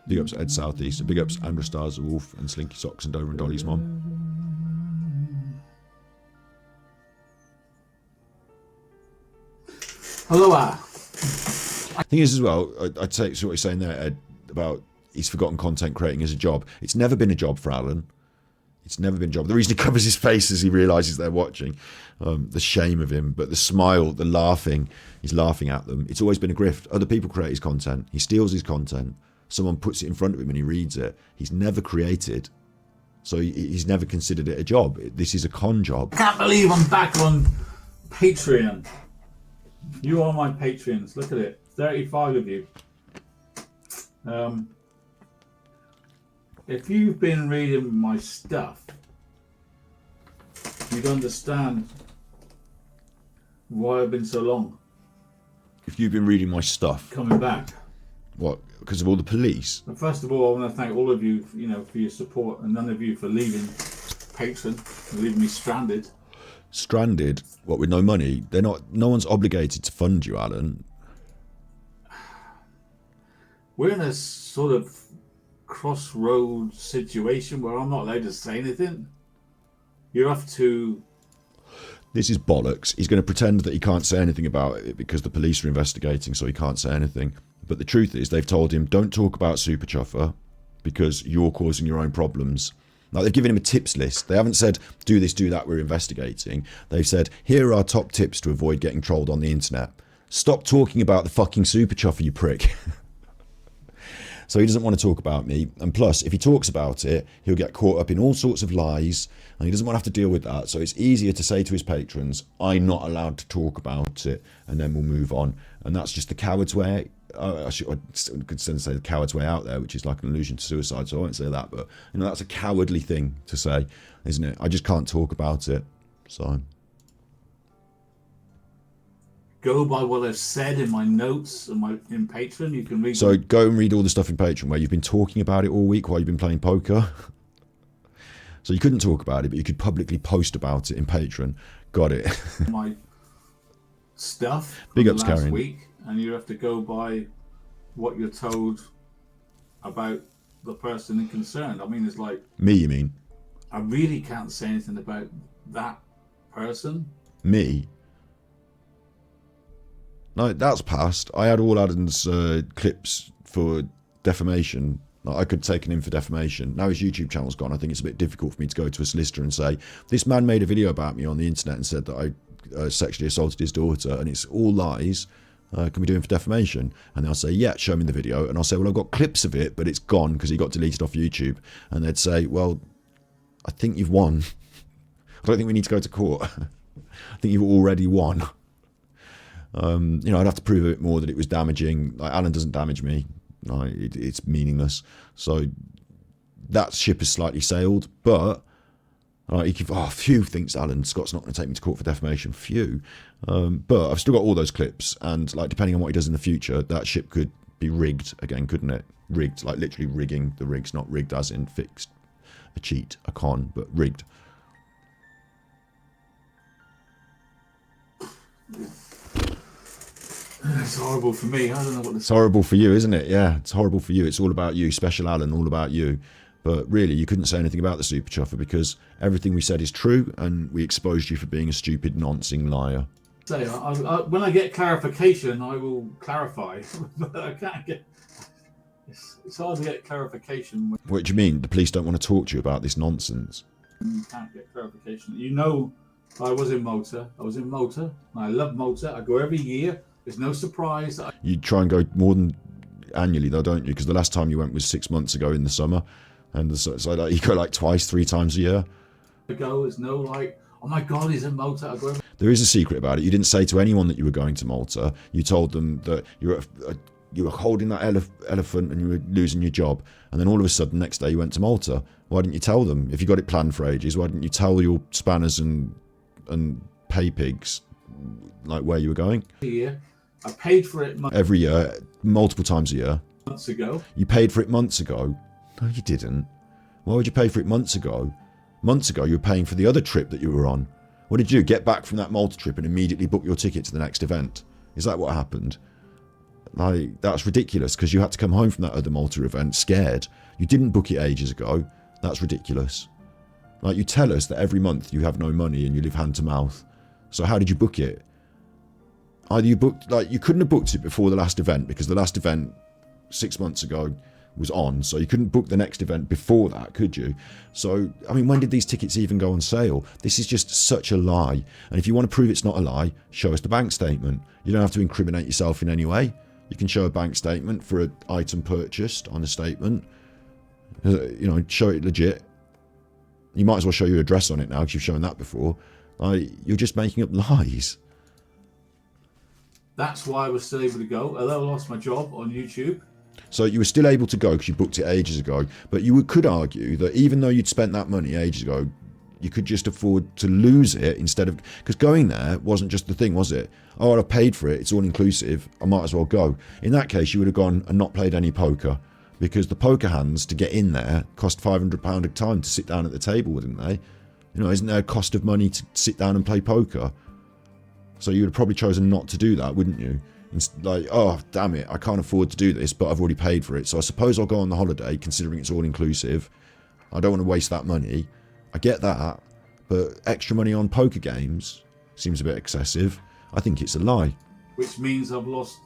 Big ups Ed Southeast. Big ups Andra Stars, the Wolf, and Slinky Socks, and Dover and Dolly's mom. Hello. Thing is, as well, I'd say what you're saying there, Ed, about he's forgotten content creating as a job. It's never been a job for Alan. It's never been a job. The reason he covers his face is he realises they're watching. The shame of him, but the smile, the laughing, he's laughing at them. It's always been a grift. Other people create his content. He steals his content. Someone puts it in front of him and he reads it. He's never created. So he's never considered it a job. This is a con job. I can't believe I'm back on Patreon. You are my Patreons. Look at it. 35 of you. If you've been reading my stuff, you'd understand why I've been so long. If you've been reading my stuff, coming back. What? Because of all the police? And first of all, I want to thank all of you, for your support, and none of you for leaving Patreon and leaving me stranded. Stranded? What, with no money? They're not. No one's obligated to fund you, Alan. We're in a sort of crossroad situation where I'm not allowed to say anything. You have to. This is bollocks. He's going to pretend that he can't say anything about it because the police are investigating, so he can't say anything. But the truth is, they've told him, don't talk about Super Chuffer because you're causing your own problems. Like, they've given him a tips list. They haven't said, do this, do that, we're investigating. They've said, here are our top tips to avoid getting trolled on the internet. Stop talking about the fucking Super Chuffer, you prick. So he doesn't want to talk about me. And plus, if he talks about it, he'll get caught up in all sorts of lies. And he doesn't want to have to deal with that. So it's easier to say to his patrons, I'm not allowed to talk about it. And then we'll move on. And that's just the coward's way. I could say the coward's way out there, which is like an allusion to suicide. So I won't say that. But, that's a cowardly thing to say, isn't it? I just can't talk about it. So... go by what I've said in my notes in Patreon. You can read. So go and read all the stuff in Patreon where you've been talking about it all week while you've been playing poker. So you couldn't talk about it, but you could publicly post about it in Patreon. Got it. My stuff. Big ups, last Karen. Week, and you have to go by what you're told about the person in concern. I mean, it's like me. You mean? I really can't say anything about that person. Me. No, that's past. I had all Adam's clips for defamation. I could take him in for defamation. Now his YouTube channel's gone. I think it's a bit difficult for me to go to a solicitor and say, this man made a video about me on the internet and said that I sexually assaulted his daughter and it's all lies. Can we do him for defamation? And they'll say, yeah, show me the video. And I'll say, well, I've got clips of it, but it's gone because he got deleted off YouTube. And they'd say, well, I think you've won. I don't think we need to go to court. I think you've already won. I'd have to prove a bit more that it was damaging. Like, Alan doesn't damage me. It's meaningless. So that ship has slightly sailed. But phew, thinks Alan. Scott's not going to take me to court for defamation. Phew. But I've still got all those clips. And depending on what he does in the future, that ship could be rigged again, couldn't it? Rigged, like literally rigging the rigs, not rigged as in fixed. A cheat, a con, but rigged. It's horrible for me. I don't know what It's horrible for you, isn't it? Yeah, it's horrible for you. It's all about you, Special Alan, all about you. But really, you couldn't say anything about the Super Chuffer because everything we said is true and we exposed you for being a stupid, noncing liar. So, when I get clarification, I will clarify. But I can't get... It's hard to get clarification. What do you mean? The police don't want to talk to you about this nonsense? You can't get clarification. I was in Malta. I love Malta. I go every year. There's no surprise. You try and go more than annually, though, don't you? Because the last time you went was 6 months ago in the summer. And so you go like twice, 3 times a year. There's no like, oh my God, he's in Malta. There is a secret about it. You didn't say to anyone that you were going to Malta. You told them that you were holding that elephant and you were losing your job. And then all of a sudden, next day you went to Malta. Why didn't you tell them? If you got it planned for ages, why didn't you tell your spanners and pay pigs like where you were going? Yeah, I paid for it every year, multiple times a year. Months ago. You paid for it months ago. No, you didn't. Why would you pay for it months ago? Months ago, you were paying for the other trip that you were on. What did you do? Get back from that Malta trip and immediately book your ticket to the next event? Is that what happened? Like, that's ridiculous, because you had to come home from that other Malta event scared. You didn't book it ages ago. That's ridiculous. Like, you tell us that every month you have no money and you live hand to mouth. So how did you book it? Either you booked, like, you couldn't have booked it before the last event, because the last event 6 months ago was on, so you couldn't book the next event before that, could you? So, I mean, when did these tickets even go on sale? This is just such a lie. And if you want to prove it's not a lie, show us the bank statement. You don't have to incriminate yourself in any way. You can show a bank statement for an item purchased on a statement. You know, show it legit. You might as well show your address on it now, because you've shown that before. Like, you're just making up lies. That's why I was still able to go, although I lost my job on YouTube. So you were still able to go because you booked it ages ago, but you could argue that even though you'd spent that money ages ago, you could just afford to lose it instead of... Because going there wasn't just the thing, was it? Oh, I paid for it, it's all inclusive, I might as well go. In that case, you would have gone and not played any poker, because the poker hands to get in there cost £500 a time to sit down at the table, wouldn't they? You know, isn't there a cost of money to sit down and play poker? So you would have probably chosen not to do that, wouldn't you? Like, oh, damn it, I can't afford to do this, but I've already paid for it. So I suppose I'll go on the holiday, considering it's all inclusive. I don't want to waste that money. I get that, but extra money on poker games seems a bit excessive. I think it's a lie. Which means I've lost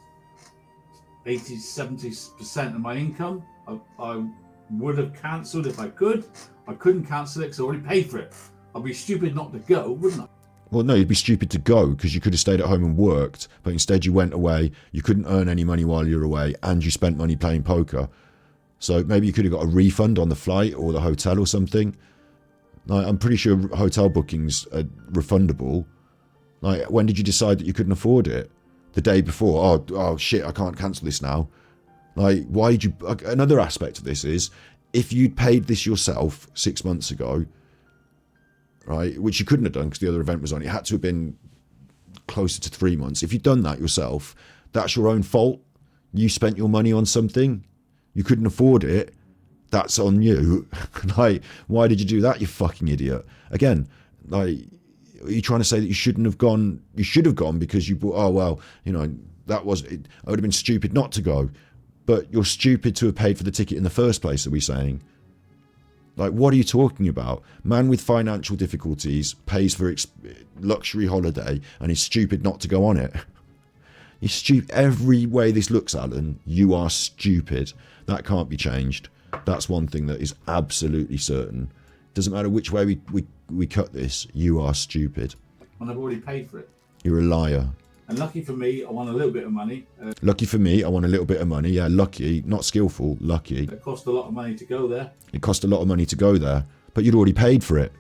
80-70% of my income. I would have cancelled if I could. I couldn't cancel it because I already paid for it. I'd be stupid not to go, wouldn't I? Well, no, you'd be stupid to go, because you could have stayed at home and worked, but instead you went away, you couldn't earn any money while you were away, and you spent money playing poker. So maybe you could have got a refund on the flight or the hotel or something. Like, I'm pretty sure hotel bookings are refundable. Like, when did you decide that you couldn't afford it? The day before. Oh shit, I can't cancel this now. Like, why did you... Another aspect of this is, if you'd paid this yourself 6 months ago, right, which you couldn't have done because the other event was on, it had to have been closer to 3 months. If you'd done that yourself, that's your own fault. You spent your money on something, you couldn't afford it, that's on you. Like, why did you do that, you fucking idiot? Again, like, are you trying to say that you shouldn't have gone? You should have gone because you bought, oh well, you know, that was it. I would have been stupid not to go, but you're stupid to have paid for the ticket in the first place, are we saying? Like, what are you talking about? Man with financial difficulties pays for luxury holiday and is stupid not to go on it. You're stupid. Every way this looks, Alan, you are stupid. That can't be changed. That's one thing that is absolutely certain. Doesn't matter which way we cut this, you are stupid. And I've already paid for it. You're a liar. And lucky for me, I won a little bit of money. Lucky for me, I won a little bit of money. Yeah, lucky, not skillful, lucky. It cost a lot of money to go there. It cost a lot of money to go there, but you'd already paid for it.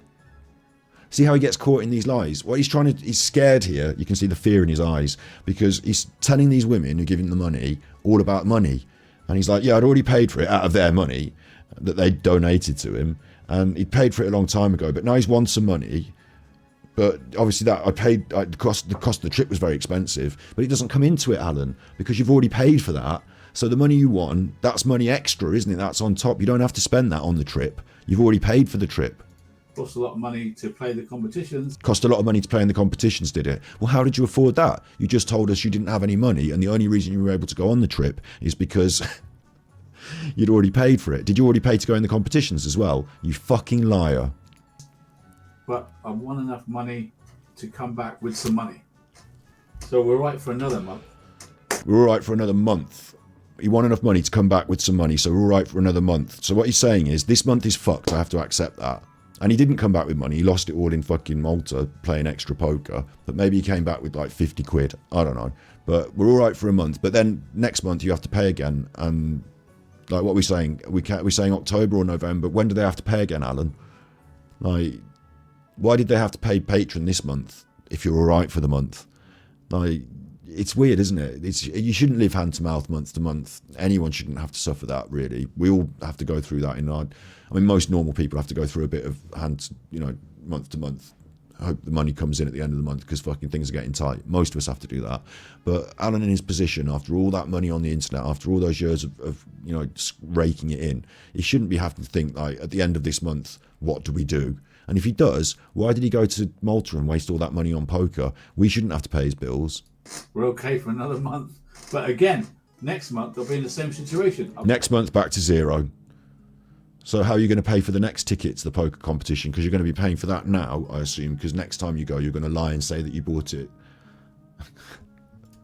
See how he gets caught in these lies? What he's scared here. You can see the fear in his eyes, because he's telling these women who give him the money all about money. And he's like, yeah, I'd already paid for it out of their money that they donated to him. And he'd paid for it a long time ago, but now he's won some money. But obviously that the cost of the trip was very expensive, but it doesn't come into it, Alan, because you've already paid for that. So the money you won, that's money extra, isn't it? That's on top. You don't have to spend that on the trip. You've already paid for the trip. Cost a lot of money to play the competitions. Cost a lot of money to play in the competitions, did it? Well, how did you afford that? You just told us you didn't have any money, and the only reason you were able to go on the trip is because you'd already paid for it. Did you already pay to go in the competitions as well? You fucking liar. But I won enough money to come back with some money. So we're right for another month. We're all right for another month. He won enough money to come back with some money, so we're all right for another month. So what he's saying is, this month is fucked, I have to accept that. And he didn't come back with money, he lost it all in fucking Malta playing extra poker. But maybe he came back with like 50 quid, I don't know. But we're all right for a month. But then next month you have to pay again. And like, what are we saying? We're saying October or November. When do they have to pay again, Alan? Like, why did they have to pay Patreon this month if you're all right for the month? Like, it's weird, isn't it? You shouldn't live hand to mouth, month to month. Anyone shouldn't have to suffer that, really. We all have to go through that most normal people have to go through a bit of month to month. I hope the money comes in at the end of the month because fucking things are getting tight. Most of us have to do that. But Alan, in his position, after all that money on the internet, after all those years of raking it in, he shouldn't be having to think, like, at the end of this month, what do we do? And if he does, why did he go to Malta and waste all that money on poker? We shouldn't have to pay his bills. We're okay for another month. But again, next month they'll be in the same situation. Next month, back to zero. So how are you going to pay for the next ticket to the poker competition? Because you're going to be paying for that now, I assume, because next time you go, you're going to lie and say that you bought it.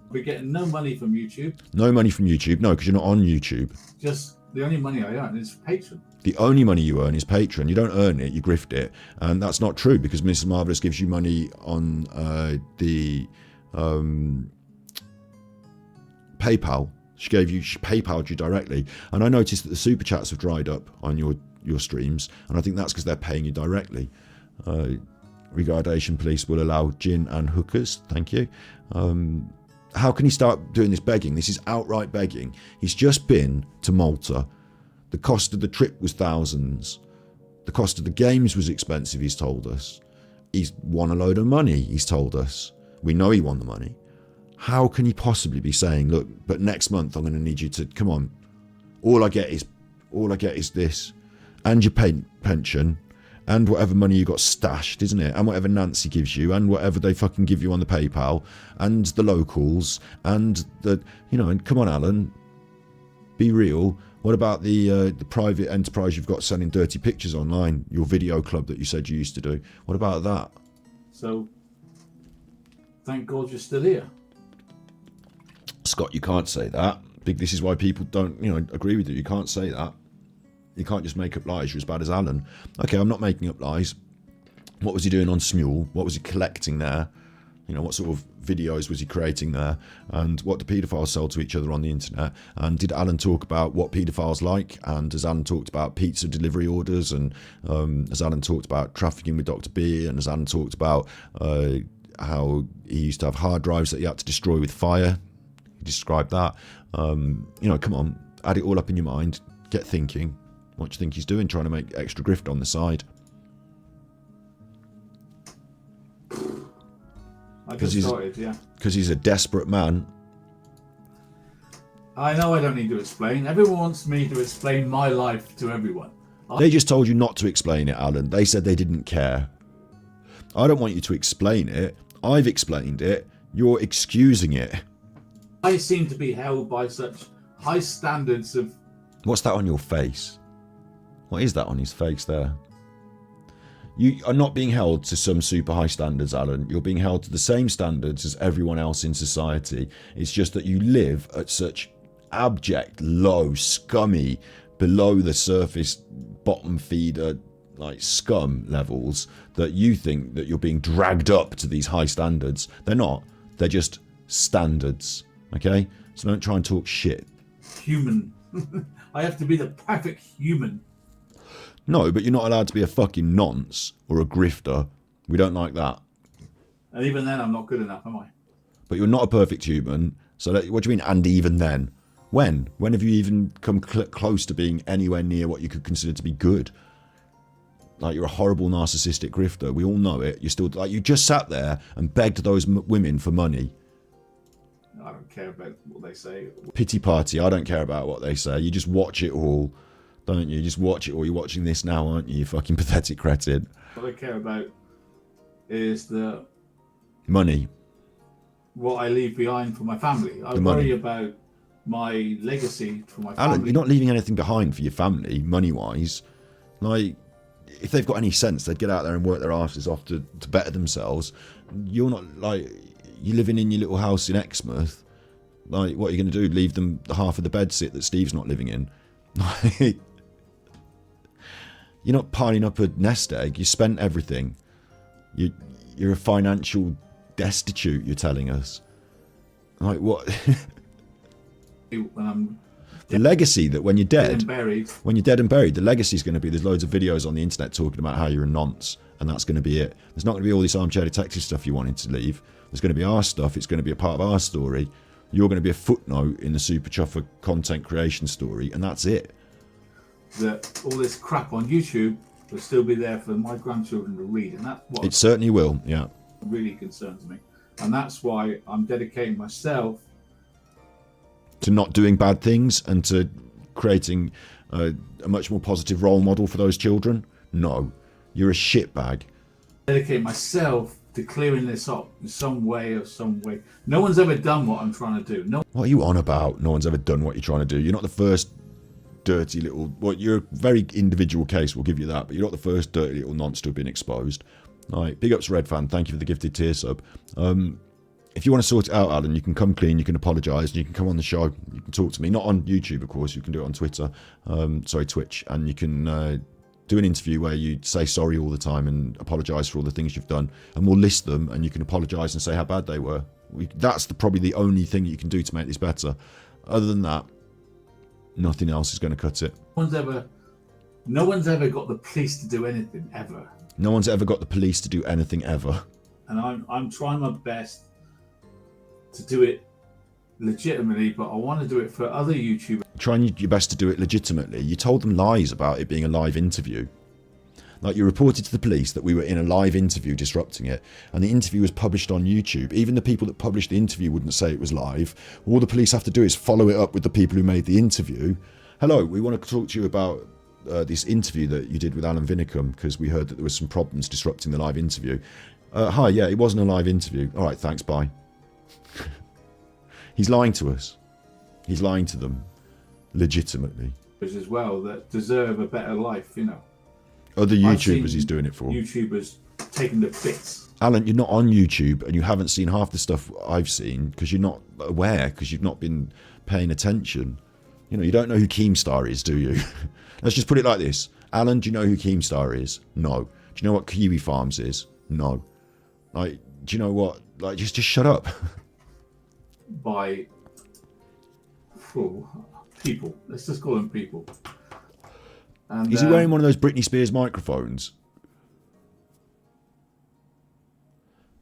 We're getting no money from YouTube. No money from YouTube? No, because you're not on YouTube. Just the only money I earn is Patreon. The only money you earn is Patreon. You don't earn it, you grift it. And that's not true, because Mrs. Marvelous gives you money on the PayPal. She PayPal'd you directly. And I noticed that the super chats have dried up on your streams, and I think that's because they're paying you directly. Regardation police will allow gin and hookers. Thank you. How can he start doing this begging? This is outright begging. He's just been to Malta. The cost of the trip was thousands. The cost of the games was expensive, he's told us. He's won a load of money, he's told us. We know he won the money. How can he possibly be saying, look, but next month I'm going to need you to, come on. All I get is this. And your pension. And whatever money you got stashed, isn't it? And whatever Nancy gives you, and whatever they fucking give you on the PayPal, and the locals, and the, and come on, Alan, be real. What about the private enterprise you've got sending dirty pictures online? Your video club that you said you used to do. What about that? So, thank God you're still here. Scott, you can't say that. This is why people don't, agree with you. You can't say that. You can't just make up lies. You're as bad as Alan. Okay, I'm not making up lies. What was he doing on Smule? What was he collecting there? What sort of videos was he creating there? And what do paedophiles sell to each other on the internet? And did Alan talk about what paedophiles like? And has Alan talked about pizza delivery orders? And has Alan talked about trafficking with Dr. B? And has Alan talked about how he used to have hard drives that he had to destroy with fire? He described that. Come on, add it all up in your mind. Get thinking. What do you think he's doing, trying to make extra grift on the side? I just started, yeah. Because he's a desperate man. I know I don't need to explain. Everyone wants me to explain my life to everyone. They just told you not to explain it, Alan. They said they didn't care. I don't want you to explain it. I've explained it. You're excusing it. I seem to be held by such high standards of... What's that on your face? What is that on his face there? You are not being held to some super high standards, Alan. You're being held to the same standards as everyone else in society. It's just that you live at such abject, low, scummy, below the surface, bottom feeder, like scum levels, that you think that you're being dragged up to these high standards. They're not. They're just standards. Okay? So don't try and talk shit. Human. I have to be the perfect human. No, but you're not allowed to be a fucking nonce or a grifter. We don't like that. And even then, I'm not good enough, am I? But you're not a perfect human. So what do you mean, and even then? When? When have you even come close to being anywhere near what you could consider to be good? Like, you're a horrible narcissistic grifter. We all know it. You're still, like, you just sat there and begged those women for money. I don't care about what they say. Pity party. I don't care about what they say. You just watch it all. Don't you? Just watch it all. You're watching this now, aren't you? You fucking pathetic cretin. What I care about is the money. What I leave behind for my family. I worry about my legacy for my family. Alan, you're not leaving anything behind for your family, money-wise. Like, if they've got any sense, they'd get out there and work their asses off to better themselves. You're not, like, you're living in your little house in Exmouth. Like, what are you going to do? Leave them half of the bed sit that Steve's not living in? You're not piling up a nest egg. You spent everything. You're a financial destitute, you're telling us. Like, what? When I'm the legacy that when you're dead, when you're dead and buried, the legacy is going to be there's loads of videos on the internet talking about how you're a nonce, and that's going to be it. There's not going to be all this armchair detective stuff you wanted to leave. There's going to be our stuff. It's going to be a part of our story. You're going to be a footnote in the Super Chuffer content creation story, and that's it. That all this crap on YouTube will still be there for my grandchildren to read, and that's what it certainly will. Yeah, really concerns me, and that's why I'm dedicating myself to not doing bad things and to creating a much more positive role model for those children. No, you're a shitbag. Dedicate myself to clearing this up in some way. No one's ever done what I'm trying to do. No. What are you on about? No one's ever done what you're trying to do. You're not the first dirty little... Well, you're a very individual case, we'll give you that, but you're not the first dirty little nonce to have been exposed. All right, big ups Red Fan, thank you for the gifted tier sub. If you want to sort it out, Alan, you can come clean, you can apologise, and you can come on the show, you can talk to me. Not on YouTube, of course, you can do it on Twitter, Twitch, and you can do an interview where you say sorry all the time and apologise for all the things you've done, and we'll list them, and you can apologise and say how bad they were. That's probably the only thing you can do to make this better. Other than that, nothing else is going to cut it. No one's ever got the police to do anything, ever. No one's ever got the police to do anything, ever. And I'm trying my best to do it legitimately, but I want to do it for other YouTubers. Trying your best to do it legitimately. You told them lies about it being a live interview. Like, you reported to the police that we were in a live interview disrupting it, and the interview was published on YouTube. Even the people that published the interview wouldn't say it was live. All the police have to do is follow it up with the people who made the interview. Hello, we want to talk to you about this interview that you did with Alan Vinnicombe, because we heard that there was some problems disrupting the live interview. Hi, yeah, it wasn't a live interview. All right, thanks, bye. He's lying to us. He's lying to them, legitimately. As well, that deserve a better life, you know. Other YouTubers he's doing it for. YouTubers taking the bits. Alan, you're not on YouTube, and you haven't seen half the stuff I've seen because you're not aware, because you've not been paying attention. You know, you don't know who Keemstar is, do you? Let's just put it like this. Alan, do you know who Keemstar is? No. Do you know what Kiwi Farms is? No. Like, do you know what? Like, just shut up. By people. Let's just call them people. And, is he wearing one of those Britney Spears microphones?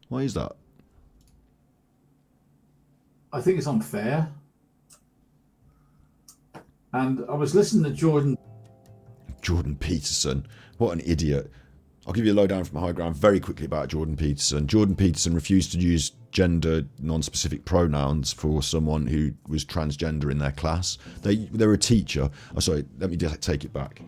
Why is that? I think it's unfair. And I was listening to Jordan Peterson. What an idiot. I'll give you a lowdown from high ground very quickly about Jordan Peterson. Jordan Peterson refused to use gender non-specific pronouns for someone who was transgender in their class. They were a teacher. Oh, sorry, let me just take it back.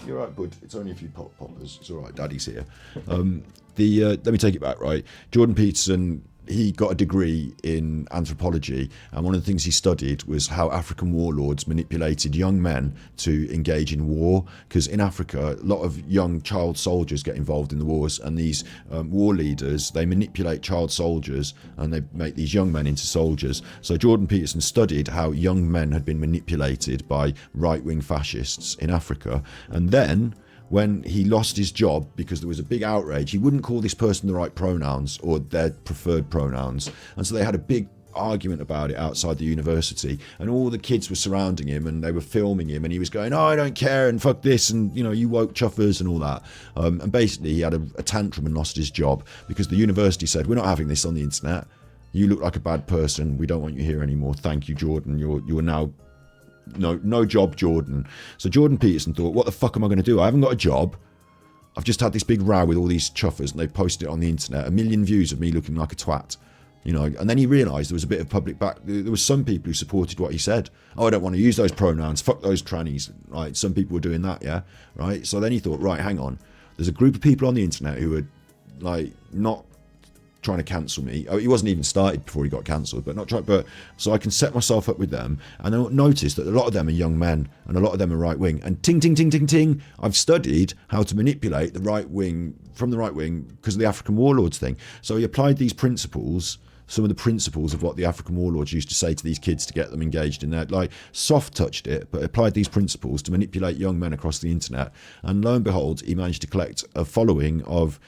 You're right, bud. It's only a few poppers. It's all right. Daddy's here. Let me take it back, right? Jordan Peterson, he got a degree in anthropology, and one of the things he studied was how African warlords manipulated young men to engage in war, because in Africa a lot of young child soldiers get involved in the wars, and these war leaders, they manipulate child soldiers and they make these young men into soldiers. So Jordan Peterson studied how young men had been manipulated by right-wing fascists in Africa, and then when he lost his job because there was a big outrage, he wouldn't call this person the right pronouns or their preferred pronouns. And so they had a big argument about it outside the university, and all the kids were surrounding him and they were filming him, and he was going, oh, I don't care, and fuck this, and you know, you woke chuffers and all that. And basically he had a tantrum and lost his job because the university said, we're not having this on the internet. You look like a bad person. We don't want you here anymore. Thank you, Jordan. You are now... No job, Jordan. So Jordan Peterson thought, what the fuck am I going to do? I haven't got a job. I've just had this big row with all these chuffers and they posted it on the internet. 1 million views of me looking like a twat. You know, and then he realised there was a bit of public back. There was some people who supported what he said. Oh, I don't want to use those pronouns. Fuck those trannies. Right? Some people were doing that, yeah? Right? So then he thought, right, hang on. There's a group of people on the internet who are, like, not trying to cancel me. Oh, he wasn't even started before he got cancelled, but so I can set myself up with them, and then notice that a lot of them are young men and a lot of them are right wing, and ting ting ting ting ting, I've studied how to manipulate the right wing from the right wing because of the African warlords thing. So he applied these principles, some of the principles of what the African warlords used to say to these kids to get them engaged in that, like soft touched it, but applied these principles to manipulate young men across the internet, and lo and behold, he managed to collect a following of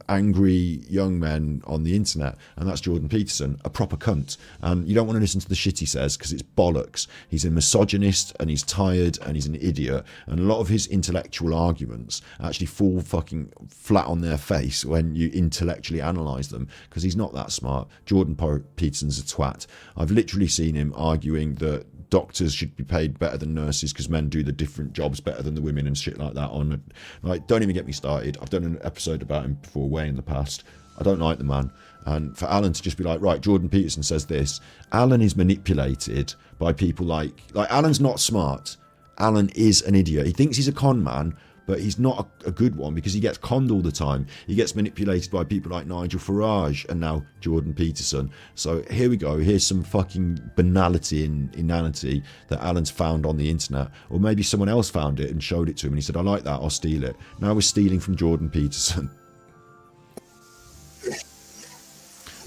angry young men on the internet, and that's Jordan Peterson, a proper cunt. And you don't want to listen to the shit he says because it's bollocks. He's a misogynist and he's tired and he's an idiot, and a lot of his intellectual arguments actually fall fucking flat on their face when you intellectually analyse them, because he's not that smart. Jordan Peterson's a twat. I've literally seen him arguing that doctors should be paid better than nurses because men do the different jobs better than the women and shit like that. On, like, don't even get me started. I've done an episode about him before, way in the past. I don't like the man. And for Alan to just be like, right, Jordan Peterson says this. Alan is manipulated by people like Alan's not smart. Alan is an idiot. He thinks he's a con man, but he's not a good one because he gets conned all the time. He gets manipulated by people like Nigel Farage and now Jordan Peterson. So here we go. Here's some fucking banality and inanity that Alan's found on the internet. Or maybe someone else found it and showed it to him and he said, I like that, I'll steal it. Now we're stealing from Jordan Peterson.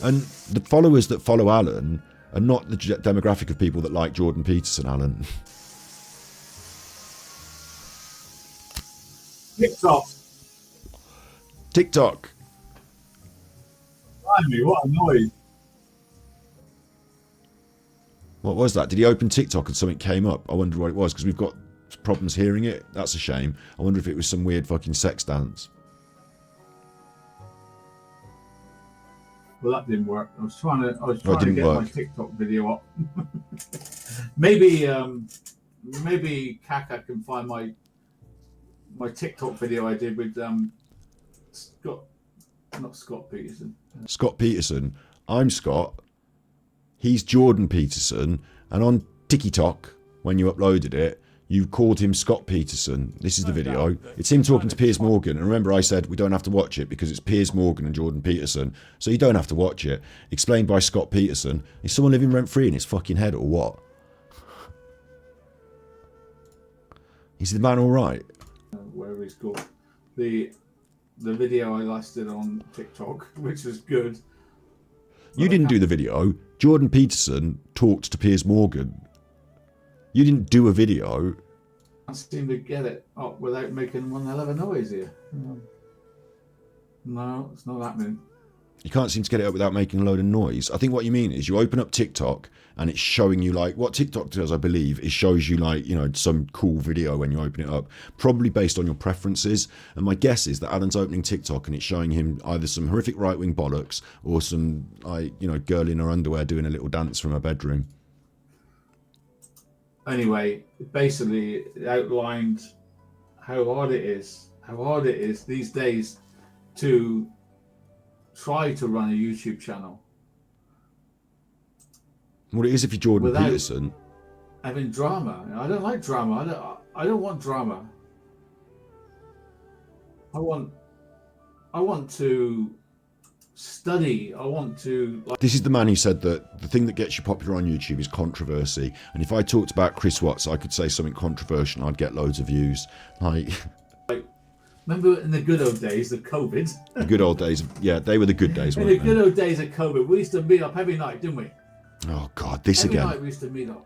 And the followers that follow Alan are not the demographic of people that like Jordan Peterson, Alan. TikTok. TikTok. Blimey, what a noise. What was that? Did he open TikTok and something came up? I wonder what it was because we've got problems hearing it. That's a shame. I wonder if it was some weird fucking sex dance. Well, that didn't work. I was trying to get work. my TikTok video up. maybe Kaka can find my TikTok video I did with Scott Peterson. Scott Peterson. I'm Scott. He's Jordan Peterson. And on TikTok, when you uploaded it, you called him Scott Peterson. This is the video. It's him talking to Piers Morgan. And remember I said we don't have to watch it because it's Piers Morgan and Jordan Peterson. So you don't have to watch it. Explained by Scott Peterson. Is someone living rent-free in his fucking head or what? Is the man all right? Wherever he's called. The video I last did on TikTok, which was good. You didn't do the video. Jordan Peterson talked to Piers Morgan. You didn't do a video. I seem to get it up without making one hell of a noise here. No, it's not happening. You can't seem to get it up without making a load of noise. I think what you mean is you open up TikTok and it's showing you like what TikTok does, I believe, it shows you like, you know, some cool video when you open it up, probably based on your preferences. And my guess is that Alan's opening TikTok and it's showing him either some horrific right-wing bollocks or some, like, you know, girl in her underwear doing a little dance from her bedroom. Anyway, basically it outlined how hard it is these days to try to run a YouTube channel. What it is if you're Jordan Peterson. Having drama. I don't like drama. I don't want drama. I want to study. I want to. This is the man who said that the thing that gets you popular on YouTube is controversy. And if I talked about Chris Watts, I could say something controversial and I'd get loads of views. Like remember in the good old days of COVID? The good old days. Yeah, they were the good days, in weren't the good old days of COVID, we used to meet up every night, didn't we? Oh, God, this every again. Every night we used to meet up.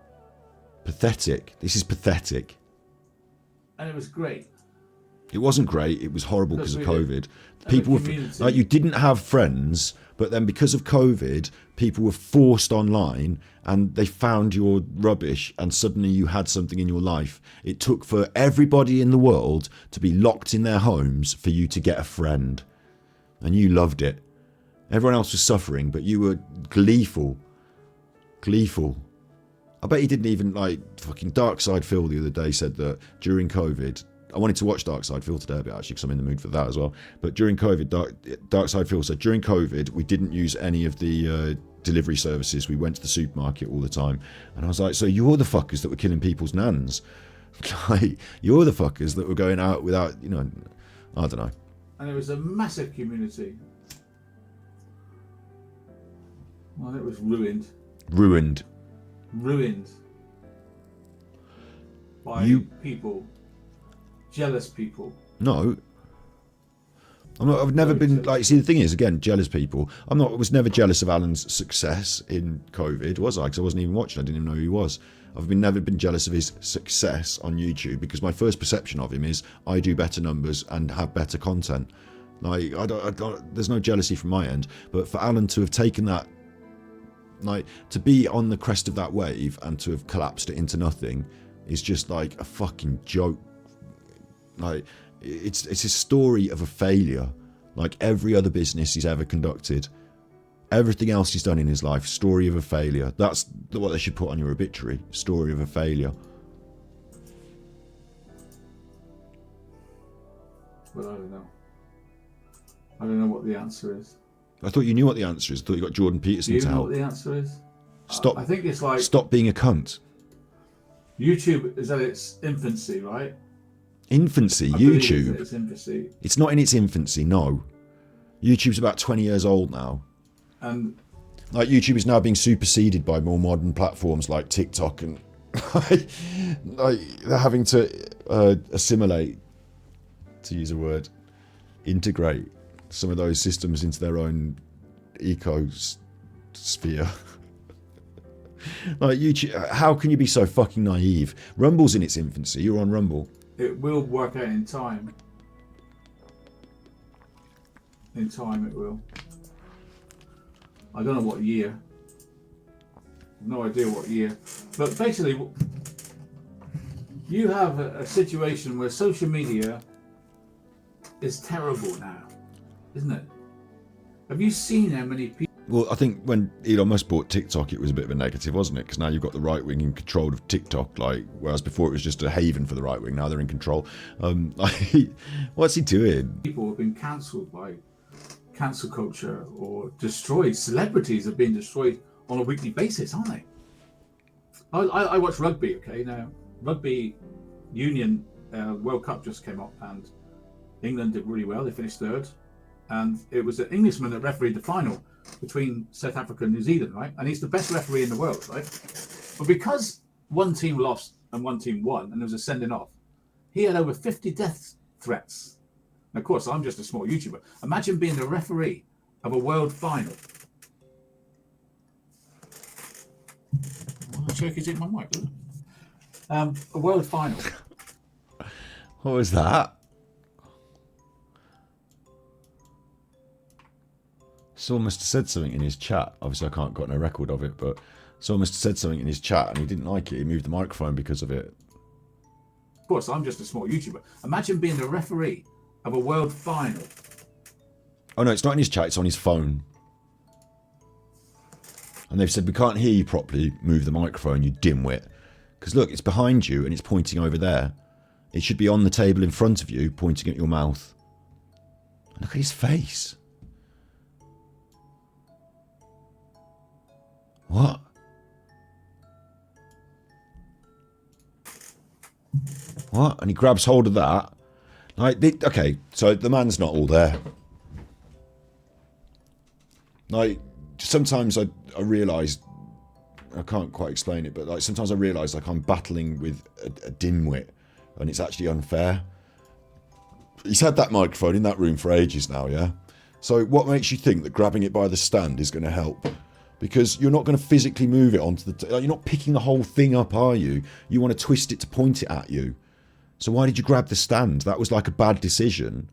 Pathetic. This is pathetic. And it was great. It wasn't great. It was horrible because of COVID. People were community. like, you didn't have friends, but then because of COVID, people were forced online and they found your rubbish and suddenly you had something in your life. It took for everybody in the world to be locked in their homes for you to get a friend. And you loved it. Everyone else was suffering, but you were gleeful. Gleeful. I bet he didn't even like fucking Dark Side Phil the other day said that during COVID, I wanted to watch Dark Side Phil today a bit actually because I'm in the mood for that as well. But during COVID, Dark Side Phil said during COVID we didn't use any of the delivery services. We went to the supermarket all the time, and I was like, so you're the fuckers that were killing people's nans? Like, you're the fuckers that were going out without, you know, I don't know. And it was a massive community. Well, it was ruined. Ruined by people, jealous people. No, I've never been like. See, the thing is, again, jealous people. I was never jealous of Alan's success in COVID, was I? Because I wasn't even watching. I didn't even know who he was. I've never been jealous of his success on YouTube because my first perception of him is I do better numbers and have better content. Like there's no jealousy from my end. But for Alan to have taken that, like, to be on the crest of that wave and to have collapsed it into nothing is just like a fucking joke. Like, it's a story of a failure, like every other business he's ever conducted. Everything else he's done in his life, story of a failure. That's what they should put on your obituary, story of a failure. Well, I don't know what the answer is. I thought you knew what the answer is. I thought you got Jordan Peterson to help. Do you know what the answer is? Stop. I think it's like... Stop being a cunt. YouTube is at its infancy, right? Infancy, I believe YouTube. It's infancy. It's not in its infancy, no. YouTube's about 20 years old now. And like YouTube is now being superseded by more modern platforms like TikTok, and like they're having to assimilate, to use a word, integrate some of those systems into their own ecosphere. Like YouTube, how can you be so fucking naive? Rumble's in its infancy. You're on Rumble. it will work out in time. In time, it will. I don't know what year. No idea what year. But basically, you have a situation where social media is terrible now, isn't it? Have you seen how many people? Well, I think when Elon Musk bought TikTok, it was a bit of a negative, wasn't it? Because now you've got the right wing in control of TikTok, like whereas before it was just a haven for the right wing. Now they're in control. What's he doing? People have been cancelled by cancel culture or destroyed. Celebrities have been destroyed on a weekly basis, aren't they? I watch rugby. Okay, now rugby union World Cup just came up, and England did really well. They finished third, and it was an Englishman that refereed the final between South Africa and New Zealand, right? And he's the best referee in the world, right? But because one team lost and one team won, and there was a sending off, he had over 50 death threats. And of course, I'm just a small YouTuber. Imagine being the referee of a world final. Turkey's in my mic, isn't it? A world final. What was that? Saul must have said something in his chat. Obviously, I can't got no record of it, but Saul must have said something in his chat and he didn't like it. He moved the microphone because of it. Of course, I'm just a small YouTuber. Imagine being the referee of a world final. Oh no, it's not in his chat, it's on his phone. And they've said, we can't hear you properly, move the microphone, you dimwit. Because look, it's behind you and it's pointing over there. It should be on the table in front of you, pointing at your mouth. Look at his face. What? What? And he grabs hold of that. Like, okay, so the man's not all there. Like, sometimes I realise, I can't quite explain it, but like sometimes I realise like I'm battling with a dimwit, and it's actually unfair. He's had that microphone in that room for ages now, yeah? So what makes you think that grabbing it by the stand is going to help? Because you're not going to physically move it onto the... you're not picking the whole thing up, are you? You want to twist it to point it at you. So why did you grab the stand? That was like a bad decision.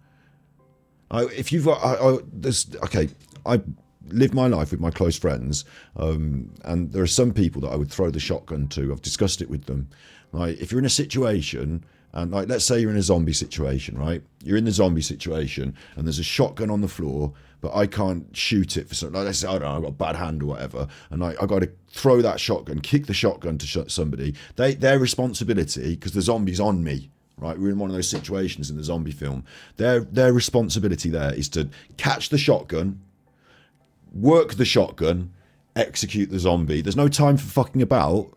If you've got... okay, I live my life with my close friends, and there are some people that I would throw the shotgun to. I've discussed it with them. Like, if you're in a situation... And like, let's say you're in a zombie situation, right? You're in the zombie situation and there's a shotgun on the floor, but I can't shoot it for something. Like, let's say, I don't know, I've got a bad hand or whatever. And like, I got to throw that shotgun, kick the shotgun to shot somebody. Their responsibility, because the zombie's on me, right? We're in one of those situations in the zombie film. Their responsibility there is to catch the shotgun, work the shotgun, execute the zombie. There's no time for fucking about.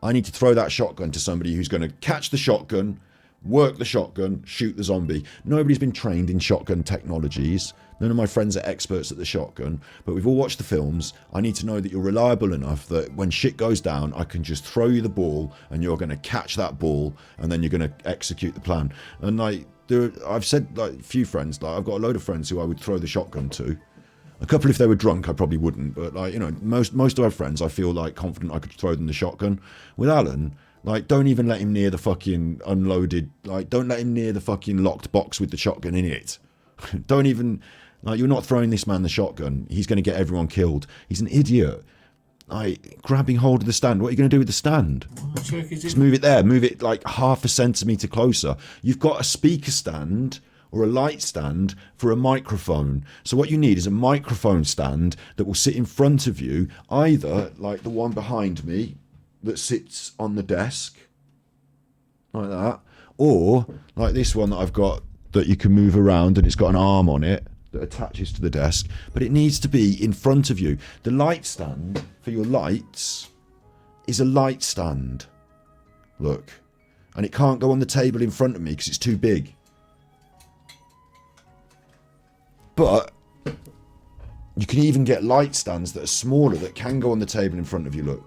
I need to throw that shotgun to somebody who's going to catch the shotgun, work the shotgun, shoot the zombie. Nobody's been trained in shotgun technologies. None of my friends are experts at the shotgun, but we've all watched the films. I need to know that you're reliable enough that when shit goes down, I can just throw you the ball and you're going to catch that ball and then you're going to execute the plan. And like, I've said like a few friends, like I've got a load of friends who I would throw the shotgun to. A couple if they were drunk, I probably wouldn't, but like, you know, most of our friends, I feel like confident I could throw them the shotgun. With Alan, like, don't even let him near the fucking unloaded, like, don't let him near the fucking locked box with the shotgun in it. Don't even, like, you're not throwing this man the shotgun. He's going to get everyone killed. He's an idiot. Like, grabbing hold of the stand. What are you going to do with the stand? Just move it there. Move it like half a centimetre closer. You've got a speaker stand or a light stand for a microphone. So what you need is a microphone stand that will sit in front of you, either like the one behind me that sits on the desk, like that, or like this one that I've got that you can move around and it's got an arm on it that attaches to the desk, but it needs to be in front of you. The light stand for your lights is a light stand. Look, and it can't go on the table in front of me because it's too big. But you can even get light stands that are smaller that can go on the table in front of you, look.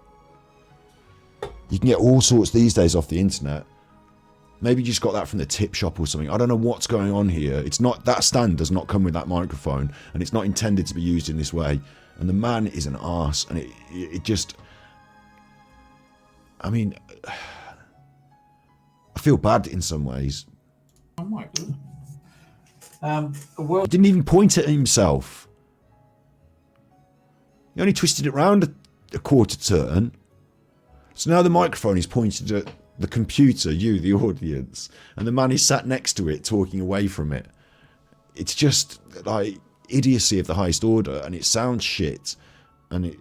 You can get all sorts these days off the internet. Maybe you just got that from the tip shop or something. I don't know what's going on here. It's not, that stand does not come with that microphone, and it's not intended to be used in this way. And the man is an arse, and it just... I mean, I feel bad in some ways. Oh my God. Well, He didn't even point at himself. He only twisted it round a quarter turn. So now the microphone is pointed at the computer, you, the audience, and the man is sat next to it talking away from it. It's just like idiocy of the highest order, and it sounds shit. And it,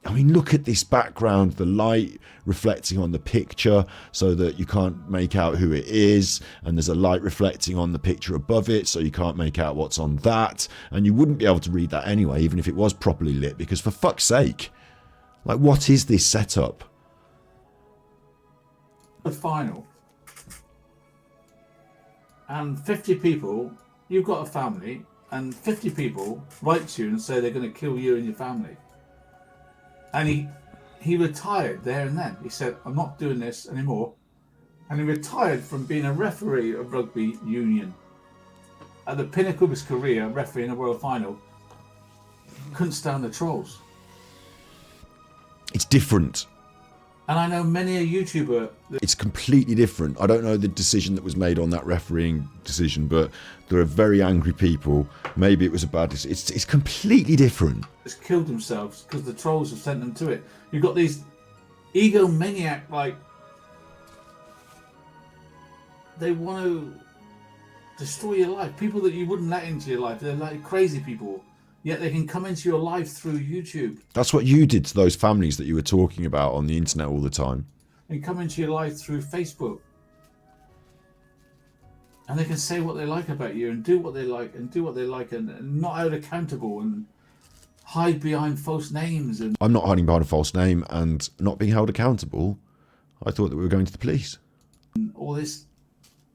I mean, look at this background, the light reflecting on the picture so that you can't make out who it is, and there's a light reflecting on the picture above it so you can't make out what's on that, and you wouldn't be able to read that anyway, even if it was properly lit, because for fuck's sake, like, what is this setup? the final, and 50 people, you've got a family, and 50 people write to you and say they're going to kill you and your family. And he retired there and then. He said, I'm not doing this anymore. And he retired from being a referee of rugby union. At the pinnacle of his career, refereeing a world final, couldn't stand the trolls. It's different. And I know many a YouTuber... It's completely different. I don't know the decision that was made on that refereeing decision, but there are very angry people. Maybe it was a bad decision. It's completely different. ...just killed themselves because the trolls have sent them to it. You've got these egomaniac, like... They want to destroy your life. People that you wouldn't let into your life. They're like crazy people. Yet they can come into your life through YouTube. That's what you did to those families that you were talking about on the internet all the time. And come into your life through Facebook. And they can say what they like about you and do what they like and do what they like and not held accountable and hide behind false names. And I'm not hiding behind a false name and not being held accountable. I thought that we were going to the police. all this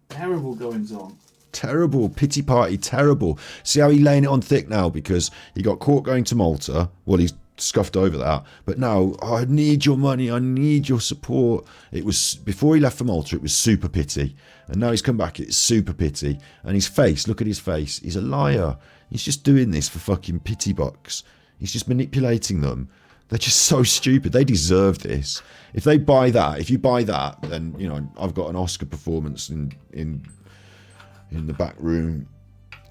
terrible goings on. Terrible. Pity party. Terrible. See how he's laying it on thick now because he got caught going to Malta. Well, he's scuffed over that. But now, oh, I need your money. I need your support. It was, before he left for Malta, it was super pity. And now he's come back, it's super pity. And his face, look at his face. He's a liar. He's just doing this for fucking pity bucks. He's just manipulating them. They're just so stupid. They deserve this. If they buy that, if you buy that, then, you know, I've got an Oscar performance in the back room.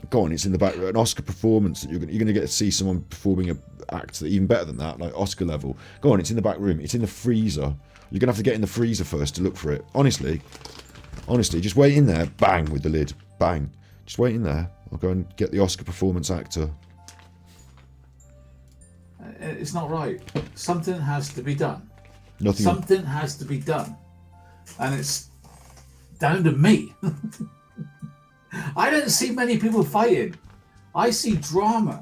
Go on, it's in the back room. An Oscar performance that you're going to get to see someone performing an act that even better than that, like Oscar level. Go on, it's in the back room. It's in the freezer. You're going to have to get in the freezer first to look for it. Honestly, just wait in there. Bang, with the lid. Bang. Just wait in there. I'll go and get the Oscar performance actor. It's not right. Something has to be done. Nothing. Something has to be done. And it's down to me. I don't see many people fighting. I see drama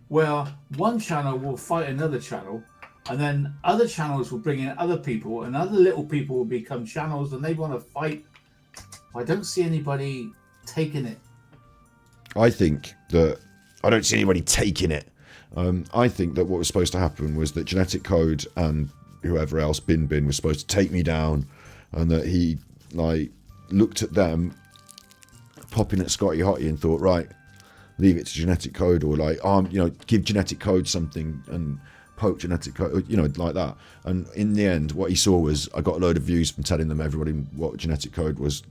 where one channel will fight another channel, and then other channels will bring in other people, and other little people will become channels and they want to fight. I don't see anybody taking it. I think that I don't see anybody taking it. I think that what was supposed to happen was that Genetic Code and whoever else, Bin was supposed to take me down, and that he like looked at them popping at Scotty Hottie and thought, right, leave it to Genetic Code, or like, you know, give Genetic Code something and poke Genetic Code, you know, like that. And in the end, what he saw was I got a load of views from telling them everybody what Genetic Code was.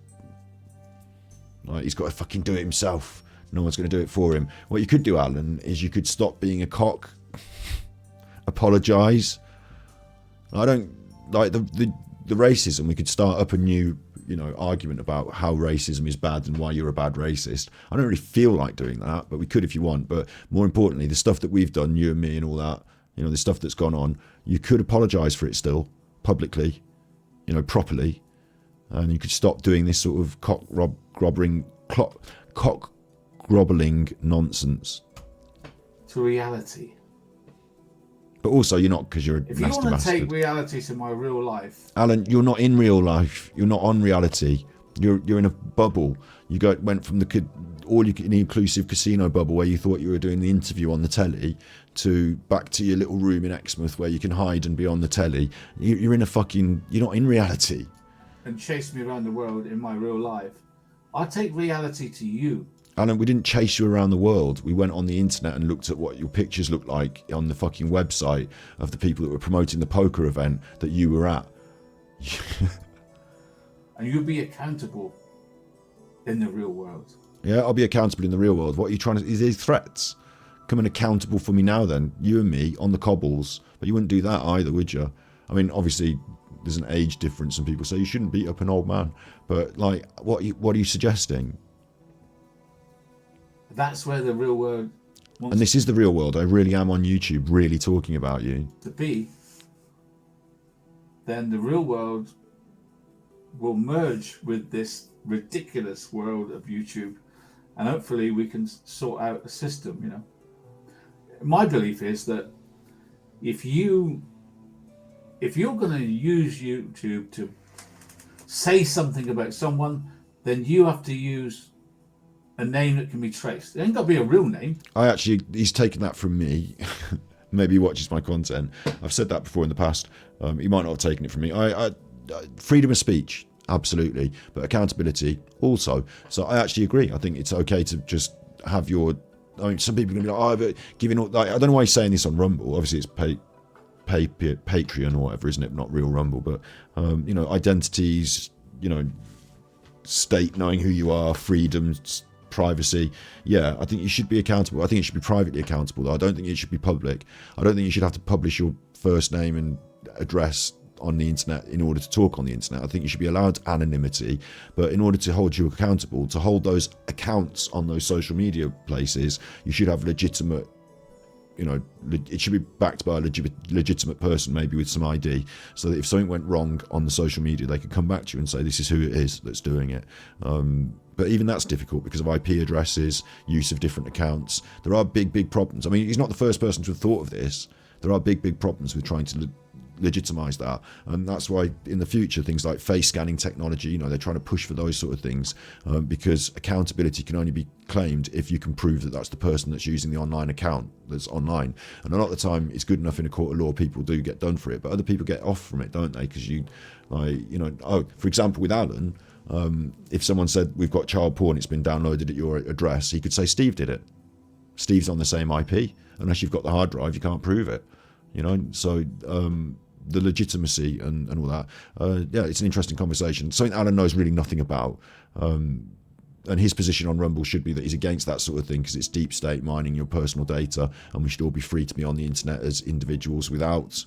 Like, he's got to fucking do it himself. No one's going to do it for him. What you could do, Alan, is you could stop being a cock. Apologise. I don't like the racism. We could start up a new, you know, argument about how racism is bad and why you're a bad racist. I don't really feel like doing that, but we could if you want. But more importantly, the stuff that we've done, you and me and all that, you know, the stuff that's gone on, you could apologise for it still, publicly, you know, properly. And you could stop doing this sort of cock grobbling nonsense. To reality. But also, you're not, because you're a If you nasty want to bastard. take reality to my real life, Alan, you're not in real life. You're not on reality. You're in a bubble. Went from the all-inclusive casino bubble where you thought you were doing the interview on the telly to back to your little room in Exmouth where you can hide and be on the telly. You're not in reality. and chase me around the world in my real life, I take reality to you. Alan, we didn't chase you around the world. We went on the internet and looked at what your pictures looked like on the fucking website of the people that were promoting the poker event that you were at. And you'll be accountable in the real world. Yeah, I'll be accountable in the real world. What are you trying to... Is these threats? Coming accountable for me now then? You and me on the cobbles. But you wouldn't do that either, would you? I mean, obviously, there's an age difference and people say you shouldn't beat up an old man. But, like, what are you suggesting? That's where the real world wants And this is the real world. I really am on YouTube really talking about you. to be. Then the real world will merge with this ridiculous world of YouTube, and hopefully we can sort out a system. You know, my belief is that if you're going to use YouTube to say something about someone, then you have to use a name that can be traced. It ain't got to be a real name. He's taken that from me. Maybe he watches my content. I've said that before in the past. He might not have taken it from me. Freedom of speech, absolutely, but accountability also. So I actually agree. I think it's okay to just have your... I mean, some people are going to be like, oh, but giving all... Like, I don't know why he's saying this on Rumble. Obviously, it's Patreon or whatever, isn't it? Not real Rumble, but, identities, state knowing who you are, freedoms, privacy. Yeah, I think you should be accountable. I think it should be privately accountable, though. I don't think it should be public. I don't think you should have to publish your first name and address on the internet in order to talk on the internet. I think you should be allowed anonymity, but in order to hold you accountable, to hold those accounts on those social media places, you should have legitimate, it should be backed by a legitimate person, maybe with some ID, so that if something went wrong on the social media, they could come back to you and say, this is who it is that's doing it. But even that's difficult because of IP addresses, use of different accounts. There are big problems. I mean, he's not the first person to have thought of this. There are big problems with trying to legitimize that, and that's why in the future things like face scanning technology, they're trying to push for those sort of things, because accountability can only be claimed if you can prove that that's the person that's using the online account that's online. And a lot of the time it's good enough in a court of law, people do get done for it, but other people get off from it, don't they? Because for example with Alan, if someone said we've got child porn, it's been downloaded at your address, he could say Steve did it. Steve's on the same IP. Unless you've got the hard drive, you can't prove it. So the legitimacy and all that. It's an interesting conversation. Something Alan knows really nothing about. And his position on Rumble should be that he's against that sort of thing because it's deep state mining your personal data, and we should all be free to be on the internet as individuals without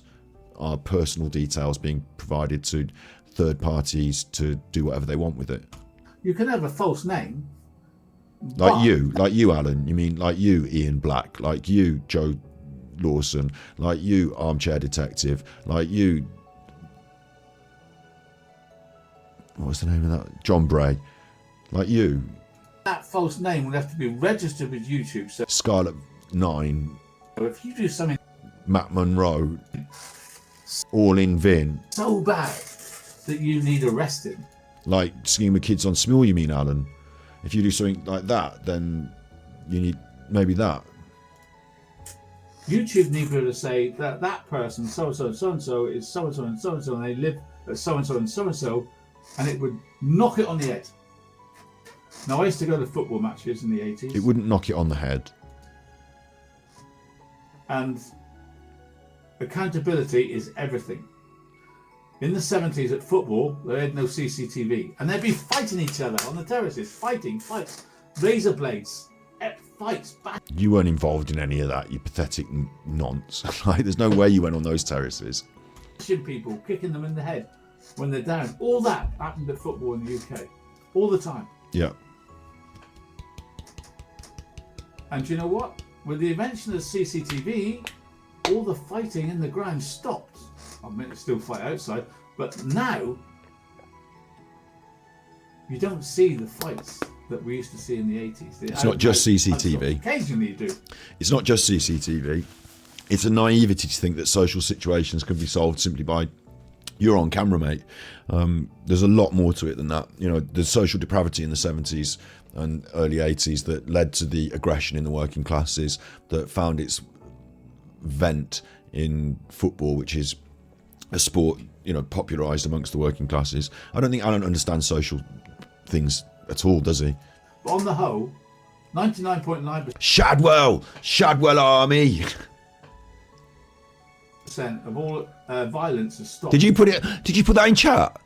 our personal details being provided to third parties to do whatever they want with it. You can have a false name. Like you, Alan. You mean like you, Ian Black? Like you, Joe Lawson? Like you, Armchair Detective? Like you, what's the name of that? John Bray? Like you. That false name will have to be registered with YouTube. So Scarlet 9. if you do something Matt Monroe. All in Vin. so bad that you need arresting, Like skiing with kids on Smule, you mean, Alan? If you do something like that, then you need maybe that. YouTube need to be able to say that that person, so-and-so and so-and-so, is so-and-so and so-and-so, and they live at so-and-so and so-and-so, and it would knock it on the head. Now, I used to go to football matches in the 80s. It wouldn't knock it on the head. And accountability is everything. In the 70s at football, they had no CCTV, and they'd be fighting each other on the terraces, fights, razor blades, fights, back. You weren't involved in any of that, you pathetic nonce. Like, there's no way you went on those terraces. People, kicking them in the head when they're down. All that happened at football in the UK, all the time. Yeah. And do you know what? With the invention of CCTV, all the fighting in the ground stopped. I mean, it's still fight outside, but now you don't see the fights that we used to see in the 80s. It's not just CCTV. Occasionally you do. It's not just CCTV. it's a naivety to think that social situations can be solved simply by you're on camera, mate. There's a lot more to it than that. You know, the social depravity in the 70s and early 80s that led to the aggression in the working classes that found its vent in football, which is a sport, you know, popularised amongst the working classes. I don't think Alan understands social things at all, does he? But on the whole, 99.9% Shadwell Army. of all violence has stopped. Did you put that in chat?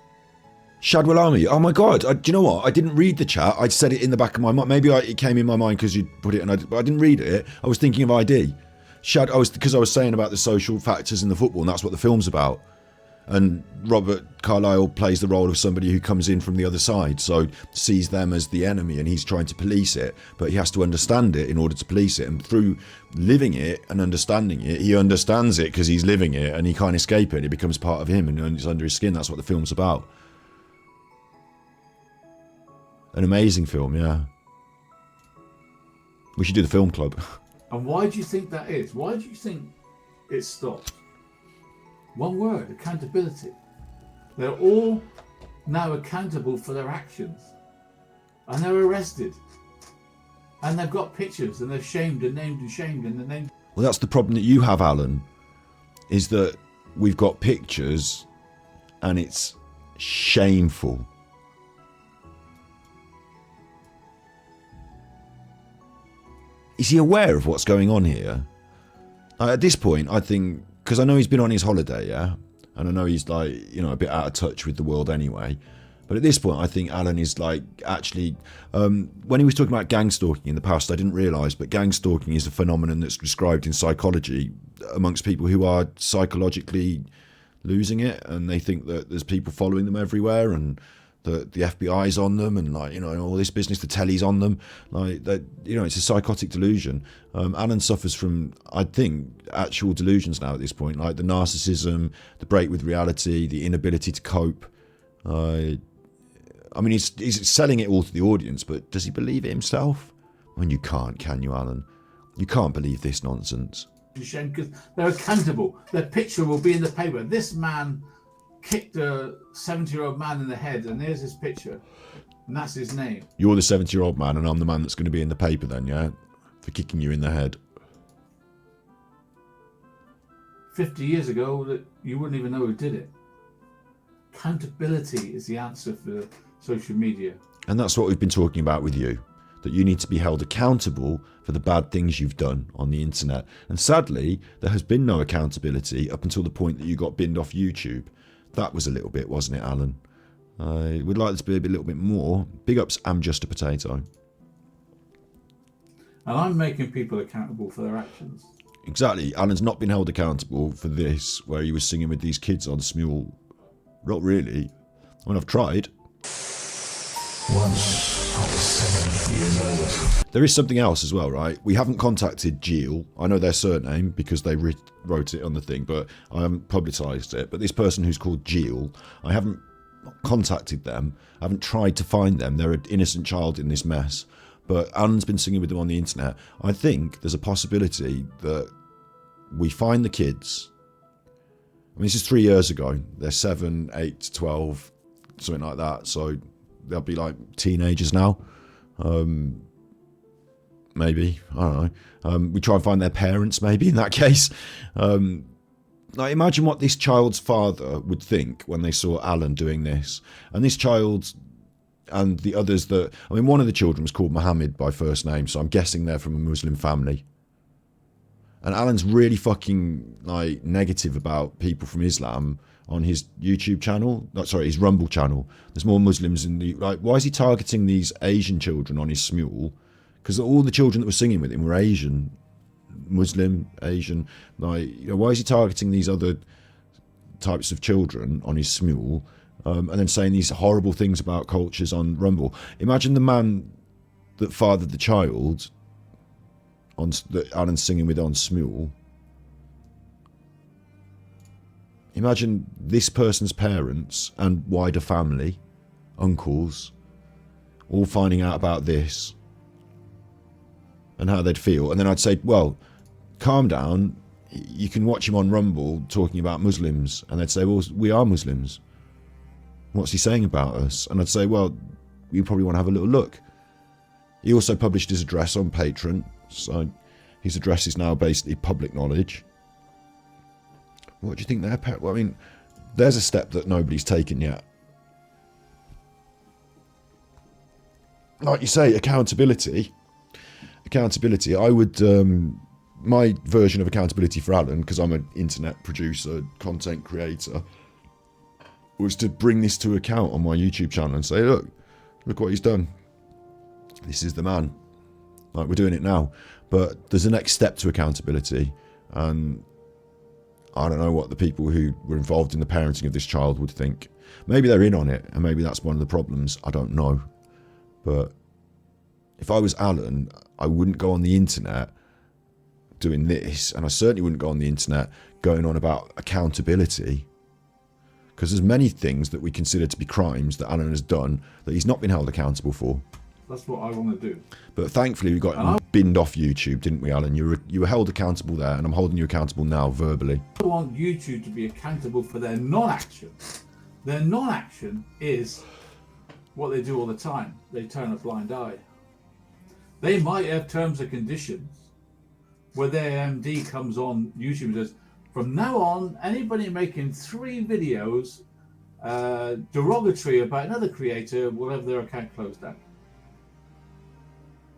Shadwell Army. Oh my God! Do you know what? I didn't read the chat. I said it in the back of my mind. Maybe it came in my mind because you put it, but I didn't read it. I was thinking of ID. Because I was saying about the social factors in the football, and that's what the film's about. And Robert Carlyle plays the role of somebody who comes in from the other side, so sees them as the enemy, and he's trying to police it, but he has to understand it in order to police it. And through living it and understanding it, he understands it because he's living it, and he can't escape it. It becomes part of him, and it's under his skin. That's what the film's about. An amazing film, yeah. We should do the film club. And why do you think that is? Why do you think it stopped? One word: accountability. They're all now accountable for their actions, and they're arrested, and they've got pictures, and they're shamed and named and shamed and they're named. Well, that's the problem that you have, Alan, is that we've got pictures, and it's shameful. Is he aware of what's going on here? At this point, I think, because I know he's been on his holiday, yeah? And I know he's like, you know, a bit out of touch with the world anyway. But at this point, I think Alan is like, actually, when he was talking about gang stalking in the past, I didn't realise, but gang stalking is a phenomenon that's described in psychology amongst people who are psychologically losing it, and they think that there's people following them everywhere, and the FBI's on them, and like, you know, all this business, the telly's on them, like that, you know, it's a psychotic delusion. Alan suffers from, I think, actual delusions now at this point, like the narcissism, the break with reality, the inability to cope. I mean, he's selling it all to the audience, but does he believe it himself? I mean, you can't, can you, Alan? You can't believe this nonsense. Shame, because they're accountable. Their picture will be in the paper. This man kicked a 70-year-old man in the head, and here's his picture, and that's his name. You're the 70-year-old man, and I'm the man that's going to be in the paper then, yeah? For kicking you in the head. 50 years ago, you wouldn't even know who did it. Accountability is the answer for social media. And that's what we've been talking about with you, that you need to be held accountable for the bad things you've done on the internet. And sadly, there has been no accountability up until the point that you got binned off YouTube. That was a little bit, wasn't it, Alan? I would like this to be a little bit more. Big ups, I'm just a potato. And I'm making people accountable for their actions. Exactly. Alan's not been held accountable for this, where he was singing with these kids on Smule. Not really. I mean, I've tried. Once I was 7 years old. There is something else as well, right? We haven't contacted Jill. I know their surname because they wrote it on the thing, but I haven't publicised it. But this person who's called Jill, I haven't contacted them. I haven't tried to find them. They're an innocent child in this mess. But Alan's been singing with them on the internet. I think there's a possibility that we find the kids. I mean, this is 3 years ago. They're 7, 8, 12, something like that. So they'll be like teenagers now. Maybe, I don't know. We try and find their parents, maybe, in that case. Like, imagine what this child's father would think when they saw Alan doing this. And this child and the others that... I mean, one of the children was called Mohammed by first name, so I'm guessing they're from a Muslim family. And Alan's really fucking, like, negative about people from Islam on his YouTube channel. No, sorry, his Rumble channel. There's more Muslims in the... Like, why is he targeting these Asian children on his Smule? Because all the children that were singing with him were Asian, Muslim, Asian. Like, you know, why is he targeting these other types of children on his Smule, and then saying these horrible things about cultures on Rumble? Imagine the man that fathered the child that Alan's singing with on Smule. Imagine this person's parents and wider family, uncles, all finding out about this. And how they'd feel. And then I'd say, well, calm down. you can watch him on Rumble talking about Muslims, and they'd say, well, we are Muslims. What's he saying about us? And I'd say, well, you probably want to have a little look. He also published his address on Patreon, so his address is now basically public knowledge. What do you think there, Pat? Well, I mean, there's a step that nobody's taken yet. Like you say, accountability. Accountability. I would, my version of accountability for Alan, because I'm an internet producer, content creator, was to bring this to account on my YouTube channel and say, look what he's done. This is the man. Like, we're doing it now. But there's a next step to accountability, and I don't know what the people who were involved in the parenting of this child would think. Maybe they're in on it, and maybe that's one of the problems. I don't know. But if I was Alan, I wouldn't go on the internet doing this, and I certainly wouldn't go on the internet going on about accountability, because there's many things that we consider to be crimes that Alan has done that he's not been held accountable for. That's what I want to do. But thankfully we got binned off YouTube, didn't we, Alan? You were held accountable there, and I'm holding you accountable now verbally. I want YouTube to be accountable for their non-action. Their non-action is what they do all the time. They turn a blind eye. They might have terms and conditions where their MD comes on YouTube and says, from now on, anybody making 3 videos derogatory about another creator will have their account closed down.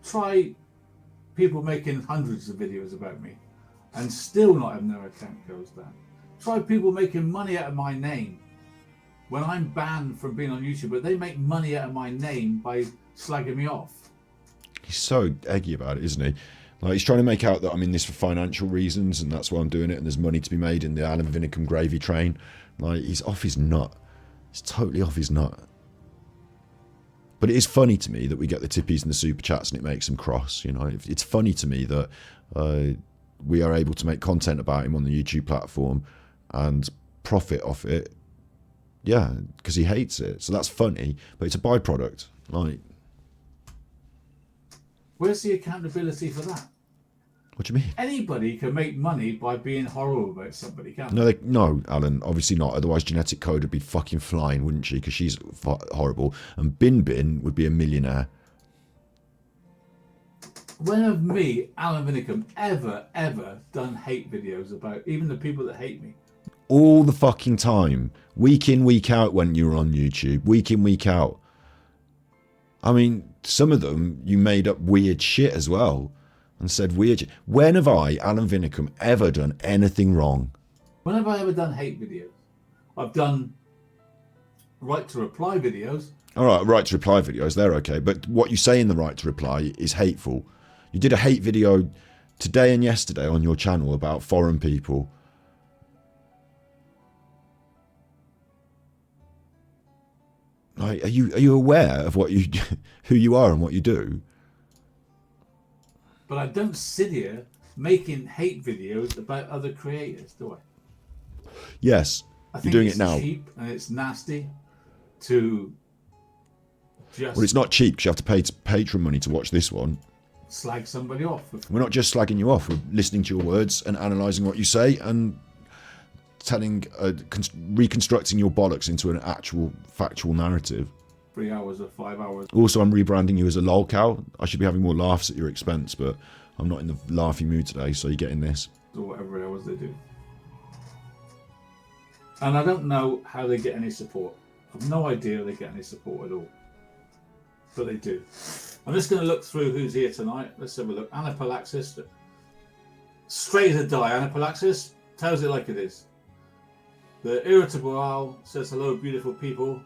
Try people making hundreds of videos about me and still not having their account closed down. Try people making money out of my name when I'm banned from being on YouTube, but they make money out of my name by slagging me off. He's so eggy about it, isn't he? Like, he's trying to make out that I'm in this for financial reasons, and that's why I'm doing it, and there's money to be made in the Alan Vinnicombe gravy train. Like, he's off his nut. He's totally off his nut. But it is funny to me that we get the tippies and the super chats and it makes him cross, you know. It's funny to me that we are able to make content about him on the YouTube platform and profit off it. Yeah, because he hates it. So that's funny, but it's a byproduct. Like, where's the accountability for that? what do you mean? Anybody can make money by being horrible about somebody, can't No, no, Alan, obviously not. Otherwise, Genetic Code would be fucking flying, wouldn't she? Because she's horrible. And Bin Bin would be a millionaire. When have me, Alan Vinnicombe, ever done hate videos about even the people that hate me? All the fucking time. Week in, week out when you were on YouTube. Week in, week out. I mean, some of them, you made up weird shit as well. And said weird shit. When have I, Alan Vinnicombe, ever done anything wrong? When have I ever done hate videos? I've done right to reply videos. All right, right to reply videos, they're okay. But what you say in the right to reply is hateful. You did a hate video today and yesterday on your channel about foreign people. Like, are you aware of what you, who you are and what you do? But I don't sit here making hate videos about other creators, do I? Yes, you're doing it now. It's cheap and it's nasty to just... Well, it's not cheap because you have to pay Patreon money to watch this one. Slag somebody off. We're not just slagging you off. We're listening to your words and analysing what you say and reconstructing your bollocks into an actual factual narrative. 3 hours or 5 hours. Also, I'm rebranding you as a Lolcow. I should be having more laughs at your expense, but I'm not in the laughy mood today, so you're getting this. Or whatever hours they do. And I don't know how they get any support. I've no idea they get any support at all. But they do. I'm just going to look through who's here tonight. Let's have a look. Anaphylaxis. Straight as a die. Anaphylaxis tells it like it is. The Irritable Owl says hello, beautiful people.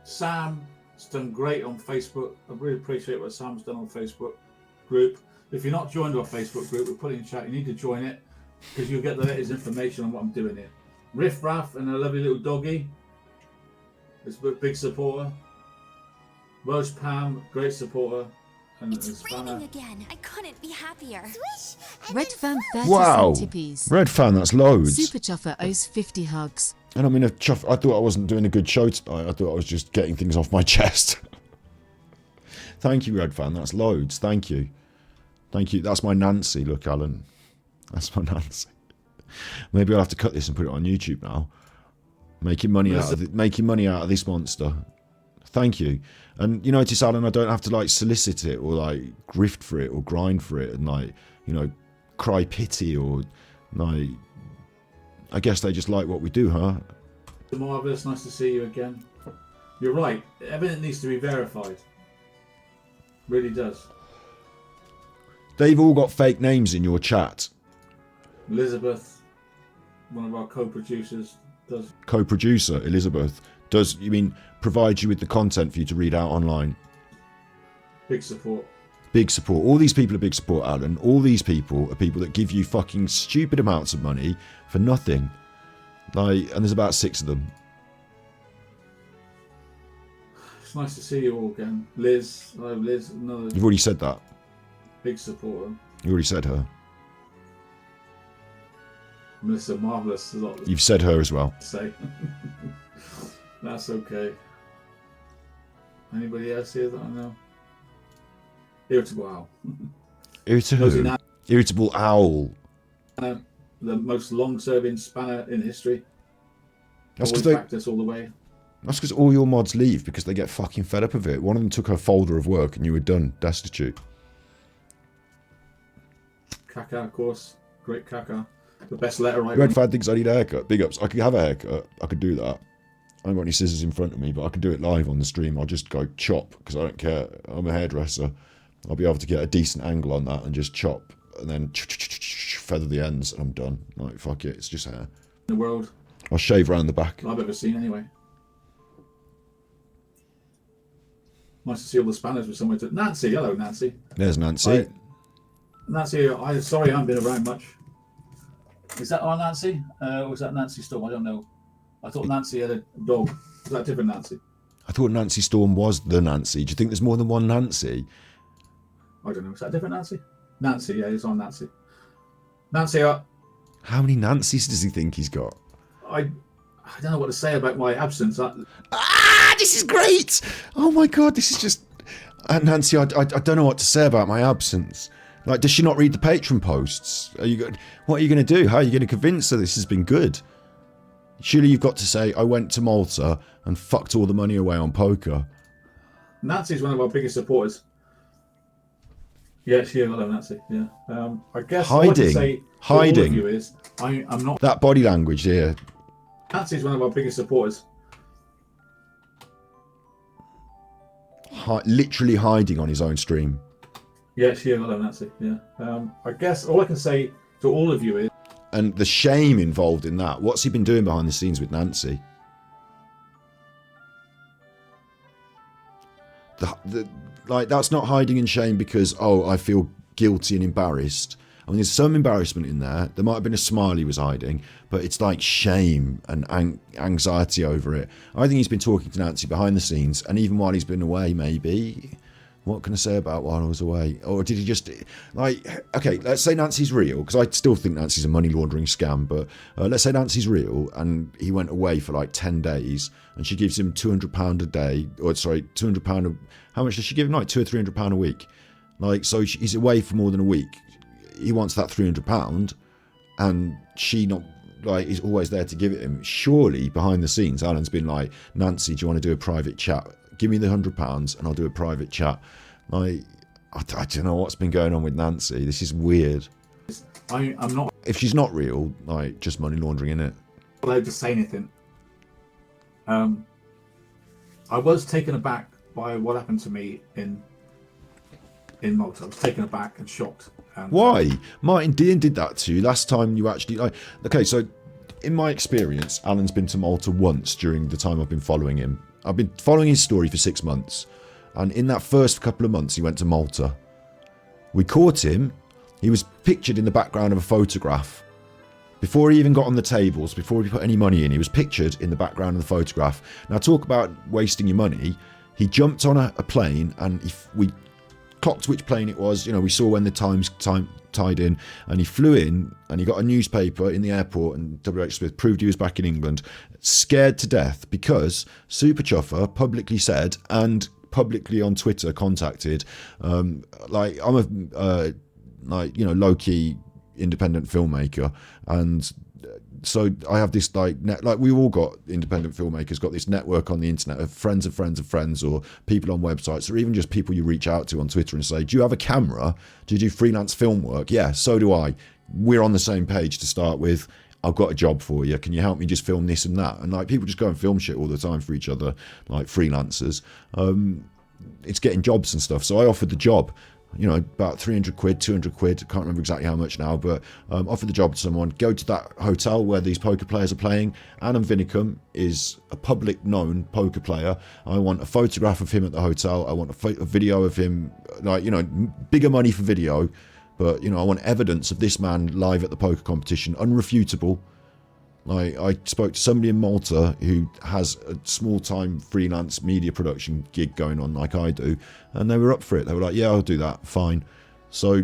Sam has done great on Facebook. I really appreciate what Sam's done on Facebook group. If you're not joined our Facebook group, we'll put it in chat. You need to join it because you'll get the latest information on what I'm doing here. Riff Raff and a lovely little doggy is a big supporter. Welsh Pam, great supporter. And It's raining again. I couldn't be happier. Swish! Red Fan 30 Wow, tippies. Red Fan, that's loads. Super Chuffer owes 50 hugs. And I mean, I thought I wasn't doing a good show tonight. I thought I was just getting things off my chest. Thank you, Red Fan. That's loads. Thank you. Thank you. That's my Nancy. Look, Alan. That's my Nancy. Maybe I'll have to cut this and put it on YouTube now. Making money out of this monster. Thank you. And you notice, Alan, I don't have to like solicit it or like grift for it or grind for it and like, you know, cry pity or like. I guess they just like what we do, huh? Marvellous, nice to see you again. You're right. Everything needs to be verified. Really does. They've all got fake names in your chat. Elizabeth, one of our co-producers, does. Co-producer Elizabeth does. You mean provide you with the content for you to read out online? Big support. Big support. All these people are big support, Alan. All these people are people that give you fucking stupid amounts of money for nothing. Like, and there's about 6 of them. It's nice to see you all again. Liz, Liz, another. You've already said that. Big supporter. You already said her. Melissa, marvellous. A lot You've said her as well. to say. That's okay. Anybody else here that I know? Irritable Owl. Irritable Owl. The most long-serving spanner in history. That's Always because practice all the way. That's because all your mods leave because they get fucking fed up of it. One of them took her folder of work and you were done, destitute. Kaka, of course. Great Kaka. The best letter writer. Red Fad thinks I need a haircut. Big ups. I could have a haircut. I could do that. I haven't got any scissors in front of me, but I can do it live on the stream. I'll just go chop because I don't care. I'm a hairdresser. I'll be able to get a decent angle on that and just chop and then feather the ends and I'm done. Like, fuck it. It's just hair. in the world I'll shave around the back. I've ever seen anyway. Nice to see all the spanners with somewhere to. Nancy, hello Nancy. There's Nancy. Nancy, sorry I haven't been around much. Is that our Nancy? Or is that Nancy Storm? I don't know. I thought Nancy had a dog. Is that a different Nancy? I thought Nancy Storm was the Nancy. Do you think there's more than one Nancy? I don't know. Is that a different Nancy? Nancy, yeah, it's on Nancy. Nancy, How many Nancys does he think he's got? I don't know what to say about my absence. This is great! Oh my god, this is just... Nancy, I don't know what to say about my absence. Like, does she not read the Patreon posts? What are you going to do? How are you going to convince her this has been good? Surely you've got to say, I went to Malta and fucked all the money away on poker. Nancy's one of our biggest supporters. Yeah, she is. Hello, Nancy. Yeah. I guess all I can say to all of you is I'm not. That body language here. Nancy's one of our biggest supporters. Literally hiding on his own stream. Yeah, she is. Hello, Nancy. Yeah. I guess all I can say to all of you is. And the shame involved in that. What's he been doing behind the scenes with Nancy? Like, that's not hiding in shame because, oh, I feel guilty and embarrassed. I mean, there's some embarrassment in there. There might have been a smile he was hiding, but it's like shame and anxiety over it. I think he's been talking to Nancy behind the scenes, and even while he's been away, maybe. What can I say about while I was away? Or did he just, like, okay, let's say Nancy's real, because I still think Nancy's a money laundering scam, but let's say Nancy's real, and he went away for like 10 days, and she gives him £200 a day, or sorry, £200, how much does she give him? Like £200 or £300 a week. Like, so he's away for more than a week. He wants that £300, and she not, like, is always there to give it him. Surely, behind the scenes, Alan's been like, Nancy, do you want to do a private chat? Give me the £100 and I'll do a private chat. Like, I don't know what's been going on with Nancy. This is weird. I'm not. If she's not real, like, just money laundering, innit? Allowed to say anything. I was taken aback by what happened to me in Malta. I was taken aback and shocked. And, why? Martin Dean did that to you last time you actually... Like, okay, so in my experience, Alan's been to Malta once during the time I've been following him. I've been following his story for 6 months. And in that first couple of months, he went to Malta. We caught him. He was pictured in the background of a photograph. Before he even got on the tables, before he put any money in, he was pictured in the background of the photograph. Now, talk about wasting your money. He jumped on a plane, and we clocked which plane it was. You know, we saw when the time tied in, and he flew in, and he got a newspaper in the airport, and W.H. Smith proved he was back in England, scared to death because Super Chuffer publicly said, and publicly on Twitter contacted, like, I'm a like, you know, low-key independent filmmaker, and so I have this like we all got independent filmmakers got this network on the internet of friends of friends of friends, or people on websites, or even just people you reach out to on Twitter and say, do you have a camera? Do you do freelance film work? Yeah, so do I. We're on the same page to start with. I've got a job for you. Can you help me just film this and that? And like, people just go and film shit all the time for each other, like freelancers. It's getting jobs and stuff. So I offered the job, you know, about 300 quid, 200 quid. I can't remember exactly how much now, but offered the job to someone. Go to that hotel where these poker players are playing. Alan Vinnicombe is a public known poker player. I want a photograph of him at the hotel. I want a video of him, like, you know, bigger money for video. But, you know, I want evidence of this man live at the poker competition, unrefutable. Like, I spoke to somebody in Malta who has a small-time freelance media production gig going on like I do, and they were up for it. They were like, yeah, I'll do that, fine. So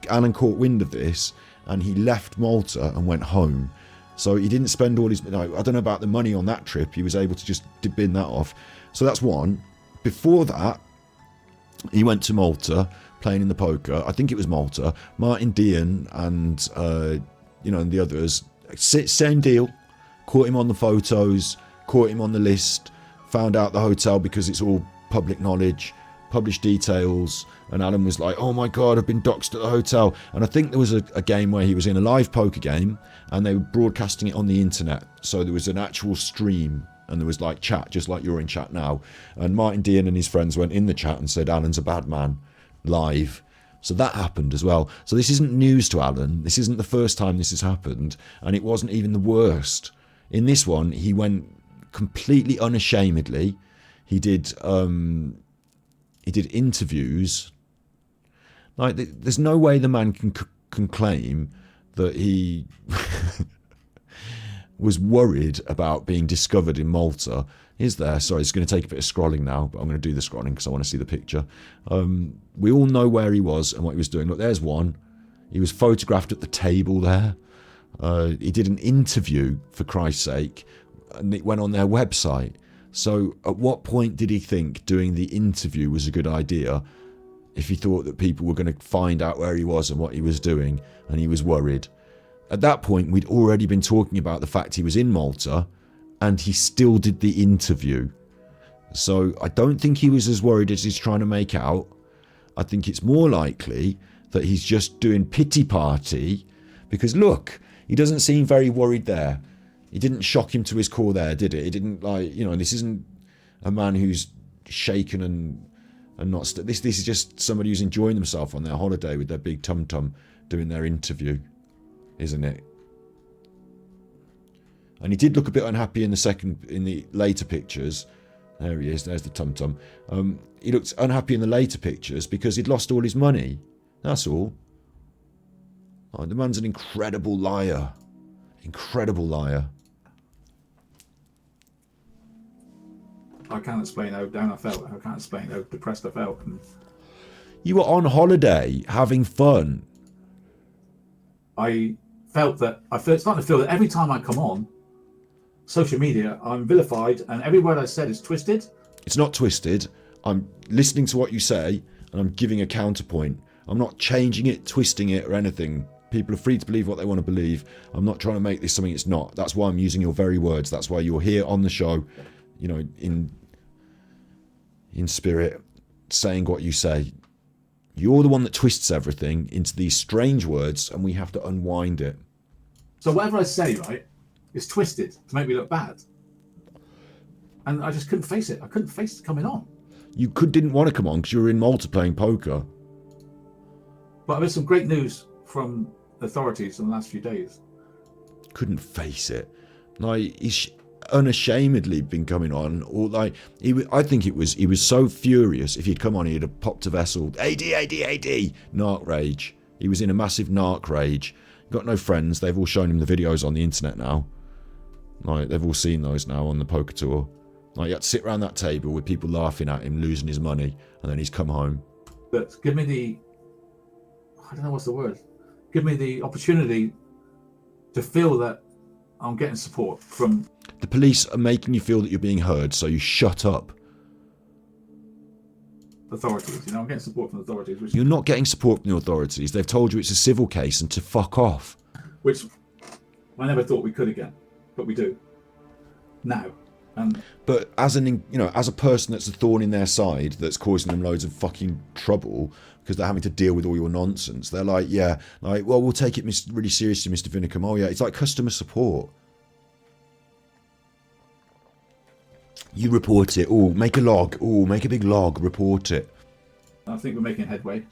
Alan caught wind of this, and he left Malta and went home. So he didn't spend all his... I don't know about the money on that trip. He was able to just bin that off. So that's one. Before that, he went to Malta, playing in the poker. I think it was Malta. Martin Dean and, you know, and the others... Same deal. Caught him on the photos, caught him on the list, found out the hotel because it's all public knowledge, published details, and Alan was like, oh my god, I've been doxxed at the hotel. And I think there was a game where he was in a live poker game and they were broadcasting it on the internet, so there was an actual stream and there was like chat, just like you're in chat now, and Martin Dean and his friends went in the chat and said Alan's a bad man, live. So that happened as well. So this isn't news to Alan. This isn't the first time this has happened, and it wasn't even the worst. In this one, he went completely unashamedly. He did interviews. Like, there's no way the man can claim that he was worried about being discovered in Malta. Is there? Sorry, it's going to take a bit of scrolling now, but I'm going to do the scrolling because I want to see the picture. We all know where he was and what he was doing. Look, there's one. He was photographed at the table there. He did an interview, for Christ's sake, and it went on their website. So at what point did he think doing the interview was a good idea if he thought that people were going to find out where he was and what he was doing, and he was worried? At that point, we'd already been talking about the fact he was in Malta, and he still did the interview. So I don't think he was as worried as he's trying to make out. I think it's more likely that he's just doing pity party, because look, he doesn't seem very worried there. It didn't shock him to his core there, did it? It didn't, like, you know, this isn't a man who's shaken and not... This is just somebody who's enjoying themselves on their holiday with their big tum-tum doing their interview, isn't it? And he did look a bit unhappy in the later pictures. There he is, there's the tum-tum. He looked unhappy in the later pictures because he'd lost all his money. That's all. Oh, the man's an incredible liar. Incredible liar. I can't explain how down I felt. I can't explain how depressed I felt. And You were on holiday, having fun. I felt that starting to feel that every time I come on social media, I'm vilified, and every word I said is twisted. It's not twisted. I'm listening to what you say, and I'm giving a counterpoint. I'm not changing it, twisting it, or anything. People are free to believe what they want to believe. I'm not trying to make this something it's not. That's why I'm using your very words. That's why you're here on the show, you know, in spirit, saying what you say. You're the one that twists everything into these strange words, and we have to unwind it. So whatever I say, right, is twisted to make me look bad. And I just couldn't face it. I couldn't face coming on. You didn't want to come on because you were in Malta playing poker. But I've had some great news from authorities in the last few days. Couldn't face it. Like, he's unashamedly been coming on, or like, I think he was so furious. If he'd come on, he'd have popped a vessel. AD, narc rage. He was in a massive narc rage. Got no friends. They've all shown him the videos on the internet now. Like, they've all seen those now on the poker tour. Like, he had to sit around that table with people laughing at him, losing his money, and then he's come home. But give me the, I don't know what's the word. Give me the opportunity to feel that I'm getting support from... The police are making you feel that you're being heard, so you shut up. authorities. You know, I'm getting support from authorities, You're not getting support from the authorities. They've told you it's a civil case and to fuck off. which I never thought we could again, but we do now. But as as a person that's a thorn in their side, that's causing them loads of fucking trouble because they're having to deal with all your nonsense, they're like, yeah, like, well, we'll take it really seriously, Mr. Vinnicombe. Oh yeah, it's like customer support. You report it. Oh, make a log. Oh, make a big log. Report it. I think we're making headway.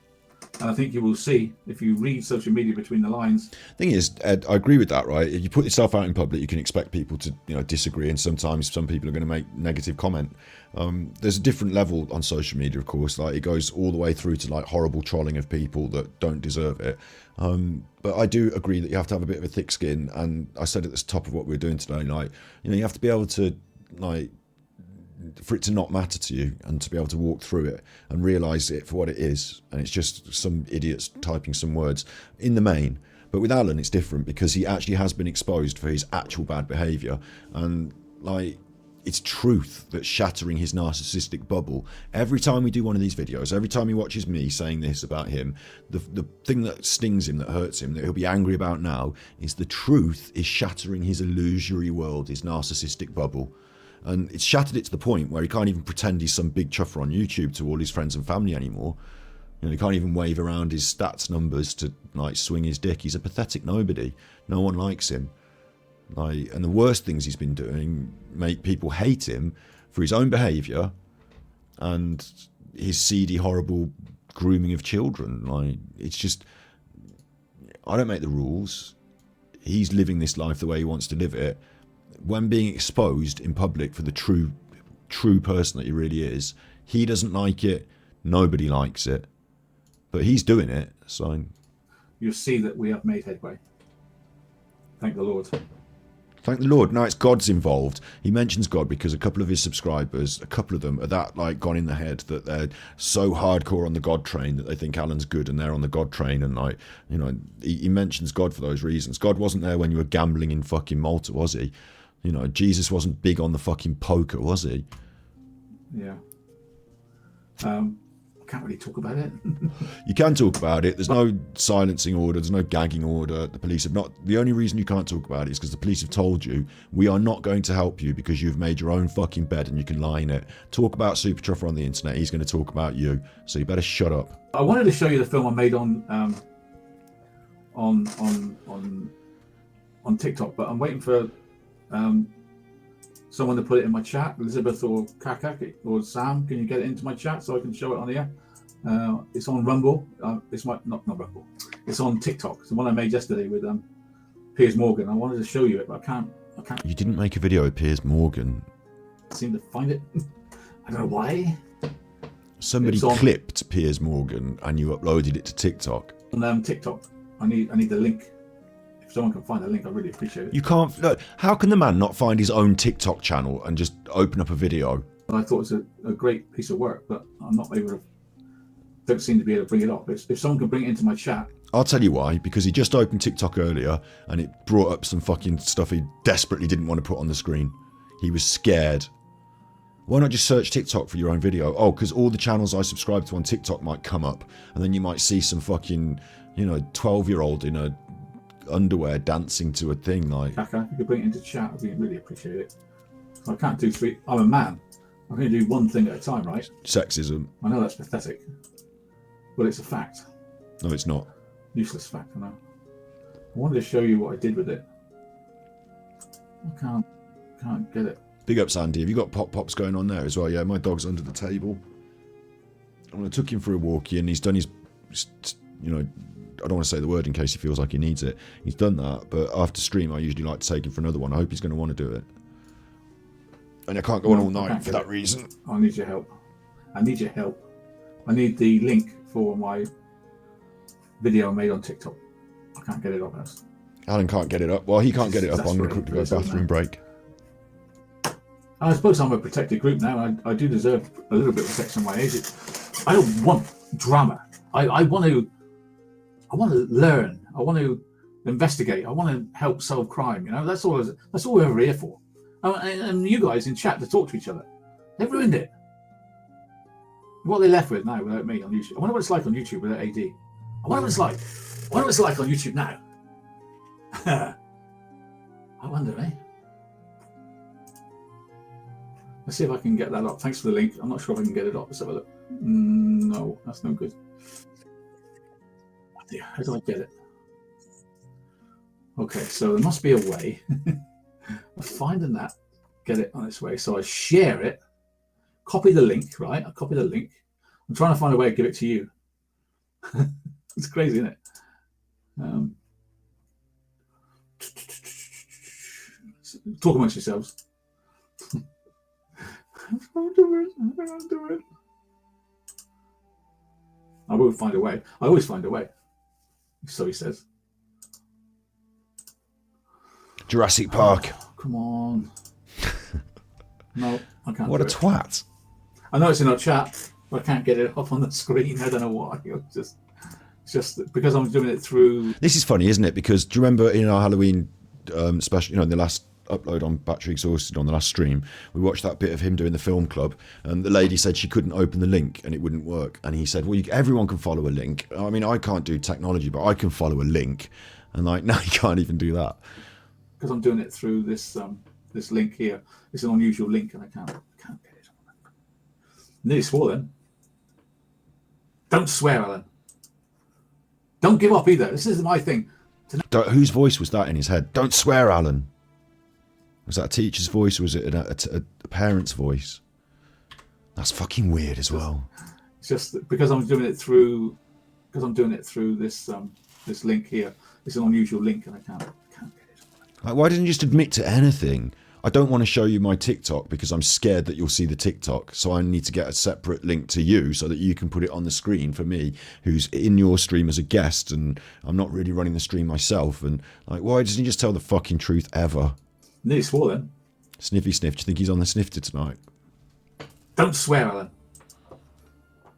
And I think you will see, if you read social media between the lines. Thing is, Ed, I agree with that, right? If you put yourself out in public, you can expect people to, disagree, and sometimes some people are going to make negative comment. There's a different level on social media, of course. Like, it goes all the way through to like horrible trolling of people that don't deserve it. But I do agree that you have to have a bit of a thick skin, and I said at the top of what we're doing today, like, you have to be able to, like, for it to not matter to you and to be able to walk through it and realise it for what it is, and it's just some idiots typing some words in the main. But with Alan it's different because he actually has been exposed for his actual bad behaviour, and like, it's truth that's shattering his narcissistic bubble. Every time we do one of these videos, every time he watches me saying this about him, the thing that stings him, that hurts him, that he'll be angry about now, is the truth is shattering his illusory world, his narcissistic bubble. And it's shattered it to the point where he can't even pretend he's some big chuffer on YouTube to all his friends and family anymore. He can't even wave around his stats numbers to like swing his dick. He's a pathetic nobody. No one likes him. Like, and the worst things he's been doing make people hate him for his own behaviour and his seedy, horrible grooming of children. Like, it's just, I don't make the rules. He's living this life the way he wants to live it. When being exposed in public for the true person that he really is, he doesn't like it, nobody likes it, but he's doing it, so You'll see that we have made headway. Thank the Lord. Thank the Lord. Now it's God's involved. He mentions God because a couple of his subscribers, a couple of them, are that like gone in the head that they're so hardcore on the God train that they think Alan's good and they're on the God train, and like, he mentions God for those reasons. God wasn't there when you were gambling in fucking Malta, was he? Jesus wasn't big on the fucking poker, was he? Yeah. I can't really talk about it. You can talk about it. There's no silencing order. There's no gagging order. The police have not. The only reason you can't talk about it is because the police have told you, we are not going to help you because you've made your own fucking bed and you can lie in it. Talk about Super Truffer on the internet. He's going to talk about you. So you better shut up. I wanted to show you the film I made on TikTok, but I'm waiting for someone to put it in my chat. Elizabeth or Kakak or Sam, can you get it into my chat so I can show it on here? It's on Rumble. It's not Rumble. It's on TikTok. It's the one I made yesterday with Piers Morgan. I wanted to show you it, but I can't. You didn't make a video with Piers Morgan. I seem to find it. I don't know why. Somebody clipped Piers Morgan and you uploaded it to TikTok. On TikTok. I need the link. If someone can find the link, I really appreciate it. You can't. Look, how can the man not find his own TikTok channel and just open up a video? I thought it was a great piece of work, but I'm not able to. Don't seem to be able to bring it up. If someone can bring it into my chat. I'll tell you why. Because he just opened TikTok earlier and it brought up some fucking stuff he desperately didn't want to put on the screen. He was scared. Why not just search TikTok for your own video? Oh, because all the channels I subscribe to on TikTok might come up, and then you might see some fucking, 12-year-old in a underwear dancing to a thing like. Kaka, if you could bring it into chat, I'd really appreciate it. I can't do three. I'm a man. I'm going to do one thing at a time, right? Sexism. I know that's pathetic, but it's a fact. No, it's not. Useless fact, I know. I wanted to show you what I did with it. I can't get it. Big up, Sandy. Have you got pops going on there as well? Yeah, my dog's under the table. I took him for a walk in. He's done his, I don't want to say the word in case he feels like he needs it. He's done that, but after stream, I usually like to take him for another one. I hope he's going to want to do it. And I can't go on all night for that reason. I need your help. I need your help. I need the link for my video I made on TikTok. I can't get it up. Alan can't get it up. Well, he can't get it up. I'm going to quickly go bathroom break. I suppose I'm a protected group now. I do deserve a little bit of protection at my age. I don't want drama. I want to learn. I want to investigate. I want to help solve crime. That's all we're here for. And you guys in chat to talk to each other. They've ruined it. what are they left with now without me on YouTube? I wonder what it's like on YouTube without AD. I wonder what it's like. I wonder what it's like on YouTube now. I wonder, eh? Let's see if I can get that up. Thanks for the link. I'm not sure if I can get it up. Let's have a look. No, that's no good. Yeah, how do I get it? Okay, so there must be a way of finding that, get it on its way. So I share it, copy the link, right? I copy the link. I'm trying to find a way to give it to you. It's crazy, isn't it? Talk amongst yourselves. I'll do it. I will find a way. I always find a way. So he says. Jurassic Park. Oh, come on. No, I can't. What a twat. I know it's in our chat, but I can't get it up on the screen. I don't know why. It's just because I'm doing it through. This is funny, isn't it? Because do you remember in our Halloween special, you know, in the last upload on Battery Exhausted on the last stream, we watched that bit of him doing the film club, and the lady said she couldn't open the link and it wouldn't work, and he said, well, everyone can follow a link. I mean, I can't do technology, but I can follow a link. And like, no, you can't even do that because I'm doing it through this this link here. It's an unusual link, and I can't get it. Nearly swore then. Don't swear, Alan. Don't give up either. This is my thing. Whose voice was that in his head? Don't swear, Alan. Was that a teacher's voice, or was it a parent's voice? That's fucking weird as well. It's just because I'm doing it through this this link here. It's an unusual link, and I can't get it. Like, why didn't you just admit to anything? I don't want to show you my TikTok because I'm scared that you'll see the TikTok, so I need to get a separate link to you so that you can put it on the screen for me, who's in your stream as a guest, and I'm not really running the stream myself. And like, why doesn't he just tell the fucking truth ever? Nearly swore then. Sniffy sniff. Do you think he's on the snifter tonight? Don't swear, Alan.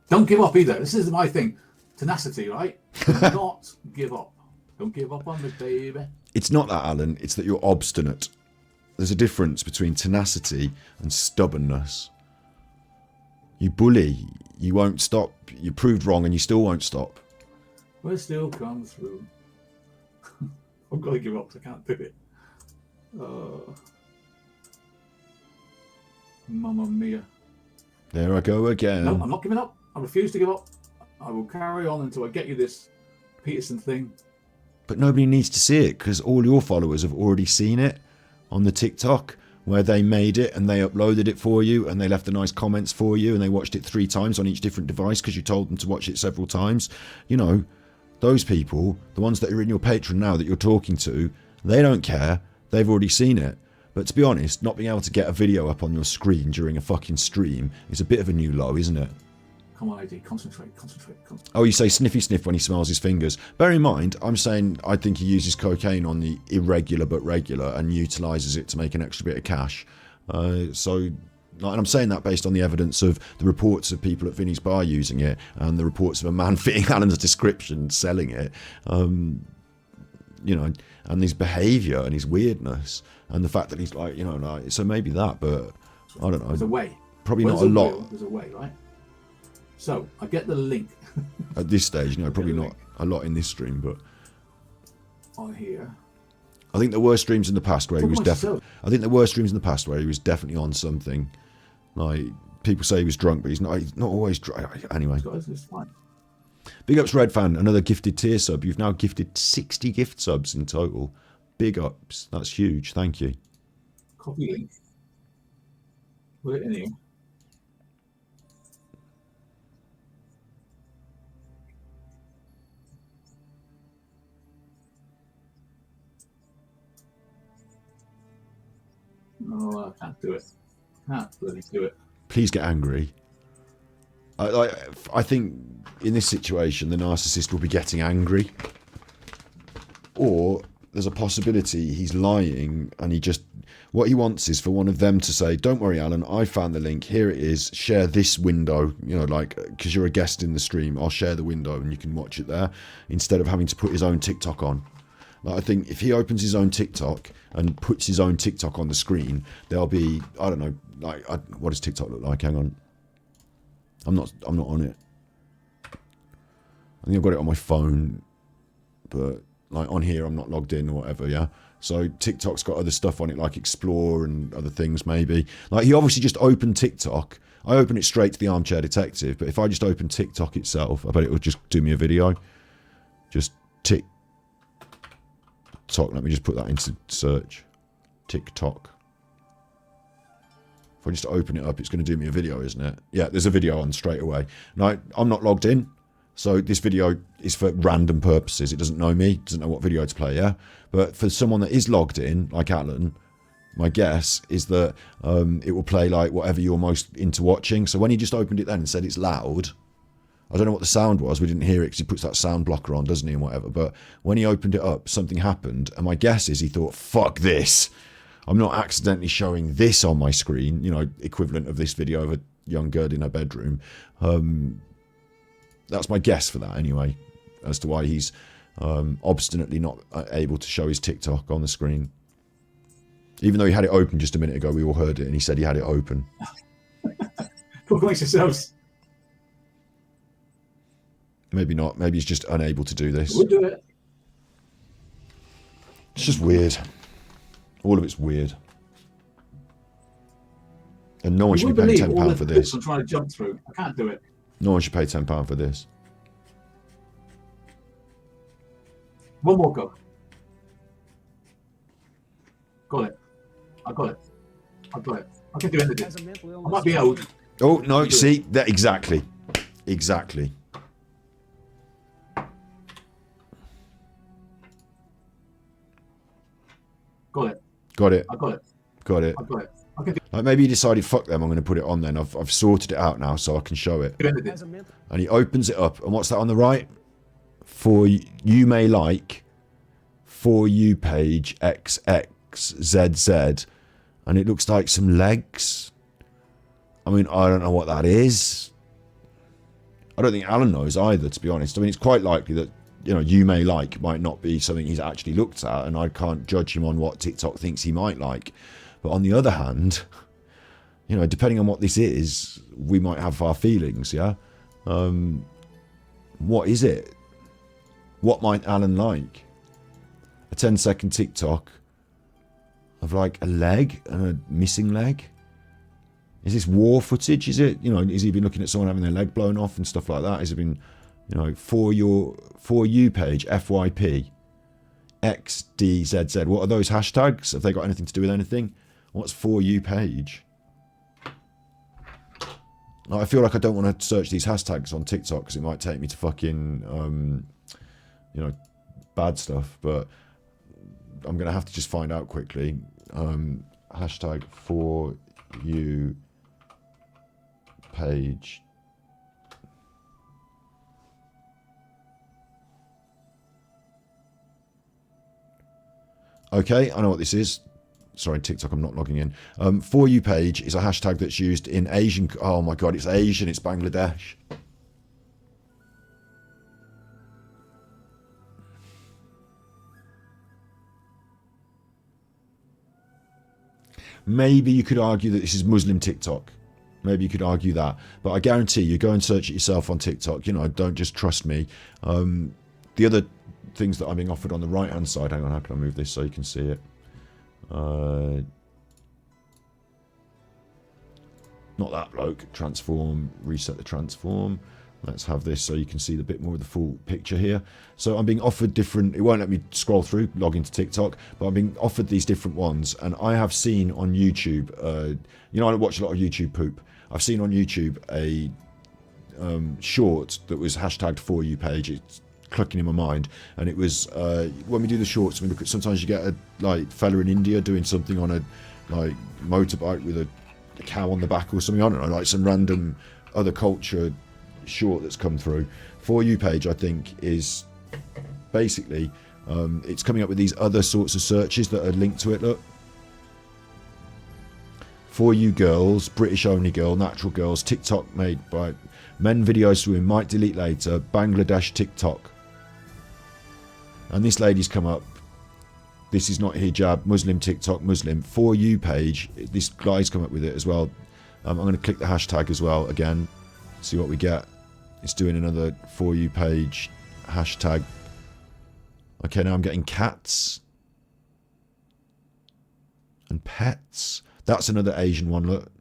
Don't give up either. This is my thing. Tenacity, right? Do not give up. Don't give up on me, baby. It's not that, Alan. It's that you're obstinate. There's a difference between tenacity and stubbornness. You bully. You won't stop. You proved wrong and you still won't stop. We'll still come through. I've got to give up. I can't do it. Mamma mia. There I go again. No, I'm not giving up. I refuse to give up. I will carry on until I get you this Peterson thing. But nobody needs to see it because all your followers have already seen it on the TikTok where they made it and they uploaded it for you and they left the nice comments for you and they watched it 3 times on each different device because you told them to watch it several times. You know, those people, the ones that are in your Patreon now that you're talking to, they don't care. They've already seen it. But to be honest, not being able to get a video up on your screen during a fucking stream is a bit of a new low, isn't it? Come on, AD, concentrate. Oh, you say sniffy sniff when he smells his fingers. Bear in mind, I'm saying I think he uses cocaine on the irregular but regular and utilises it to make an extra bit of cash. And I'm saying that based on the evidence of the reports of people at Vinny's bar using it and the reports of a man fitting Alan's description selling it. You know, and his behaviour and his weirdness and the fact that he's like, you know, like, so maybe that, but I don't know. There's a way. Probably not a lot. There's a way, right? So I get the link. At this stage, no, probably not a lot in this stream, but on here. I think there were streams in the past where he was definitely. I think there were streams in the past where he was definitely on something. Like people say he was drunk, but he's not. He's not always drunk. Anyway. It's fine. Big ups, Red Fan. Another gifted tier sub. You've now gifted 60 gift subs in total. Big ups. That's huge. Thank you. Copy link. Put it in here. No, I can't do it. Can't bloody do it. Please get angry. I think in this situation, the narcissist will be getting angry. Or there's a possibility he's lying and what he wants is for one of them to say, don't worry, Alan, I found the link. Here it is. Share this window, you know, like, because you're a guest in the stream. I'll share the window and you can watch it there instead of having to put his own TikTok on. Like, I think if he opens his own TikTok and puts his own TikTok on the screen, there'll be, I don't know, like, what does TikTok look like? Hang on. I'm not on it. I think I've got it on my phone, but like on here I'm not logged in or whatever, yeah? So TikTok's got other stuff on it like Explore and other things maybe. Like he obviously just opened TikTok. I open it straight to the Armchair Detective, but if I just open TikTok itself, I bet it would just do me a video. Just TikTok. Let me just put that into search. TikTok. If I just open it up, it's going to do me a video, isn't it? Yeah, there's a video on straight away. Now, I'm not logged in, so this video is for random purposes. It doesn't know me, doesn't know what video to play, yeah? But for someone that is logged in, like Alan, my guess is that it will play like whatever you're most into watching. So when he just opened it then and said it's loud, I don't know what the sound was. We didn't hear it because he puts that sound blocker on, doesn't he, and whatever. But when he opened it up, something happened. And my guess is he thought, fuck this. I'm not accidentally showing this on my screen, you know, equivalent of this video of a young girl in her bedroom. That's my guess for that anyway, as to why he's obstinately not able to show his TikTok on the screen. Even though he had it open just a minute ago, we all heard it, and he said he had it open. Talk amongst yourselves. Maybe not. Maybe he's just unable to do this. We'll do it. It's just weird. All of it's weird. And no one should be paying £10 for this. I'm trying to jump through. I can't do it. No one should pay £10 for this. One more go. Got it. I got it. I got it. I can do anything. I might be old. Oh, no, see? That exactly. Exactly. Got it. Got it. I got it. Got it. I got it. I can do Like maybe he decided, fuck them, I'm going to put it on then. I've sorted it out now so I can show it. anything. And he opens it up. And what's that on the right? For you may like, for you page XXZZ. And it looks like some legs. I mean, I don't know what that is. I don't think Alan knows either, to be honest. I mean, it's quite likely that, you know, you may like might not be something he's actually looked at, and I can't judge him on what TikTok thinks he might like. But on the other hand, you know, depending on what this is, we might have our feelings, yeah? What is it? What might Alan like? A 10-second TikTok of like a leg and a missing leg? Is this war footage? Is it, you know, has he been looking at someone having their leg blown off and stuff like that? Has it been, you know, for you page, FYP, XDZZ? What are those hashtags? Have they got anything to do with anything? What's for you page? Now, I feel like I don't want to search these hashtags on TikTok because it might take me to fucking, you know, bad stuff. But I'm going to have to just find out quickly. Hashtag for you page. Okay, I know what this is. Sorry, TikTok, I'm not logging in. For you page is a hashtag that's used in Asian. Oh my God, it's Asian, it's Bangladesh. Maybe you could argue that this is Muslim TikTok. Maybe you could argue that. But I guarantee you, go and search it yourself on TikTok. You know, don't just trust me. The other things that I'm being offered on the right hand side, hang on, how can I move this so you can see it? Not that bloke. Transform, reset the transform. Let's have this so you can see the bit more of the full picture here. So I'm being offered different, it won't let me scroll through, log into TikTok, but I'm being offered these different ones. And I have seen on YouTube, you know, I watch a lot of YouTube poop. I've seen on YouTube a short that was hashtagged for you page. It's clicking in my mind. And it was, when we do the shorts, we look at, sometimes you get a like fella in India doing something on a like motorbike with a cow on the back or something. I don't know, like some random other culture short that's come through. For you page, I think, is basically it's coming up with these other sorts of searches that are linked to it. Look, for you girls, British only girl, natural girls, TikTok made by men, videos to women, might delete later, Bangladesh TikTok. And this lady's come up, this is not hijab, Muslim TikTok, Muslim. For you page, this guy's come up with it as well. I'm going to click the hashtag as well again. See what we get. It's doing another For You page hashtag. Okay, now I'm getting cats and pets. That's another Asian one, look.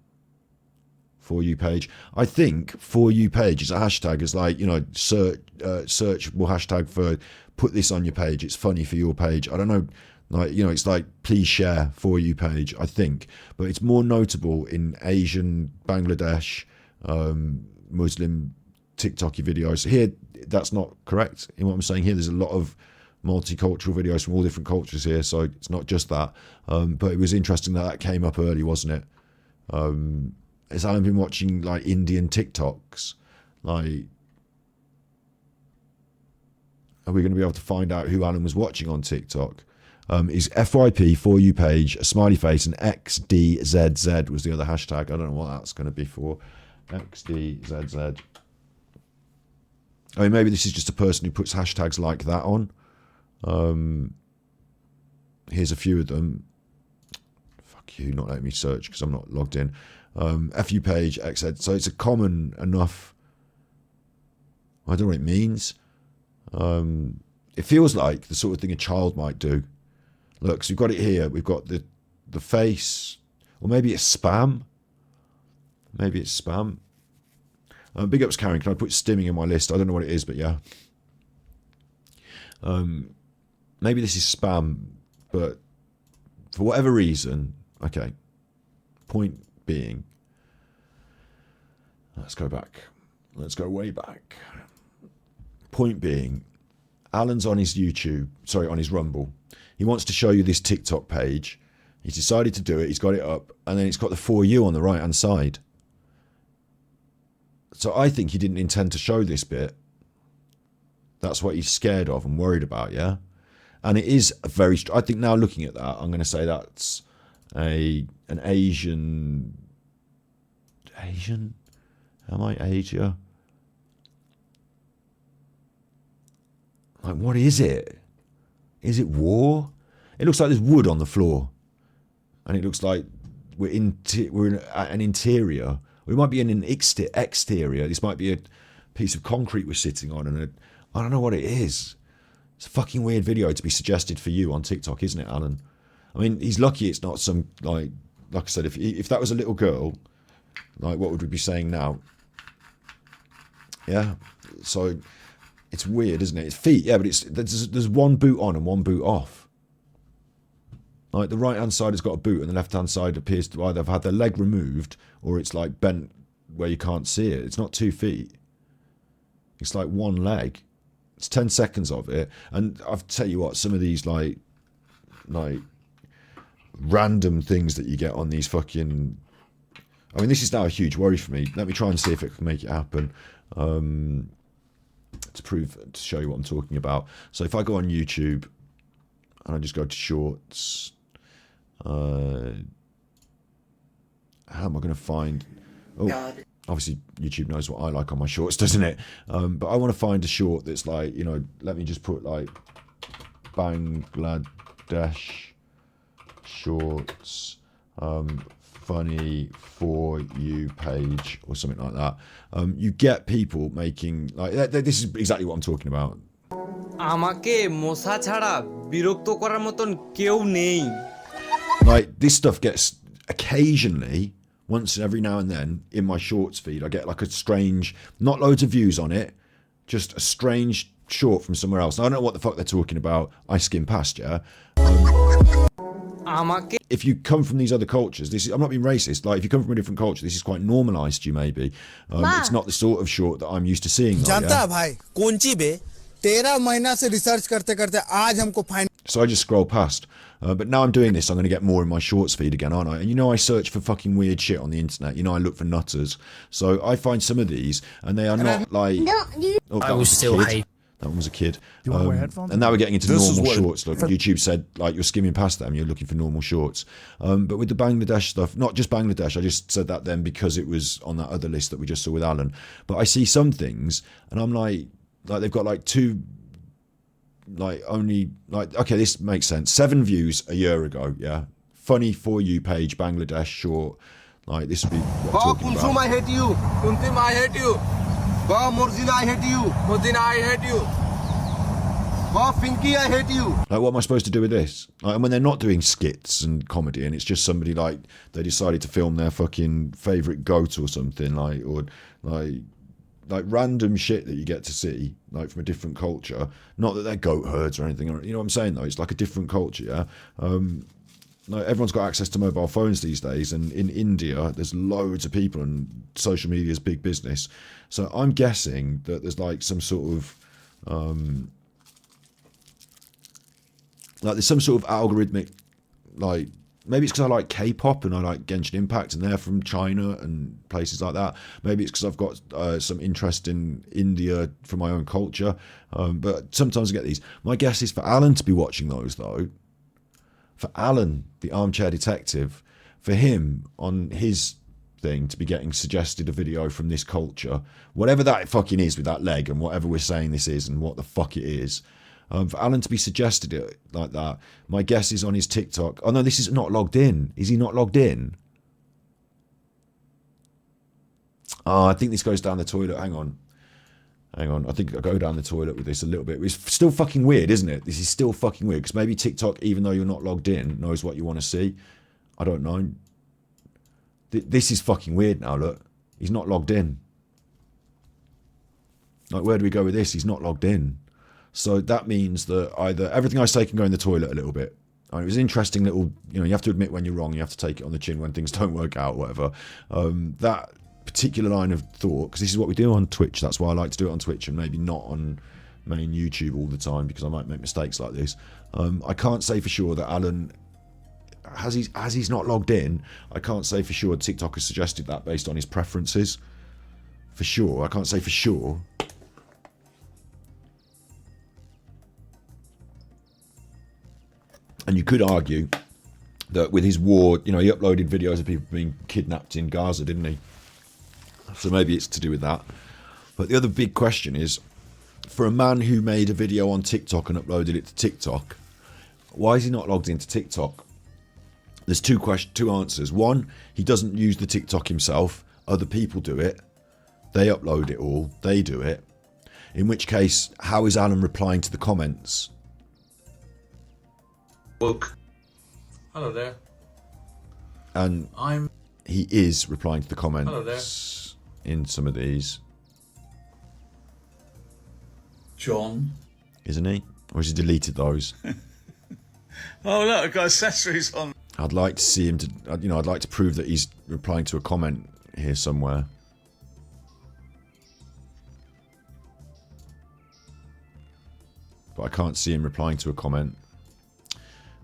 For You page. I think For You page is a hashtag, is like, you know, searchable hashtag for put this on your page. It's funny for your page. I don't know, like, you know, it's like please share For You page, I think. But it's more notable in Asian, Bangladesh, Muslim TikTok videos. Here, that's not correct in what I'm saying here. There's a lot of multicultural videos from all different cultures here, so it's not just that. But it was interesting that came up early, wasn't it? Has Alan been watching like Indian TikToks? Like, are we going to be able to find out who Alan was watching on TikTok? Is FYP For You page, a smiley face, and XDZZ was the other hashtag. I don't know what that's going to be for. XDZZ. I mean, maybe this is just a person who puts hashtags like that on. Here's a few of them. Fuck you, not letting me search because I'm not logged in. FU page, XZ. So it's a common enough. I don't know what it means. It feels like the sort of thing a child might do. Look, so we've got it here. We've got the face, or maybe it's spam. Maybe it's spam. Big ups, Karen. Can I put stimming in my list? I don't know what it is, but yeah. Maybe this is spam, but for whatever reason, okay. Point being, let's go back. Let's go way back. Point being, Alan's on his YouTube, sorry, on his Rumble. He wants to show you this TikTok page. He's decided to do it. He's got it up, and then it's got the For You on the right-hand side. So I think he didn't intend to show this bit. That's what he's scared of and worried about, yeah? And it is a very... I think now looking at that, I'm going to say that's an Asian... Asian? Am I Asia? Like, what is it? Is it war? It looks like there's wood on the floor. And it looks like we're in an interior. We might be in an exterior. This might be a piece of concrete we're sitting on. And I don't know what it is. It's a fucking weird video to be suggested for you on TikTok, isn't it, Alan? I mean, he's lucky it's not some, like I said, if that was a little girl, like, what would we be saying now? Yeah. So it's weird, isn't it? It's feet, yeah, but there's one boot on and one boot off. Like, the right-hand side has got a boot and the left-hand side appears to either have had their leg removed or it's, like, bent where you can't see it. It's not 2 feet. It's, like, one leg. It's 10 seconds of it. And I'll tell you what, some of these, like random things that you get on these fucking... I mean, this is now a huge worry for me. Let me try and see if it can make it happen. To show you what I'm talking about. So if I go on YouTube and I just go to Shorts... how am I going to find... Oh, obviously YouTube knows what I like on my shorts, doesn't it? But I want to find a short that's like, you know, let me just put like Bangladesh shorts, funny For You page or something like that. You get people making, like, this is exactly what I'm talking about. Like, this stuff gets occasionally, once every now and then, in my shorts feed, I get like a strange, not loads of views on it, just a strange short from somewhere else. Now, I don't know what the fuck they're talking about. I skim past, yeah? If you come from these other cultures, I'm not being racist, like, if you come from a different culture, this is quite normalised to you, maybe. It's not the sort of short that I'm used to seeing. Like, yeah? So I just scroll past. But now I'm doing this, I'm going to get more in my shorts feed again, aren't I? And you know, I search for fucking weird shit on the internet. You know, I look for nutters. So I find some of these, and they are not like... Oh, I was still hate. That one was a kid. Do you want to wear headphones? And now we're getting into normal shorts. Look, YouTube said, like, you're skimming past them, you're looking for normal shorts. But with the Bangladesh stuff, not just Bangladesh, I just said that then because it was on that other list that we just saw with Alan. But I see some things, and I'm like they've got like two... like only like, okay, this makes sense. 7 views a year ago, yeah. Funny For You page, Bangladesh short, Like, this would be what I'm talking about. I hate you. Kuntum, I hate you. Morzina, I hate you. Morzina, I hate you. Finky, I hate you. Like, what am I supposed to do with this? Like, and when they're not doing skits and comedy, and it's just somebody like they decided to film their fucking favourite goat or something, like, or like random shit that you get to see, like from a different culture. Not that they're goat herds or anything. You know what I'm saying though? It's like a different culture. Yeah. Like, everyone's got access to mobile phones these days, and in India there's loads of people, and social media is big business. So I'm guessing that there's like some sort of like there's some sort of algorithmic, like, maybe it's because I like K-pop and I like Genshin Impact and they're from China and places like that. Maybe it's because I've got some interest in India from my own culture. But sometimes I get these. My guess is for Alan to be watching those though. For Alan, the armchair detective, for him on his thing to be getting suggested a video from this culture, whatever that fucking is with that leg and whatever we're saying this is and what the fuck it is. For Alan to be suggested it like that, my guess is on his TikTok. Oh no, this is not logged in. Is he not logged in? Oh, I think this goes down the toilet. Hang on. I think I'll go down the toilet with this a little bit. It's still fucking weird, isn't it? This is still fucking weird because maybe TikTok, even though you're not logged in, knows what you want to see. I don't know. This is fucking weird now. Look, he's not logged in. Like, where do we go with this? He's not logged in. So that means that either everything I say can go in the toilet a little bit. I mean, it was an interesting little, you have to admit when you're wrong, you have to take it on the chin when things don't work out, whatever. That particular line of thought, because this is what we do on Twitch, that's why I like to do it on Twitch and maybe not on main YouTube all the time, because I might make mistakes like this. I can't say for sure that Alan, as he's not logged in, I can't say for sure TikTok has suggested that based on his preferences. For sure, I can't say for sure. And you could argue that with his war, he uploaded videos of people being kidnapped in Gaza, didn't he? So maybe it's to do with that. But the other big question is, for a man who made a video on TikTok and uploaded it to TikTok, why is he not logged into TikTok? There's two answers. One, he doesn't use the TikTok himself. Other people do it. They upload it all. They do it. In which case, how is Alan replying to the comments? Woke. Hello there. And he is replying to the comments in some of these. John. Isn't he? Or has he deleted those? Oh look, I've got accessories on. I'd like to see him to, I'd like to prove that he's replying to a comment here somewhere. But I can't see him replying to a comment,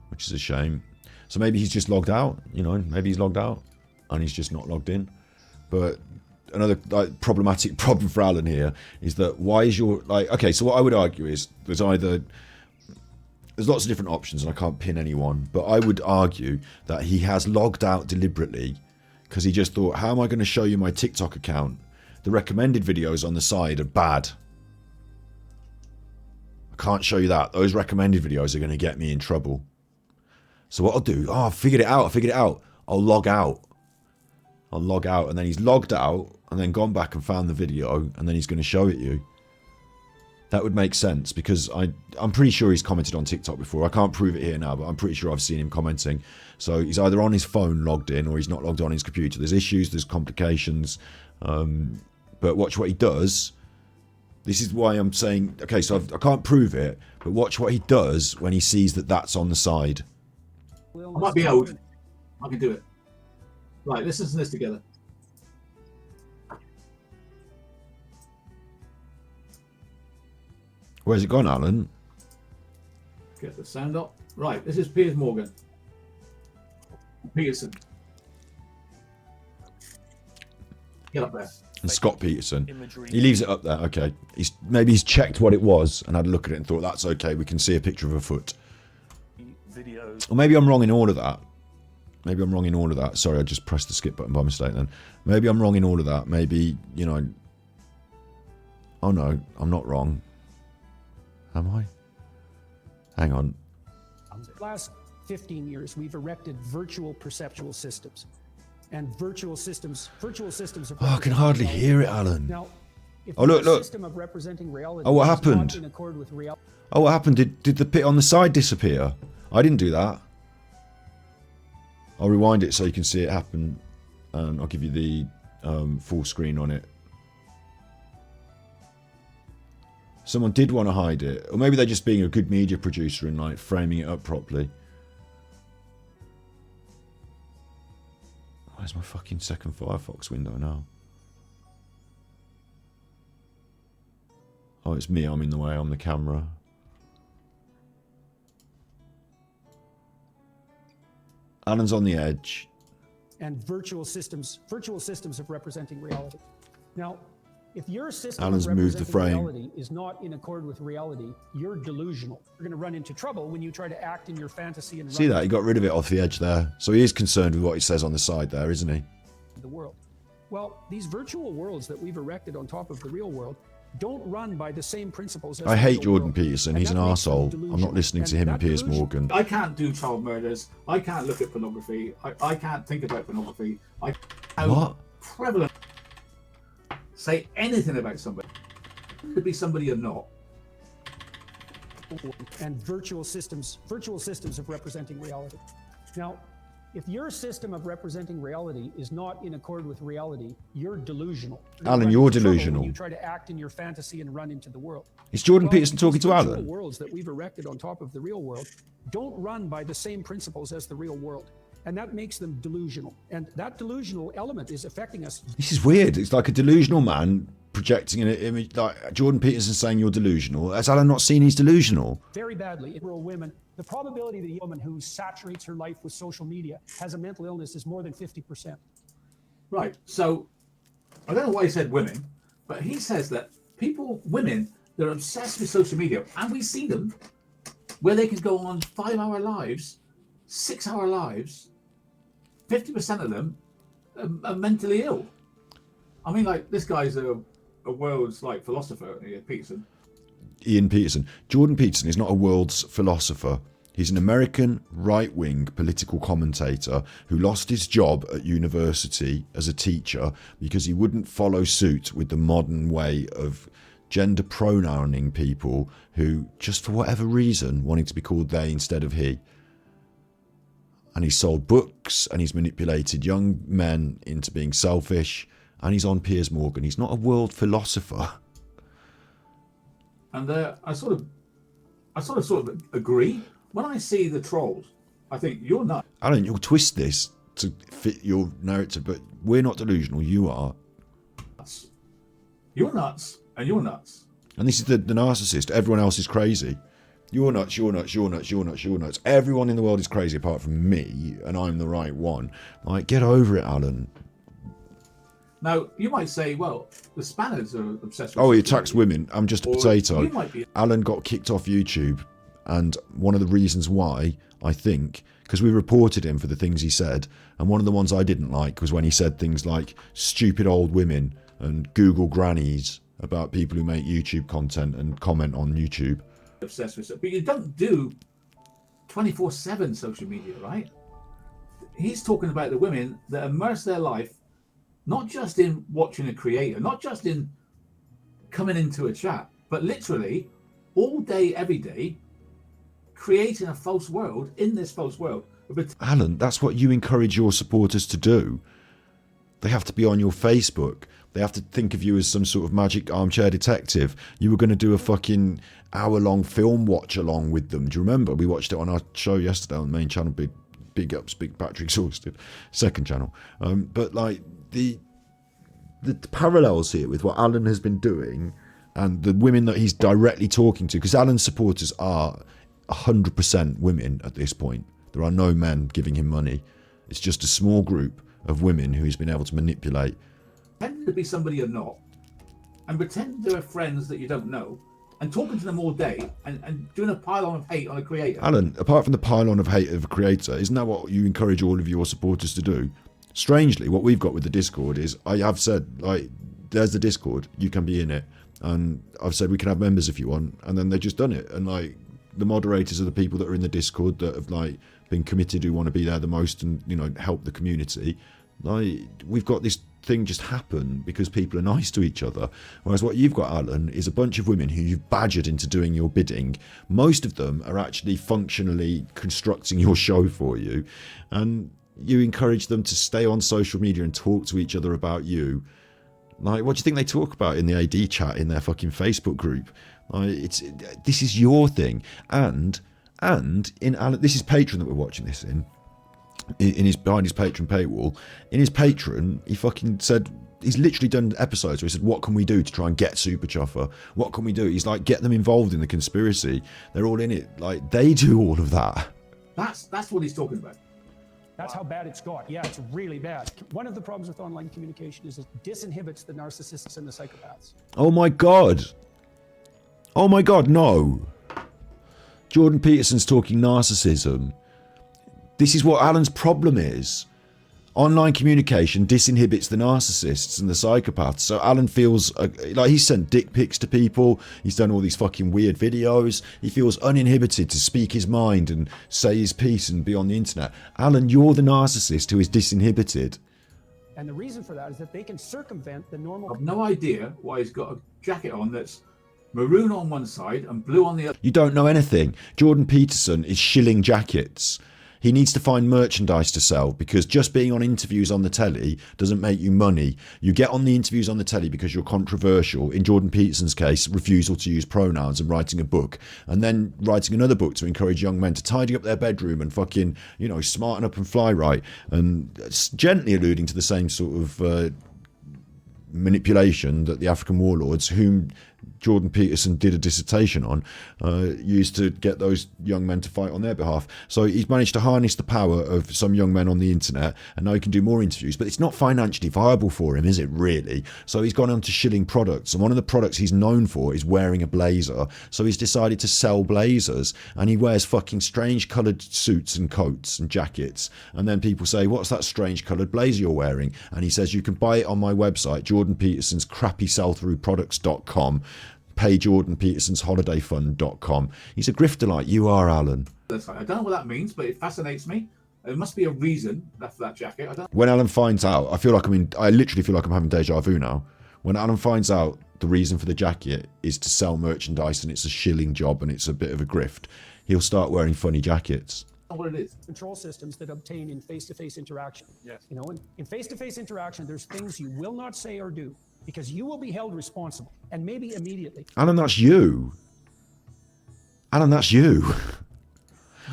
which is a shame. So maybe he's just logged out, maybe he's logged out and he's just not logged in. But another problematic problem for Alan here is that why is your, okay, so what I would argue is there's lots of different options and I can't pin any one, but I would argue that he has logged out deliberately because he just thought, how am I going to show you my TikTok account? The recommended videos on the side are bad. I can't show you that. Those recommended videos are going to get me in trouble. So what I'll do, I figured it out. I'll log out. And then he's logged out and then gone back and found the video and then he's going to show it you. That would make sense because I'm pretty sure he's commented on TikTok before. I can't prove it here now, but I'm pretty sure I've seen him commenting. So he's either on his phone logged in or he's not logged on his computer. There's issues, there's complications. But watch what he does. This is why I'm saying, okay, so I can't prove it, but watch what he does when he sees that that's on the side. I might be old. I can do it. Right, let's listen to this together. Where's it gone, Alan? Get the sound up. Right, this is Piers Morgan. Peterson. Get up there. And Scott Peterson. He leaves it up there. Okay. Maybe he's checked what it was and had a look at it and thought, that's okay, we can see a picture of a foot. Or maybe I'm wrong in all of that. Sorry, I just pressed the skip button by mistake then. Maybe I'm wrong in all of that. Maybe, oh no, I'm not wrong. Am I? Hang on. Last 15 years, we've erected virtual perceptual systems. and virtual systems of Oh, I can hardly hear it, Alan. Now, if Oh, look, your look. system of representing reality Oh, what is happened? not in accord with reality. Oh, what happened? Did the pit on the side disappear? I didn't do that. I'll rewind it so you can see it happen, and I'll give you the full screen on it. Someone did want to hide it, or maybe they're just being a good media producer and like framing it up properly. Where's my fucking second Firefox window now? Oh, it's me. I'm in the way. I'm the camera. Alan's on the edge. And virtual systems of representing reality. Now, if your system Alan's of moved the representing frame. reality is not in accord with reality, you're delusional. You're going to run into trouble when you try to act in your fantasy and See run that? He got rid of it off the edge there. So he is concerned with what it says on the side there, isn't he? the world. Well, these virtual worlds that we've erected on top of the real world don't run by the same principles as I the hate real Jordan world. Peterson. And He's an that makes them arsehole. I'm delusional. not listening to him and that Piers delusion- Morgan. I can't do child murders. I can't look at pornography. I can't think about pornography. How What? prevalent. Say anything about somebody. Could be somebody or not. And virtual systems of representing reality. Now, if your system of representing reality is not in accord with reality, you're delusional. Alan, run you're into trouble when delusional. You try to act in your fantasy and run into the world. Is Jordan Well, Peterson talking these to virtual Alan? worlds that we've erected on top of the real world don't run by the same principles as the real world. And that makes them delusional. And that delusional element is affecting us. This is weird. It's like a delusional man projecting an image, like Jordan Peterson saying you're delusional. Has Alan not seen he's delusional? Very badly in rural women. The probability that a woman who saturates her life with social media has a mental illness is more than 50%. Right. So I don't know why he said women, but he says that women, they're obsessed with social media, and we see them where they can go on 5-hour lives, 6-hour lives. 50% of them are mentally ill. I mean, like, this guy's a world's like philosopher, Peterson. Ian Peterson. Jordan Peterson is not a world's philosopher. He's an American right-wing political commentator who lost his job at university as a teacher because he wouldn't follow suit with the modern way of gender pronouncing people who, just for whatever reason, wanted to be called they instead of he. And he's sold books and he's manipulated young men into being selfish, and he's on Piers Morgan. He's not a world philosopher. And I sort of agree. When I see the trolls, I think you're nuts. Alan, you'll twist this to fit your narrative, but we're not delusional. You are. You're nuts, and you're nuts. And this is the narcissist. Everyone else is crazy. You're nuts, you're nuts, you're nuts, you're nuts, you're nuts. Everyone in the world is crazy apart from me, and I'm the right one. Like, get over it, Alan. Now, you might say, well, the Spanners are obsessed with... Oh, he attacks women. I'm just a Or potato. you might be- Alan got kicked off YouTube, and one of the reasons why, I think, because we reported him for the things he said, and one of the ones I didn't like was when he said things like stupid old women and Google grannies about people who make YouTube content and comment on YouTube. obsessed with stuff. But you don't do 24/7 social media, right? He's talking about the women that immerse their life not just in watching a creator, not just in coming into a chat, but literally all day, every day, creating a false world in this false world. Alan, that's what you encourage your supporters to do. They have to be on your Facebook. They have to think of you as some sort of magic armchair detective. You were going to do a fucking hour-long film watch-along with them. Do you remember? We watched it on our show yesterday on the main channel. Big ups, big battery exhausted. Second channel. But like the parallels here with what Alan has been doing and the women that he's directly talking to, because Alan's supporters are 100% women at this point. There are no men giving him money. It's just a small group of women who he's been able to manipulate. Pretend to be somebody you're not, and pretend they're friends that you don't know, and talking to them all day, and doing a pile-on of hate on a creator. Alan, apart from the pile-on of hate of a creator, isn't that what you encourage all of your supporters to do? Strangely, what we've got with the Discord is, I have said, like, there's the Discord, you can be in it, and I've said we can have members if you want, and then they've just done it, and like, the moderators are the people that are in the Discord that have like been committed, who want to be there the most and, you know, help the community. Like, we've got this thing just happen because people are nice to each other. Whereas what you've got, Alan, is a bunch of women who you've badgered into doing your bidding. Most of them are actually functionally constructing your show for you, and you encourage them to stay on social media and talk to each other about you. Like, what do you think they talk about in the AD chat in their fucking Facebook group? Like, this is your thing. And in Alan, this is Patreon that we're watching this in his behind his Patreon paywall. In his Patreon, he fucking said, he's literally done episodes where he said, what can we do to try and get Super Chuffer? What can we do? He's like, get them involved in the conspiracy. They're all in it. Like, they do all of that. That's what he's talking about. That's how bad it's got. Yeah, it's really bad. One of the problems with online communication is it disinhibits the narcissists and the psychopaths. Oh my God. Oh my God, no. Jordan Peterson's talking narcissism. This is what Alan's problem is. Online communication disinhibits the narcissists and the psychopaths. So Alan feels like he's sent dick pics to people. He's done all these fucking weird videos. He feels uninhibited to speak his mind and say his piece and be on the internet. Alan, you're the narcissist who is disinhibited. And the reason for that is that they can circumvent the normal... I've no idea why he's got a jacket on that's maroon on one side and blue on the other. You don't know anything. Jordan Peterson is shilling jackets. He needs to find merchandise to sell, because just being on interviews on the telly doesn't make you money. You get on the interviews on the telly because you're controversial. In Jordan Peterson's case, refusal to use pronouns and writing a book, and then writing another book to encourage young men to tidy up their bedroom and fucking, you know, smarten up and fly right, and gently alluding to the same sort of manipulation that the African warlords, whom Jordan Peterson did a dissertation on, used to get those young men to fight on their behalf. So he's managed to harness the power of some young men on the internet, and now he can do more interviews, but it's not financially viable for him, is it really? So he's gone on to shilling products, and one of the products he's known for is wearing a blazer. So he's decided to sell blazers, and he wears fucking strange coloured suits and coats and jackets, and then people say, what's that strange coloured blazer you're wearing? And he says, you can buy it on my website, Jordan Peterson's crappy sell-through-products.com, pay Jordan Peterson's holidayfund.com. He's a grifter like you are, Alan. I don't know what that means, but it fascinates me. There must be a reason for that jacket. I don't. When Alan finds out, I literally feel like I'm having deja vu now. When Alan finds out the reason for the jacket is to sell merchandise and it's a shilling job and it's a bit of a grift, he'll start wearing funny jackets. What it is. Control systems that obtain in face-to-face interaction. Yes. You know, in face-to-face interaction, there's things you will not say or do because you will be held responsible, and maybe immediately. Alan, that's you. Alan, that's you.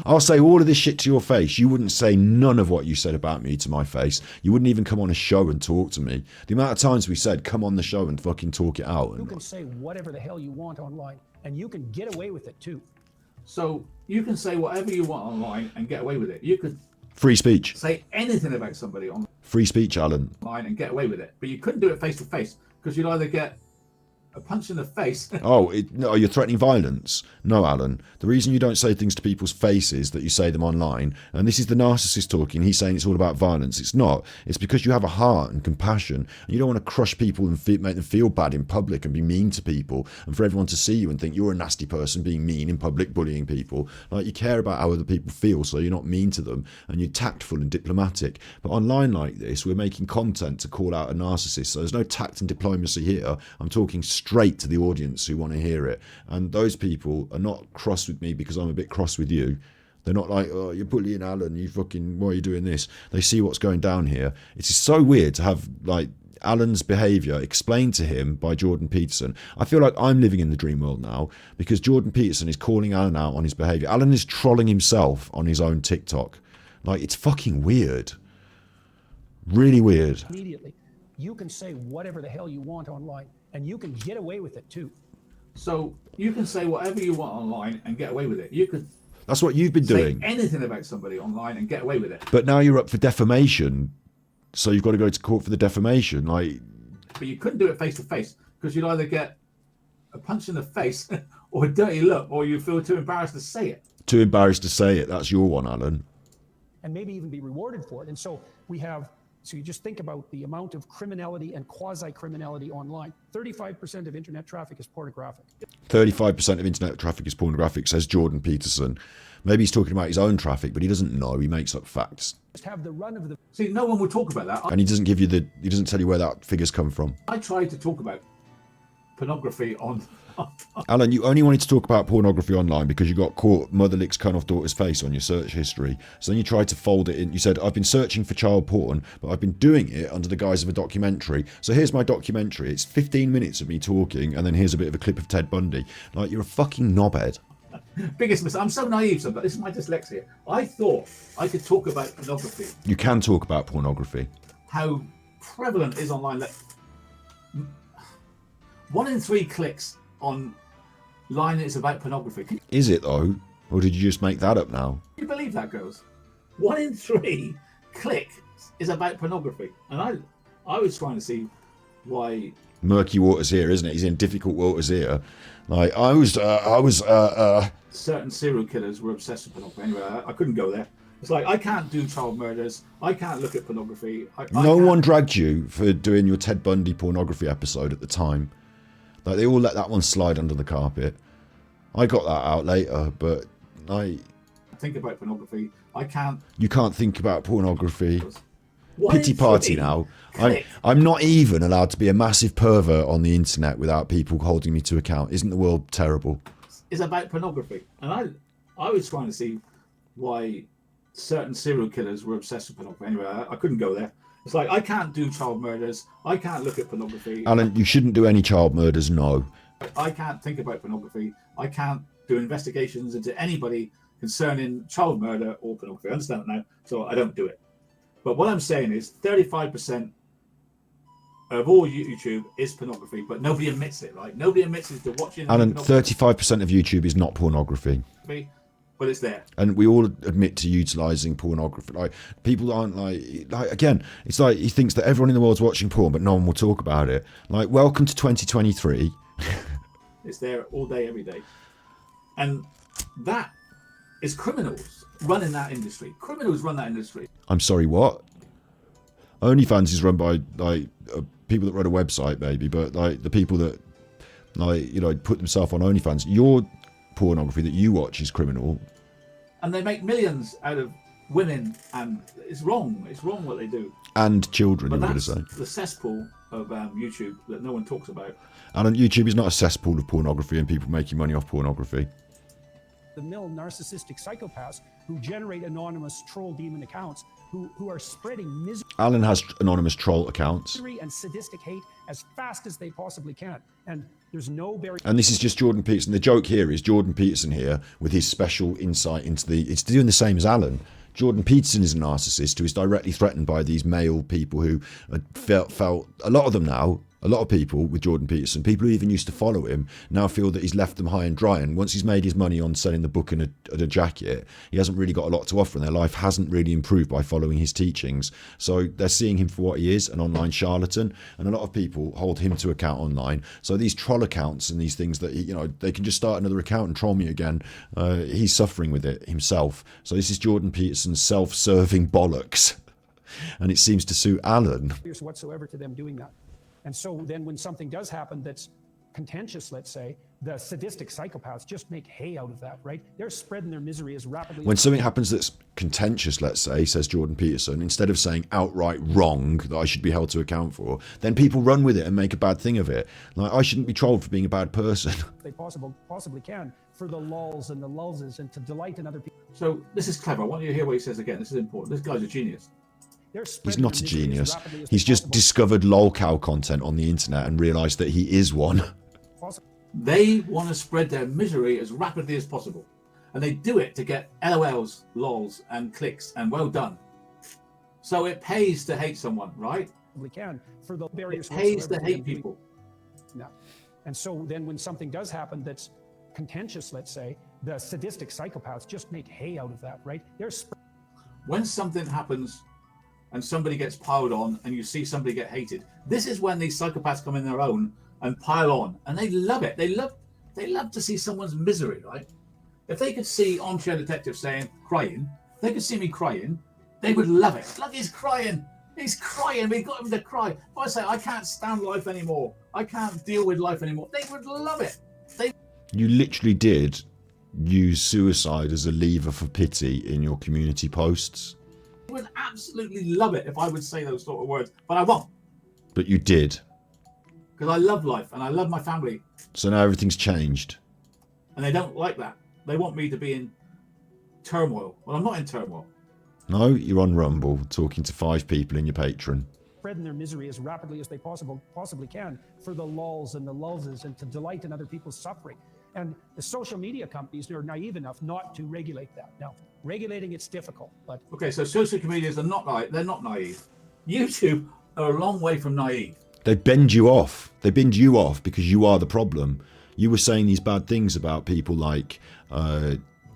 I'll say all of this shit to your face. You wouldn't say none of what you said about me to my face. You wouldn't even come on a show and talk to me. The amount of times we said, come on the show and fucking talk it out. You can say whatever the hell you want online, and you can get away with it too. So you can say whatever you want online and get away with it. You could free speech. Say anything about somebody online. Free speech, Alan. And get away with it. But you couldn't do it face to face because you'd either get a punch in the face. No, you're threatening violence. No, Alan. The reason you don't say things to people's faces that you say them online, and this is the narcissist talking, he's saying it's all about violence. It's not. It's because you have a heart and compassion, and you don't want to crush people and make them feel bad in public and be mean to people, and for everyone to see you and think you're a nasty person being mean in public, bullying people. Like, you care about how other people feel, so you're not mean to them, and you're tactful and diplomatic. But online like this, we're making content to call out a narcissist, so there's no tact and diplomacy here. I'm talking straight to the audience who want to hear it, and those people are not cross with me because I'm a bit cross with you. They're not like, oh, you're bullying Alan, you fucking, why are you doing this? They see what's going down here. It's just so weird to have like Alan's behaviour explained to him by Jordan Peterson. I feel like I'm living in the dream world now because Jordan Peterson is calling Alan out on his behaviour. Alan is trolling himself on his own TikTok. Like, it's fucking weird. Really weird. Immediately, you can say whatever the hell you want online, and you can get away with it too. So you can say whatever you want online and get away with it. You could. That's what you've been doing. Say anything about somebody online and get away with it. But now you're up for defamation, so you've got to go to court for the defamation. Like, but you couldn't do it face to face because you'd either get a punch in the face or a dirty look, or you feel too embarrassed to say it. Too embarrassed to say it. That's your one, Alan. And maybe even be rewarded for it. And so we have So you just think about the amount of criminality and quasi-criminality online. 35% of internet traffic is pornographic. 35% of internet traffic is pornographic, says Jordan Peterson. Maybe he's talking about his own traffic, but he doesn't know. He makes up facts. Just have the run of the... See, no one will talk about that. And he doesn't give you he doesn't tell you where that figure's come from. I tried to talk about pornography on... Alan, you only wanted to talk about pornography online because you got caught mother licks cunt off daughter's face on your search history. So then you tried to fold it in. You said, I've been searching for child porn, but I've been doing it under the guise of a documentary. So here's my documentary. It's 15 minutes of me talking, and then here's a bit of a clip of Ted Bundy. Like, you're a fucking knobhead. Biggest mistake. I'm so naive, but this is my dyslexia. I thought I could talk about pornography. You can talk about pornography. How prevalent is online. 1 in 3 clicks online is about pornography. Can Is it, though? Or did you just make that up now? you believe that, girls? 1 in 3 clicks is about pornography. And I was trying to see why... Murky waters here, isn't it? He's in difficult waters here. Like, certain serial killers were obsessed with pornography. Anyway, I couldn't go there. It's like, I can't do child murders. I can't look at pornography. No one dragged you for doing your Ted Bundy pornography episode at the time. Like, they all let that one slide under the carpet. I got that out later, but think about pornography. I can't. You can't think about pornography. One Pity in party 3 now. click. I'm not even allowed to be a massive pervert on the internet without people holding me to account. Isn't the world terrible? Is about pornography. And I was trying to see why certain serial killers were obsessed with pornography. Anyway, I couldn't go there. It's like, I can't do child murders. I can't look at pornography. Alan, you shouldn't do any child murders, no. I can't think about pornography. I can't do investigations into anybody concerning child murder or pornography. I understand that now, so I don't do it. But what I'm saying is 35% of all YouTube is pornography, but nobody admits it, right? Nobody admits it to watching. Alan, 35% of YouTube is not pornography. But it's there. And we all admit to utilising pornography. Like, people aren't like again, it's like he thinks that everyone in the world's watching porn, but no one will talk about it. Like, welcome to 2023. It's there all day, every day. And that is criminals running that industry. Criminals run that industry. I'm sorry, what? OnlyFans is run by people that run a website, maybe, but like the people that put themselves on OnlyFans. Your pornography that you watch is criminal. And they make millions out of women, and it's wrong. It's wrong what they do. And children, But you were going that's to say. the cesspool of YouTube that no one talks about. And YouTube is not a cesspool of pornography and people making money off pornography. The mill narcissistic psychopaths who generate anonymous troll demon accounts who are spreading misery Alan has anonymous troll accounts. and sadistic hate as fast as they possibly can. And there's no barrier. And this is just Jordan Peterson. The joke here is Jordan Peterson here with his special insight into it's doing the same as Alan. Jordan Peterson is a narcissist who is directly threatened by these male people who felt a lot of them now, a lot of people with Jordan Peterson, people who even used to follow him, now feel that he's left them high and dry. And once he's made his money on selling the book and a jacket, he hasn't really got a lot to offer, and their life hasn't really improved by following his teachings. So they're seeing him for what he is, an online charlatan, and a lot of people hold him to account online. So these troll accounts and these things that they can just start another account and troll me again. He's suffering with it himself. So this is Jordan Peterson's self-serving bollocks, and it seems to suit Alan. Whatsoever to them doing that. And so then when something does happen that's contentious, let's say, the sadistic psychopaths just make hay out of that, right? They're spreading their misery as rapidly When something happens that's contentious, let's say, says Jordan Peterson, instead of saying outright wrong that I should be held to account for, then people run with it and make a bad thing of it. Like, I shouldn't be trolled for being a bad person. they possibly can for the lulls and the lulzes and to delight in other people. So this is clever. I want you to hear what he says again. This is important. This guy's a genius. He's not a genius. He's just discovered Lolcow content on the internet and realised that he is one. They want to spread their misery as rapidly as possible. And they do it to get LOLs, LOLs, and clicks, and well done. So it pays to hate someone, right? We can for the barriers. It pays to hate people. No. And so then when something does happen that's contentious, let's say, the sadistic psychopaths just make hay out of that, right? When something happens and somebody gets piled on and you see somebody get hated, this is when these psychopaths come in their own and pile on, and they love it. They love to see someone's misery, right? If they could see Armchair Detective crying, they could see me crying, they would love it. Look, he's crying. He's crying. We got him to cry. If I say, I can't stand life anymore. I can't deal with life anymore. They would love it. You literally did use suicide as a lever for pity in your community posts. Would absolutely love it if I would say those sort of words, but I won't. But you did. Because I love life and I love my family. So now everything's changed. And they don't like that. They want me to be in turmoil. Well, I'm not in turmoil. No, you're on Rumble talking to 5 people in your Patreon. Spreading their misery as rapidly as they possibly can for the lulls and the lulzes and to delight in other people's suffering. And the social media companies are naive enough not to regulate that. Now, regulating it's difficult, but... Okay, so social medias are not they're not naive. YouTube are a long way from naive. They bend you off. They bend you off because you are the problem. You were saying these bad things about people like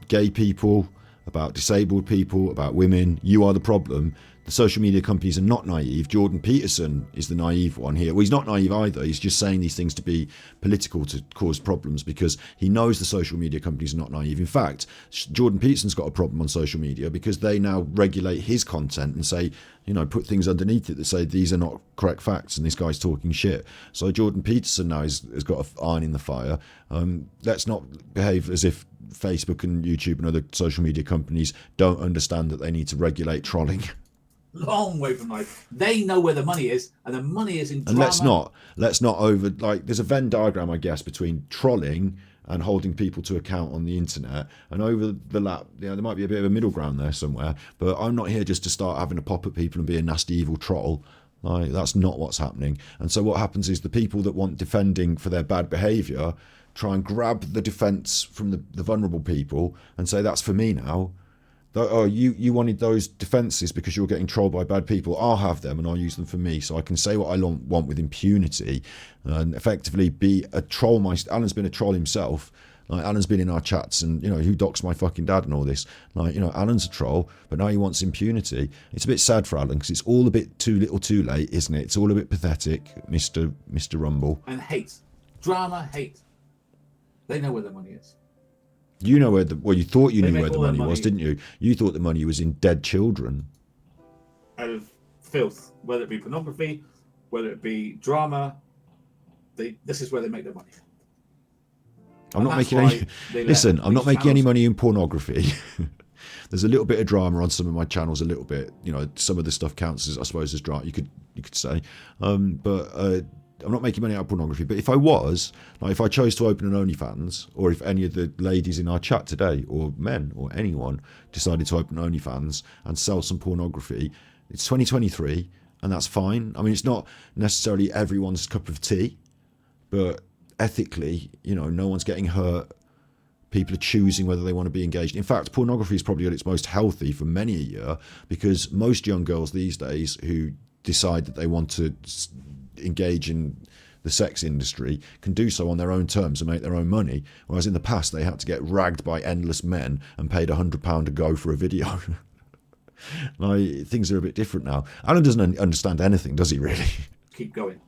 gay people, about disabled people, about women. You are the problem. The social media companies are not naive. Jordan Peterson is the naive one here. Well, he's not naive either. He's just saying these things to be political, to cause problems, because he knows the social media companies are not naive. In fact, Jordan Peterson's got a problem on social media because they now regulate his content and say, you know, put things underneath it that say these are not correct facts and this guy's talking shit. So Jordan Peterson now has got an iron in the fire. Let's not behave as if Facebook and YouTube and other social media companies don't understand that they need to regulate trolling. Long way from life. They know where the money is, and the money is in drama. And let's not over, like, there's a Venn diagram, I guess, between trolling and holding people to account on the internet, and over the lap, you know, there might be a bit of a middle ground there somewhere. But I'm not here just to start having a pop at people and be a nasty evil troll. Like, that's not what's happening. And so what happens is the people that want defending for their bad behaviour try and grab the defence from the vulnerable people and say, that's for me now. Oh, you wanted those defences because you're getting trolled by bad people. I'll have them and I'll use them for me, so I can say what I want with impunity and effectively be a troll. Alan's been a troll himself. Like, Alan's been in our chats and, you know, who docks my fucking dad and all this. Like, you know, Alan's a troll, but now he wants impunity. It's a bit sad for Alan because it's all a bit too little too late, isn't it? It's all a bit pathetic, Mr. Rumble. And hate. Drama, hate. They know where the money is. You know where you thought you They knew make where the all their money was, money. didn't you? You thought the money was in dead children. Out of filth, whether it be pornography, whether it be drama, this is where they make their money. I'm And not that's making why any. they let Listen, I'm not these making any channels- money in pornography. There's a little bit of drama on some of my channels, a little bit. You know, some of the stuff counts as, I suppose, as drama. You could say, but I'm not making money out of pornography. But if I was, like, if I chose to open an OnlyFans, or if any of the ladies in our chat today, or men, or anyone decided to open OnlyFans and sell some pornography, it's 2023, and that's fine. I mean, it's not necessarily everyone's cup of tea, but ethically, you know, no one's getting hurt. People are choosing whether they want to be engaged. In fact, pornography is probably at its most healthy for many a year, because most young girls these days who decide that they want to engage in the sex industry can do so on their own terms and make their own money, whereas in the past they had to get ragged by endless men and paid £100 a go for a video. Like, things are a bit different now. Alan doesn't understand anything, does he, really? Keep going.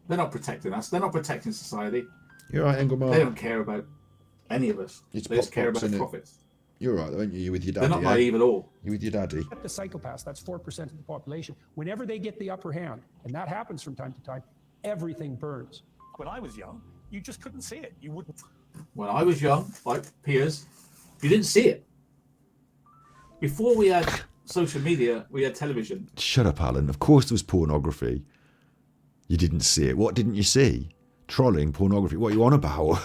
They're not protecting us. They're not protecting society. You're right, Engelmar. They don't care about any of us. It's They just care pop-pops, about innit? profits. You're right, though, aren't you? You're with your daddy. They're not eh? naive at all. You're with your daddy. Except the psychopaths, that's 4% of the population. Whenever they get the upper hand, and that happens from time to time, everything burns. When I was young, you just couldn't see it. You wouldn't. When I was young, like Piers, you didn't see it. Before we had social media, we had television. Shut up, Alan. Of course there was pornography. You didn't see it. What didn't you see? Trolling, pornography. What are you on about?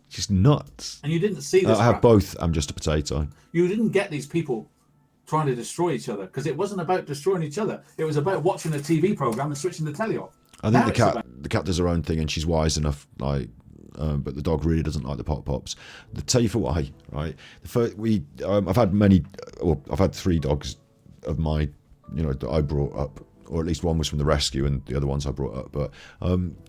Just nuts. And you didn't see this I have crap. both. I'm just a potato. You didn't get these people trying to destroy each other, because it wasn't about destroying each other. It was about watching a TV program and switching the telly off. I Now think it's about- the cat does her own thing, and she's wise enough. Like, but the dog really doesn't like the pop pops. To tell you for why, right? The first, I've had 3 dogs of my, you know, that I brought up, or at least one was from the rescue, and the other ones I brought up. But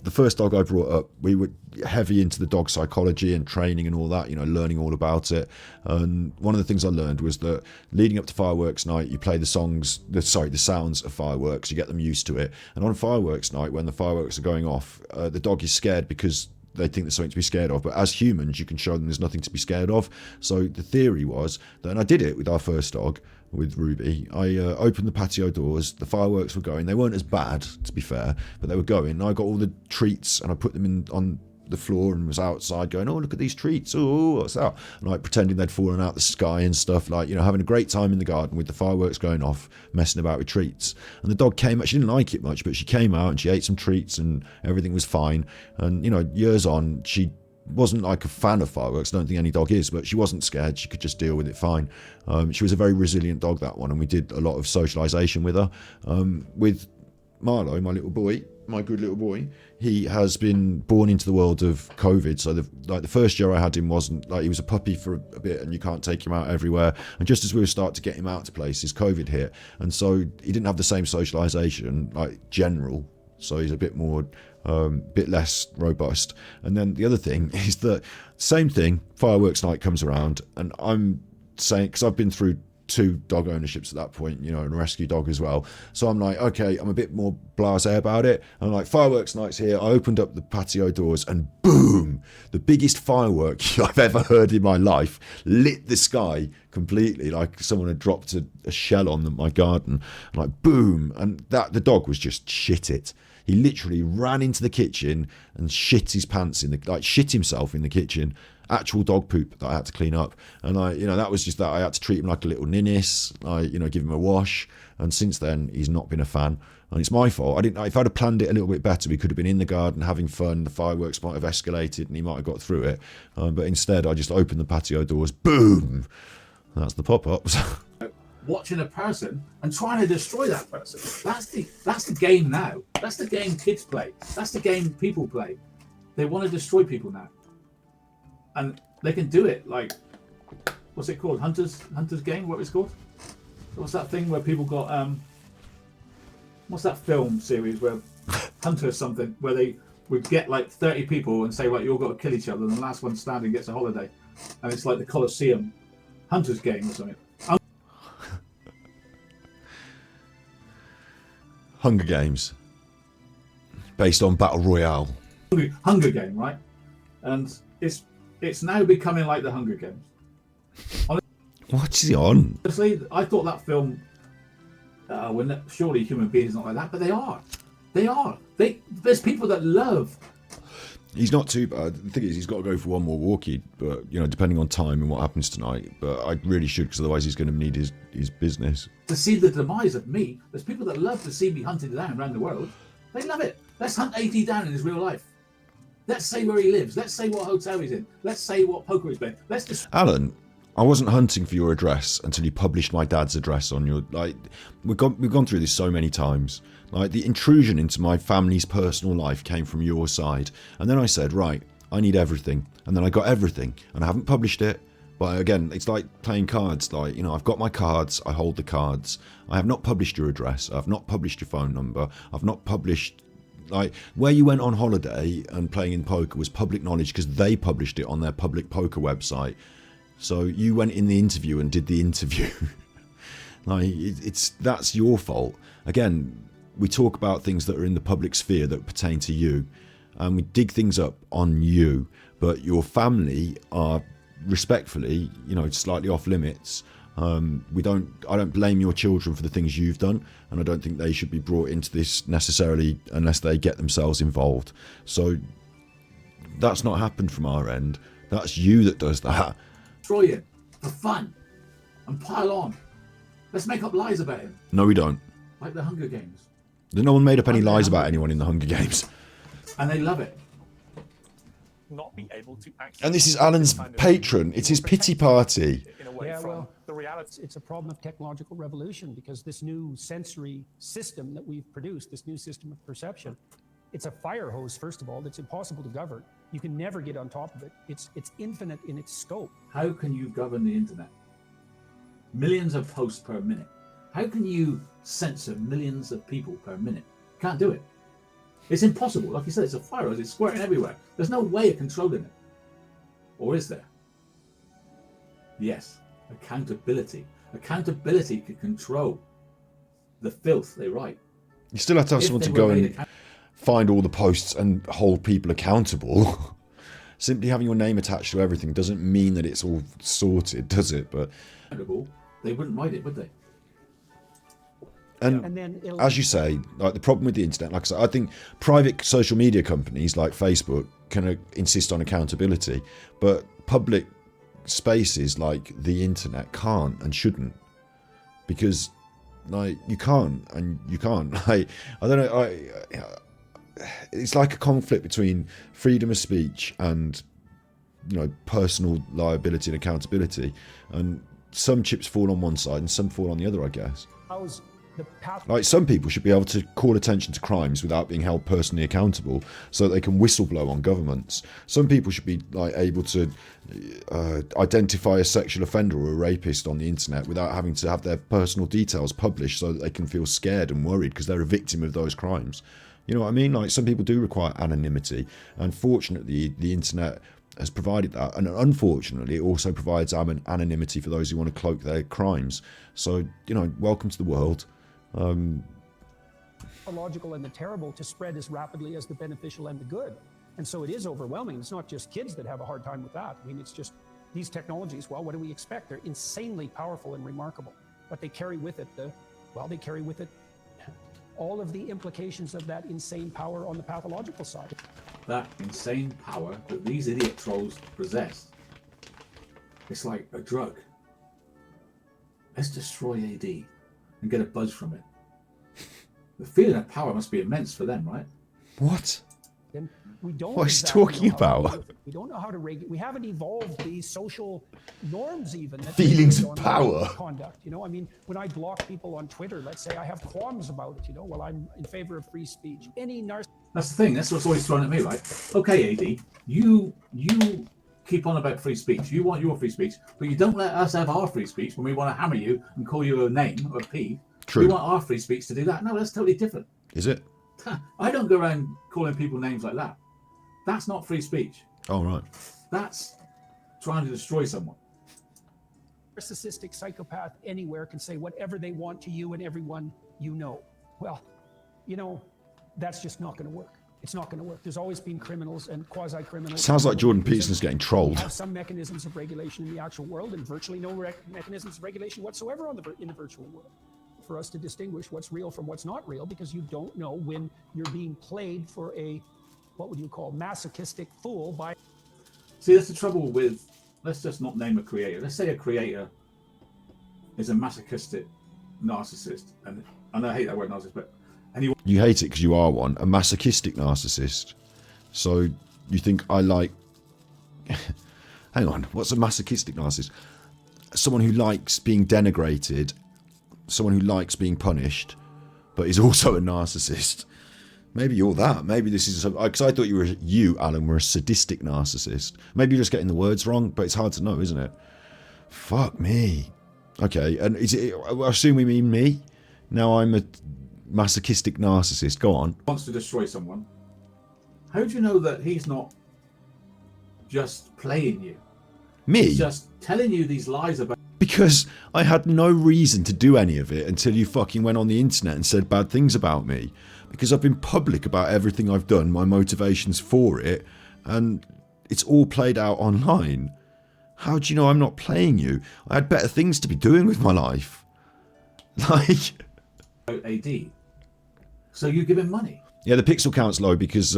the first dog I brought up, we were heavy into the dog psychology and training and all that, you know, learning all about it. And one of the things I learned was that leading up to fireworks night, you play the sounds of fireworks, you get them used to it. And on fireworks night, when the fireworks are going off, the dog is scared because they think there's something to be scared of. But as humans, you can show them there's nothing to be scared of. So the theory was that, and I did it with our first dog, with Ruby. I opened the patio doors. The fireworks were going. They weren't as bad, to be fair, but they were going. I got all the treats and I put them in on the floor and was outside going, oh, look at these treats. Oh, what's that? And like pretending they'd fallen out the sky and stuff, like, you know, having a great time in the garden with the fireworks going off, messing about with treats. And the dog came out. She didn't like it much, but she came out and she ate some treats and everything was fine. And, you know, years on, she wasn't like a fan of fireworks. I don't think any dog is, but she wasn't scared. She could just deal with it fine. She was a very resilient dog, that one, and we did a lot of socialization with her. With Marlo, my little boy, my good little boy, he has been born into the world of COVID. So the first year I had him wasn't like, he was a puppy for a bit and you can't take him out everywhere. And just as we were starting to get him out to places, COVID hit. And so he didn't have the same socialization, like general. So he's a bit more, bit less robust. And then the other thing is that same thing, fireworks night comes around and I'm saying, because I've been through 2 dog ownerships at that point, you know, and a rescue dog as well. So I'm like, okay, I'm a bit more blasé about it. I'm like, fireworks night's here. I opened up the patio doors and boom, the biggest firework I've ever heard in my life lit the sky completely, like someone had dropped a shell on my garden. I'm like, boom. And the dog was just shit it. He literally ran into the kitchen and shit his pants shit himself in the kitchen. Actual dog poop that I had to clean up. And that was just that. I had to treat him like a little ninnis, give him a wash. And since then, he's not been a fan. And it's my fault. If I'd have planned it a little bit better, we could have been in the garden having fun. The fireworks might have escalated and he might have got through it. But instead, I just opened the patio doors. Boom! And that's the pop-ups. Watching a person and trying to destroy that person. That's the game now. That's the game kids play. That's the game people play. They want to destroy people now. And they can do it like, what's it called? Hunter's game? What it's called? What's that thing where people got what's that film series where Hunter something where they would get like 30 people and say, right, you all got to kill each other, and the last one standing gets a holiday, and it's like the Colosseum, Hunter's game or something. Hunger Games, based on Battle Royale. Hunger Game, right? And it's now becoming like the Hunger Games. What's he on? Honestly, I thought that film, surely human beings are not like that, but they are. They are. There's people that love. He's not too bad. The thing is, he's got to go for one more walkie, but, depending on time and what happens tonight. But I really should, because otherwise he's going to need his business. To see the demise of me, there's people that love to see me hunted down around the world. They love it. Let's hunt AT down in his real life. Let's say where he lives. Let's say what hotel he's in. Let's say what poker he's playing. Alan, I wasn't hunting for your address until you published my dad's address on your... We've gone through this so many times. The intrusion into my family's personal life came from your side. And then I said, right, I need everything. And then I got everything. And I haven't published it. But again, it's like playing cards. I've got my cards. I hold the cards. I have not published your address. I've not published your phone number. I've not published... where you went on holiday and playing in poker was public knowledge because they published it on their public poker website. So you went in the interview and did the interview. That's your fault. Again, we talk about things that are in the public sphere that pertain to you, and we dig things up on you. But your family are respectfully, slightly off limits. I don't blame your children for the things you've done, and I don't think they should be brought into this necessarily unless they get themselves involved. So that's not happened from our end. That's you that does that. Destroy it for fun and pile on. Let's make up lies about him. No, we don't. Like the Hunger Games. No one made up any lies about anyone in the Hunger Games. And they love it. Not be able to actually. And this is Alan's patron. It's his pity party. Yeah, well, the reality, it's a problem of technological revolution, because this new sensory system that we've produced, this new system of perception, it's a fire hose, first of all, that's impossible to govern. You can never get on top of it. It's infinite in its scope. How can you govern the internet? Millions of posts per minute. How can you censor millions of people per minute? Can't do it. It's impossible. Like you said, it's a fire hose. It's squirting everywhere. There's no way of controlling it. Or is there? Yes. Accountability. Accountability can control the filth they write. You still have to have someone to go and find all the posts and hold people accountable. Simply having your name attached to everything doesn't mean that it's all sorted, does it? But they wouldn't write it, would they? And then as you say, like the problem with the internet, like I said, I think private social media companies like Facebook can insist on accountability, but public spaces like the internet can't and shouldn't, because like you can't and you can't. Like, I don't know. It's like a conflict between freedom of speech and, you know, personal liability and accountability, and some chips fall on one side and some fall on the other, I guess. Like, some people should be able to call attention to crimes without being held personally accountable, so that they can whistleblow on governments. Some people should be like able to identify a sexual offender or a rapist on the internet without having to have their personal details published, so that they can feel scared and worried because they're a victim of those crimes. You know what I mean? Like, some people do require anonymity, and fortunately the internet has provided that, and unfortunately it also provides anonymity for those who want to cloak their crimes. So, you know, welcome to the world. Logical and the terrible to spread as rapidly as the beneficial and the good. And so it is overwhelming. It's not just kids that have a hard time with that. I mean, it's just these technologies, well, what do we expect? They're insanely powerful and remarkable, but they carry with it all of the implications of that insane power on the pathological side. That insane power that these idiot trolls possess. It's like a drug. Let's destroy AD and get a buzz from it. The feeling of power must be immense for them, right? What? Then we don't. What is he talking about? We don't know how to regulate. We haven't evolved the social norms even. That Feelings of power. Conduct. You know, I mean, when I block people on Twitter, let's say I have qualms about it. You know, well, I'm in favor of free speech. That's the thing. That's what's always thrown at me, right? Okay, AD, you keep on about free speech. You want your free speech, but you don't let us have our free speech when we want to hammer you and call you a name or a P. True. We want our free speech to do that. No, that's totally different. Is it? I don't go around calling people names like that. That's not free speech. Oh, right. That's trying to destroy someone. Narcissistic psychopath anywhere can say whatever they want to you and everyone you know. Well, you know, that's just not going to work. It's not going to work. There's always been criminals and quasi-criminals. Sounds like Jordan Peterson's getting trolled. We have some mechanisms of regulation in the actual world and virtually no mechanisms of regulation whatsoever in the virtual world for us to distinguish what's real from what's not real, because you don't know when you're being played for a, what would you call, masochistic fool by... See, that's the trouble with, let's just not name a creator. Let's say a creator is a masochistic narcissist, and I hate that word narcissist, but... You hate it because you are one, a masochistic narcissist. So you think I like... Hang on, what's a masochistic narcissist? Someone who likes being denigrated, someone who likes being punished, but is also a narcissist. Maybe you're that. Maybe this is... Because I thought you, Alan, were a sadistic narcissist. Maybe you're just getting the words wrong, but it's hard to know, isn't it? Fuck me. Okay, and is it... I assume we mean me? Now I'm a masochistic narcissist. Go on. Wants to destroy someone. How do you know that he's not just playing you? Me? He's just telling you these lies about... Because I had no reason to do any of it until you fucking went on the internet and said bad things about me. Because I've been public about everything I've done, my motivations for it, and it's all played out online. How do you know I'm not playing you? I had better things to be doing with my life. Like... AD. So you give him money? Yeah, the pixel count's low because...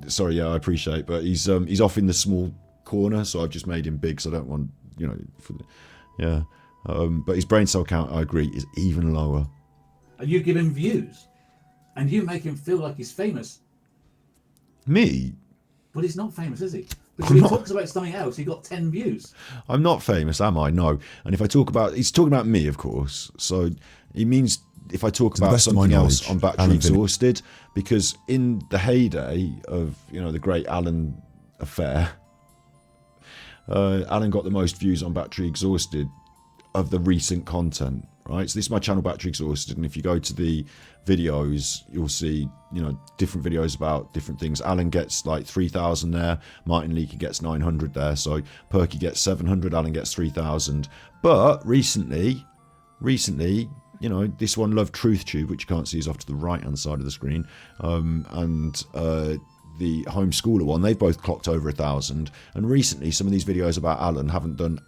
sorry, yeah, I appreciate, but he's off in the small corner, so I've just made him big, so I don't want, you know... Yeah. But his brain cell count, I agree, is even lower. And you give him views. And you make him feel like he's famous. Me? But he's not famous, is he? Because he talks about something else, he got 10 views. I'm not famous, am I? No. And if I talk about... He's talking about me, of course. So he means if I talk about something else on Battery Exhausted, because in the heyday of, you know, the great Alan affair, Alan got the most views on Battery Exhausted of the recent content, right? So this is my channel, Battery Exhausted, and if you go to the videos, you'll see, you know, different videos about different things. Alan gets like 3,000 there, Martin Leakey gets 900 there, so Perky gets 700, Alan gets 3,000. But recently, you know, this one, Love Truth Tube, which you can't see, is off to the right-hand side of the screen, and the homeschooler one, they've both clocked over 1,000. And recently, some of these videos about Alan haven't done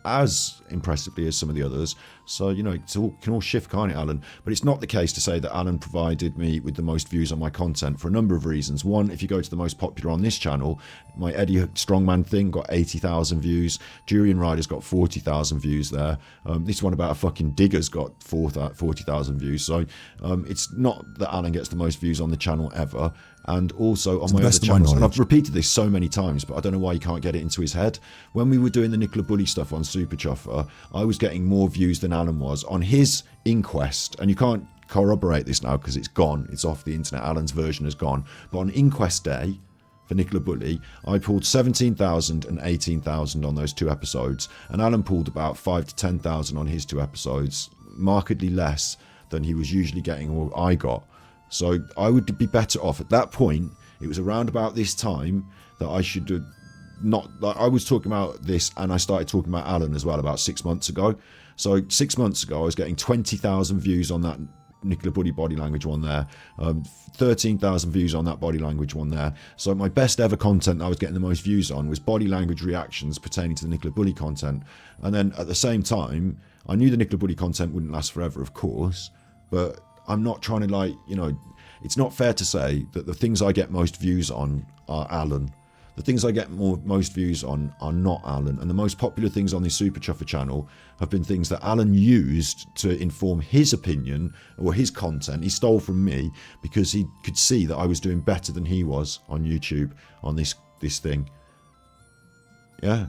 as impressively as some of the others. So, you know, it can all shift, can't it, Alan? But it's not the case to say that Alan provided me with the most views on my content for a number of reasons. One, if you go to the most popular on this channel, my Eddie Strongman thing got 80,000 views. Durian Rider's got 40,000 views there. This one about a fucking digger's got 40,000 views. So it's not that Alan gets the most views on the channel ever. And also on my other channels, and I've repeated this so many times, but I don't know why he can't get it into his head. When we were doing the Nicola Bully stuff on Super Chuffer, I was getting more views than Alan was on his Inquest, and you can't corroborate this now because it's gone, it's off the internet, Alan's version is gone, but on Inquest Day for Nicola Bully, I pulled 17,000 and 18,000 on those 2 episodes, and Alan pulled about 5 to 10,000 on his 2 episodes, markedly less than he was usually getting or I got. So I would be better off at that point. It was around about this time that I should have not, like, I was talking about this, and I started talking about Alan as well about 6 months ago. So 6 months ago I was getting 20,000 views on that Nicola Bully body language one there, 13,000 views on that body language one there. So my best ever content that I was getting the most views on was body language reactions pertaining to the Nicola Bully content. And then at the same time, I knew the Nicola Bully content wouldn't last forever, of course, but I'm not trying to, like, you know, it's not fair to say that the things I get most views on are Alan. The things I get most views on are not Alan. And the most popular things on the Super Chuffer channel have been things that Alan used to inform his opinion or his content. He stole from me because he could see that I was doing better than he was on YouTube on this thing. Yeah.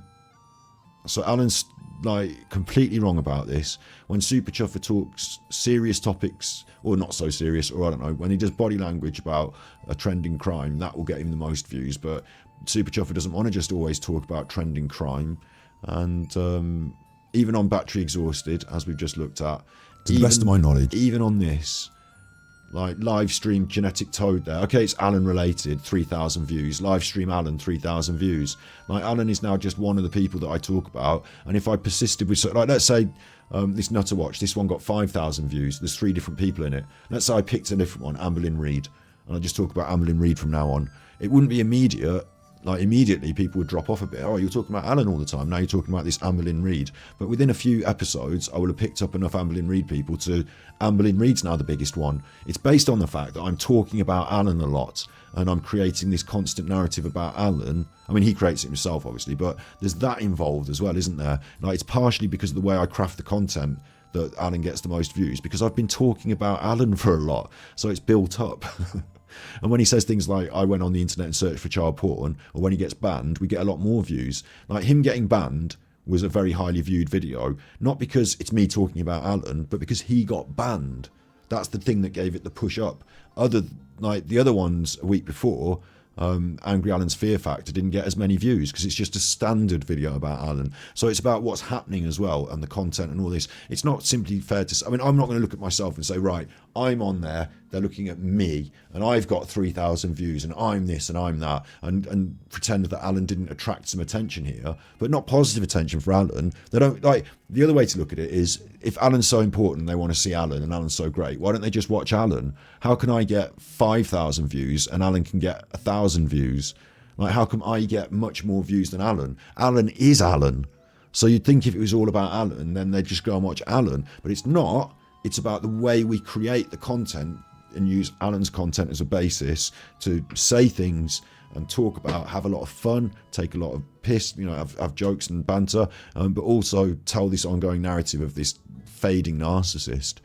So Alan's like completely wrong about this. When Super Chuffer talks serious topics, or not so serious, or I don't know, when he does body language about a trending crime, that will get him the most views. But Super Chuffer doesn't want to just always talk about trending crime. And even on Battery Exhausted, as we've just looked at, to the best of my knowledge, even on this, like live stream Genetic Toad there, okay, it's Alan related, 3,000 views. Live stream Alan, 3,000 views. Like, Alan is now just one of the people that I talk about, and if I persisted with, like, let's say this Nutter Watch, this one got 5,000 views, there's 3 different people in it. Let's say I picked a different one, Amberlyn Reid, and I just talk about Amberlyn Reid from now on. It wouldn't be immediate. Like, immediately people would drop off a bit. Oh, you're talking about Alan all the time, now you're talking about this Amberlyn Reid. But within a few episodes, I will have picked up enough Amberlyn Reid people to Amberlyn Reid's now the biggest one. It's based on the fact that I'm talking about Alan a lot, and I'm creating this constant narrative about Alan. I mean, he creates it himself, obviously, but there's that involved as well, isn't there? Like, it's partially because of the way I craft the content that Alan gets the most views, because I've been talking about Alan for a lot, so it's built up. And when he says things like, I went on the internet and searched for child porn, or when he gets banned, we get a lot more views. Like, him getting banned was a very highly viewed video, not because it's me talking about Alan, but because he got banned. That's the thing that gave it the push up. Like the other ones a week before, Angry Alan's Fear Factor didn't get as many views because it's just a standard video about Alan. So it's about what's happening as well, and the content and all this. It's not simply fair to say, I mean, I'm not going to look at myself and say, right, I'm on there, they're looking at me, and I've got 3,000 views, and I'm this and I'm that, and pretend that Alan didn't attract some attention here, but not positive attention for Alan. They don't, like, the other way to look at it is, if Alan's so important, they want to see Alan, and Alan's so great, why don't they just watch Alan? How can I get 5,000 views and Alan can get 1,000 views? Like, how come I get much more views than Alan? Alan is Alan. So you'd think if it was all about Alan, then they'd just go and watch Alan, but it's not. It's about the way we create the content and use Alan's content as a basis to say things and talk about, have a lot of fun, take a lot of piss, you know, have jokes and banter, but also tell this ongoing narrative of this fading narcissist.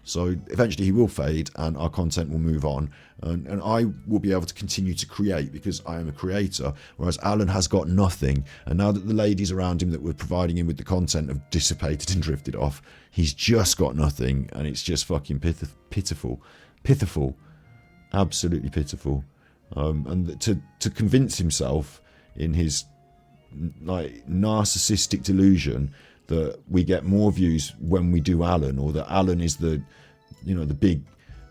So eventually he will fade and our content will move on, and I will be able to continue to create because I am a creator, whereas Alan has got nothing. And now that the ladies around him that were providing him with the content have dissipated and drifted off, he's just got nothing, and it's just fucking pitiful, absolutely pitiful. And to convince himself in his like narcissistic delusion that we get more views when we do Alan, or that Alan is the, you know, the big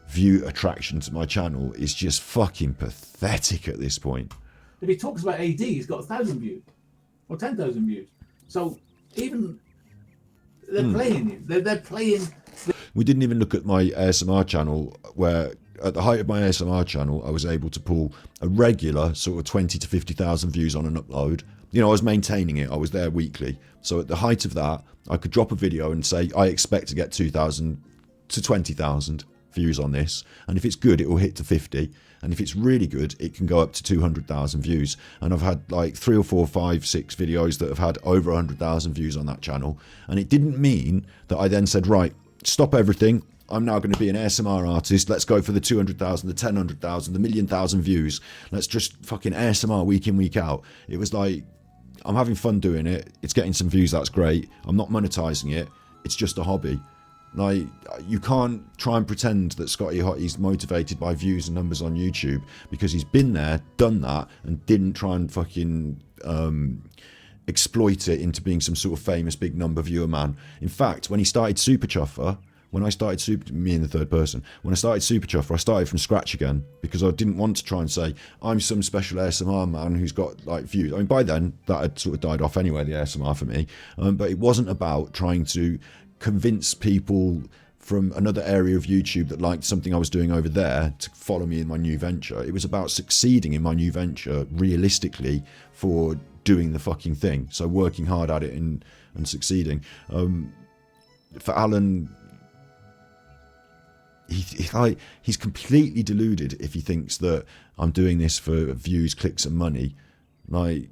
view attraction to my channel, is just fucking pathetic at this point. If he talks about AD, he's got 1,000 views or 10,000 views. So even they're playing you. They're playing. We didn't even look at my ASMR channel where at the height of my ASMR channel, I was able to pull a regular sort of 20 to 50,000 views on an upload. You know, I was maintaining it. I was there weekly. So at the height of that, I could drop a video and say, I expect to get 2,000 to 20,000 views on this. And if it's good, it will hit to 50. And if it's really good, it can go up to 200,000 views. And I've had like 3 or 4, 5, 6 videos that have had over 100,000 views on that channel. And it didn't mean that I then said, right, stop everything. I'm now going to be an ASMR artist. Let's go for the 200,000, the 10,000, the 1,000,000 views. Let's just fucking ASMR week in, week out. It was like, I'm having fun doing it. It's getting some views. That's great. I'm not monetizing it. It's just a hobby. Like, you can't try and pretend that Scotty Hotty's motivated by views and numbers on YouTube, because he's been there, done that, and didn't try and fucking exploit it into being some sort of famous big number viewer man. In fact, when he started Super Chuffer, when I started me in the third person, when I started Super Chuffer, I started from scratch again, because I didn't want to try and say, I'm some special ASMR man who's got like views. I mean, by then, that had sort of died off anyway, the ASMR for me. But it wasn't about trying to convince people from another area of YouTube that liked something I was doing over there to follow me in my new venture. It was about succeeding in my new venture realistically for doing the fucking thing. So working hard at it and succeeding. For Alan, he's completely deluded if he thinks that I'm doing this for views, clicks and money. Like,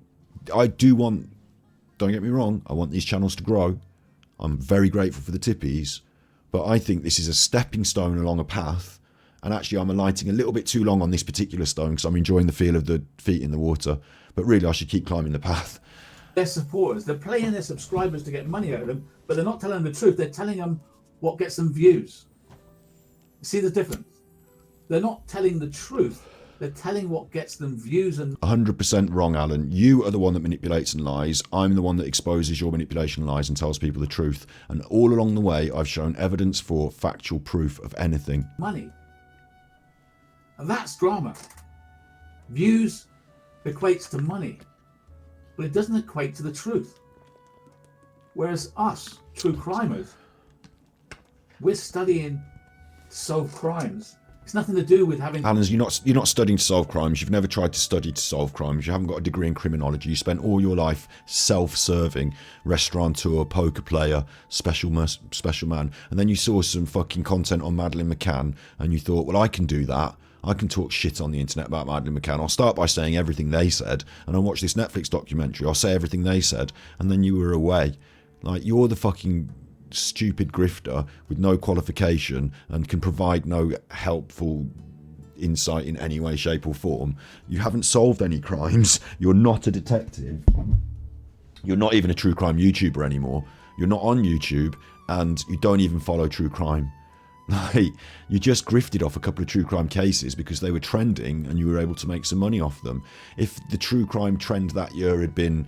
I do want, don't get me wrong, I want these channels to grow. I'm very grateful for the tippies, but I think this is a stepping stone along a path. And actually, I'm alighting a little bit too long on this particular stone because I'm enjoying the feel of the feet in the water. But really, I should keep climbing the path. Their supporters, they're playing their subscribers to get money out of them, but they're not telling them the truth. They're telling them what gets them views. See the difference? They're not telling the truth. They're telling what gets them views. And 100% wrong, Alan. You are the one that manipulates and lies. I'm the one that exposes your manipulation and lies and tells people the truth. And all along the way, I've shown evidence for factual proof of anything. Money. And that's drama. Views equates to money, but it doesn't equate to the truth. Whereas us, true crimers, we're studying to solve crimes. It's nothing to do with having... Alan, you're not studying to solve crimes. You've never tried to study to solve crimes. You haven't got a degree in criminology. You spent all your life self-serving, restaurateur, poker player, special man. And then you saw some fucking content on Madeleine McCann and you thought, well, I can do that. I can talk shit on the internet about Madeleine McCann. I'll start by saying everything they said, and I'll watch this Netflix documentary. I'll say everything they said, and then you were away. Like, you're the fucking stupid grifter with no qualification and can provide no helpful insight in any way, shape or form. You haven't solved any crimes. You're not a detective. You're not even a true crime YouTuber anymore. You're not on YouTube, and you don't even follow true crime. Like, you just grifted off a couple of true crime cases because they were trending and you were able to make some money off them. If the true crime trend that year had been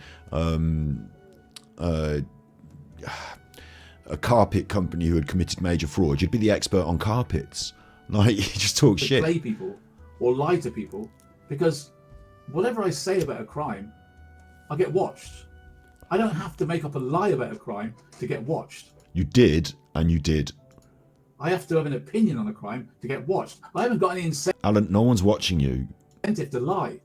a carpet company who had committed major fraud, you'd be the expert on carpets. Like, you just talk shit. Play people or lie to people, because whatever I say about a crime, I get watched. I don't have to make up a lie about a crime to get watched. You did, and you did. I have to have an opinion on a crime to get watched. I haven't got any Alan, no one's watching you. incentive to lie.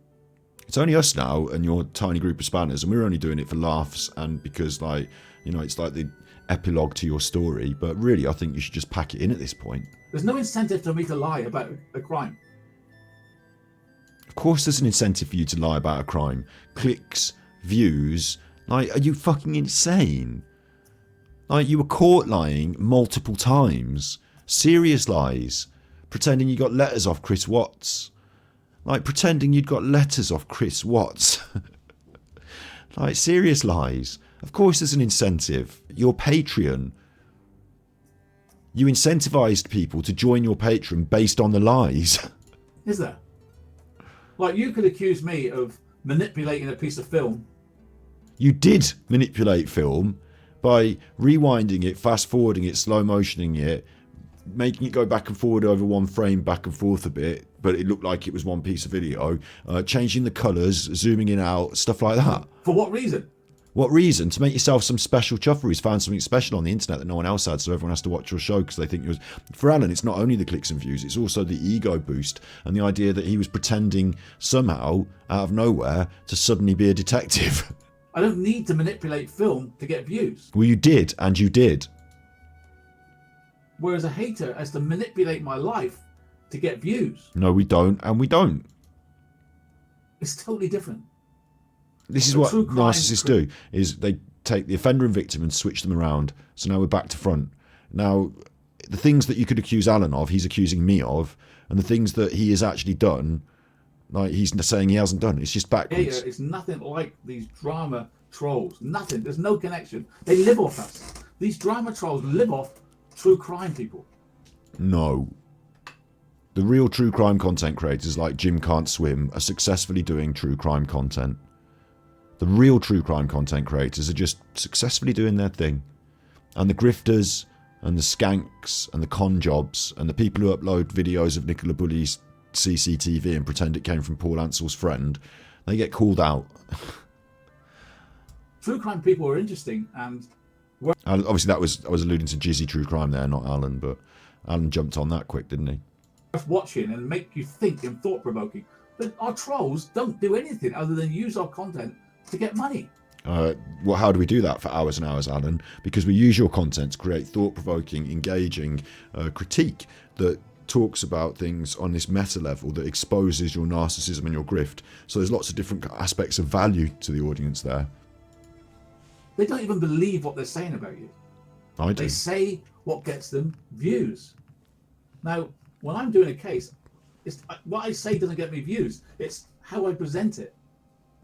It's only us now and your tiny group of spanners, and we're only doing it for laughs and because, like, you know, it's like the epilogue to your story. But really, I think you should just pack it in at this point. There's no incentive for me to lie about a crime. Of course there's an incentive for you to lie about a crime. Clicks, views. Like, are you fucking insane? Like, you were caught lying multiple times. Serious lies. Pretending you got letters off Chris Watts. Like, pretending you'd got letters off Chris Watts. Like, serious lies. Of course there's an incentive. Your Patreon. You incentivized people to join your Patreon based on the lies. Is there? Like, you could accuse me of manipulating a piece of film. You did manipulate film by rewinding it, fast forwarding it, slow motioning it, making it go back and forward over one frame, back and forth a bit, but it looked like it was one piece of video, changing the colours, zooming in out, stuff like that. For what reason? What reason? To make yourself some special chuffer who's found something special on the internet that no one else had, so everyone has to watch your show because they think it was... For Alan, it's not only the clicks and views, it's also the ego boost and the idea that he was pretending somehow, out of nowhere, to suddenly be a detective. I don't need to manipulate film to get views. Well, you did, and you did. Whereas a hater has to manipulate my life to get views. No, we don't, and we don't. It's totally different. This is what narcissists do, is they take the offender and victim and switch them around. So now we're back to front. Now, the things that you could accuse Alan of, he's accusing me of, and the things that he has actually done, like he's saying he hasn't done. It's just backwards. It's nothing like these drama trolls. Nothing. There's no connection. They live off us. These drama trolls live off true crime people. No. The real true crime content creators like Jim Can't Swim are successfully doing true crime content. The real true crime content creators are just successfully doing their thing. And the grifters and the skanks and the con jobs and the people who upload videos of Nicola Bulley's CCTV and pretend it came from Paul Ansell's friend, they get called out. True crime people are interesting, and obviously I was alluding to Jizzy True Crime there, not Alan, but Alan jumped on that quick, didn't he? worth watching and make you think and thought-provoking. But our trolls don't do anything other than use our content to get money. Well, how do we do that for hours and hours, Alan? Because we use your content to create thought-provoking, engaging critique that talks about things on this meta level that exposes your narcissism and your grift. So there's lots of different aspects of value to the audience there. They don't even believe what they're saying about you. I do. They say what gets them views. Now, when I'm doing a case, what I say doesn't get me views. It's how I present it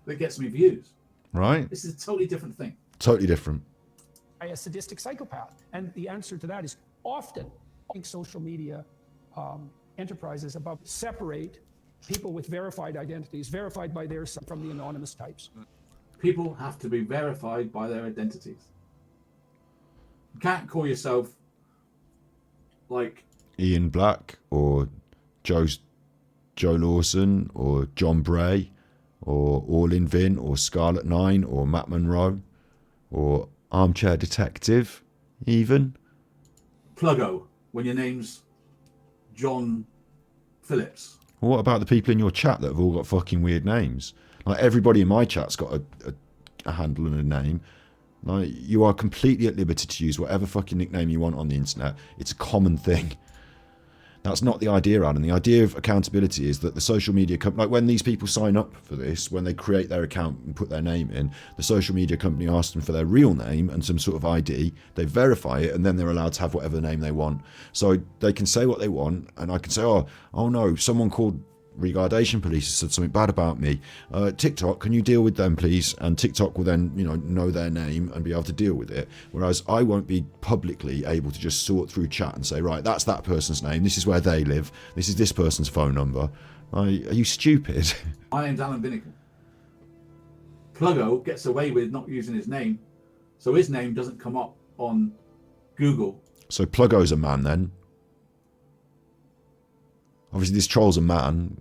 that gets me views. Right. This is a totally different thing. Totally different. A sadistic psychopath. And the answer to that is often, I think social media enterprises about separate people with verified identities, verified by theirs from the anonymous types. People have to be verified by their identities. You can't call yourself like Ian Black or Joe Lawson or John Bray or All in Vin or Scarlet 9 or Matt Monroe or Armchair Detective even. Pluggo when your name's John Phillips. Well, what about the people in your chat that have all got fucking weird names? Like everybody in my chat's got a handle and a name. Like you are completely at liberty to use whatever fucking nickname you want on the internet. It's a common thing. That's not the idea, Alan. The idea of accountability is that the social media like when these people sign up for this, when they create their account and put their name in, the social media company asks them for their real name and some sort of ID. They verify it, and then they're allowed to have whatever name they want. So they can say what they want, and I can say, oh no, someone called Regardation Police has said something bad about me. TikTok, can you deal with them, please? And TikTok will then, know their name and be able to deal with it. Whereas I won't be publicly able to just sort through chat and say, right, that's that person's name. This is where they live. This is this person's phone number. Are you stupid? My name's Alan Vinnicombe. Pluggo gets away with not using his name, so his name doesn't come up on Google. So Pluggo's a man then. Obviously, this troll's a man,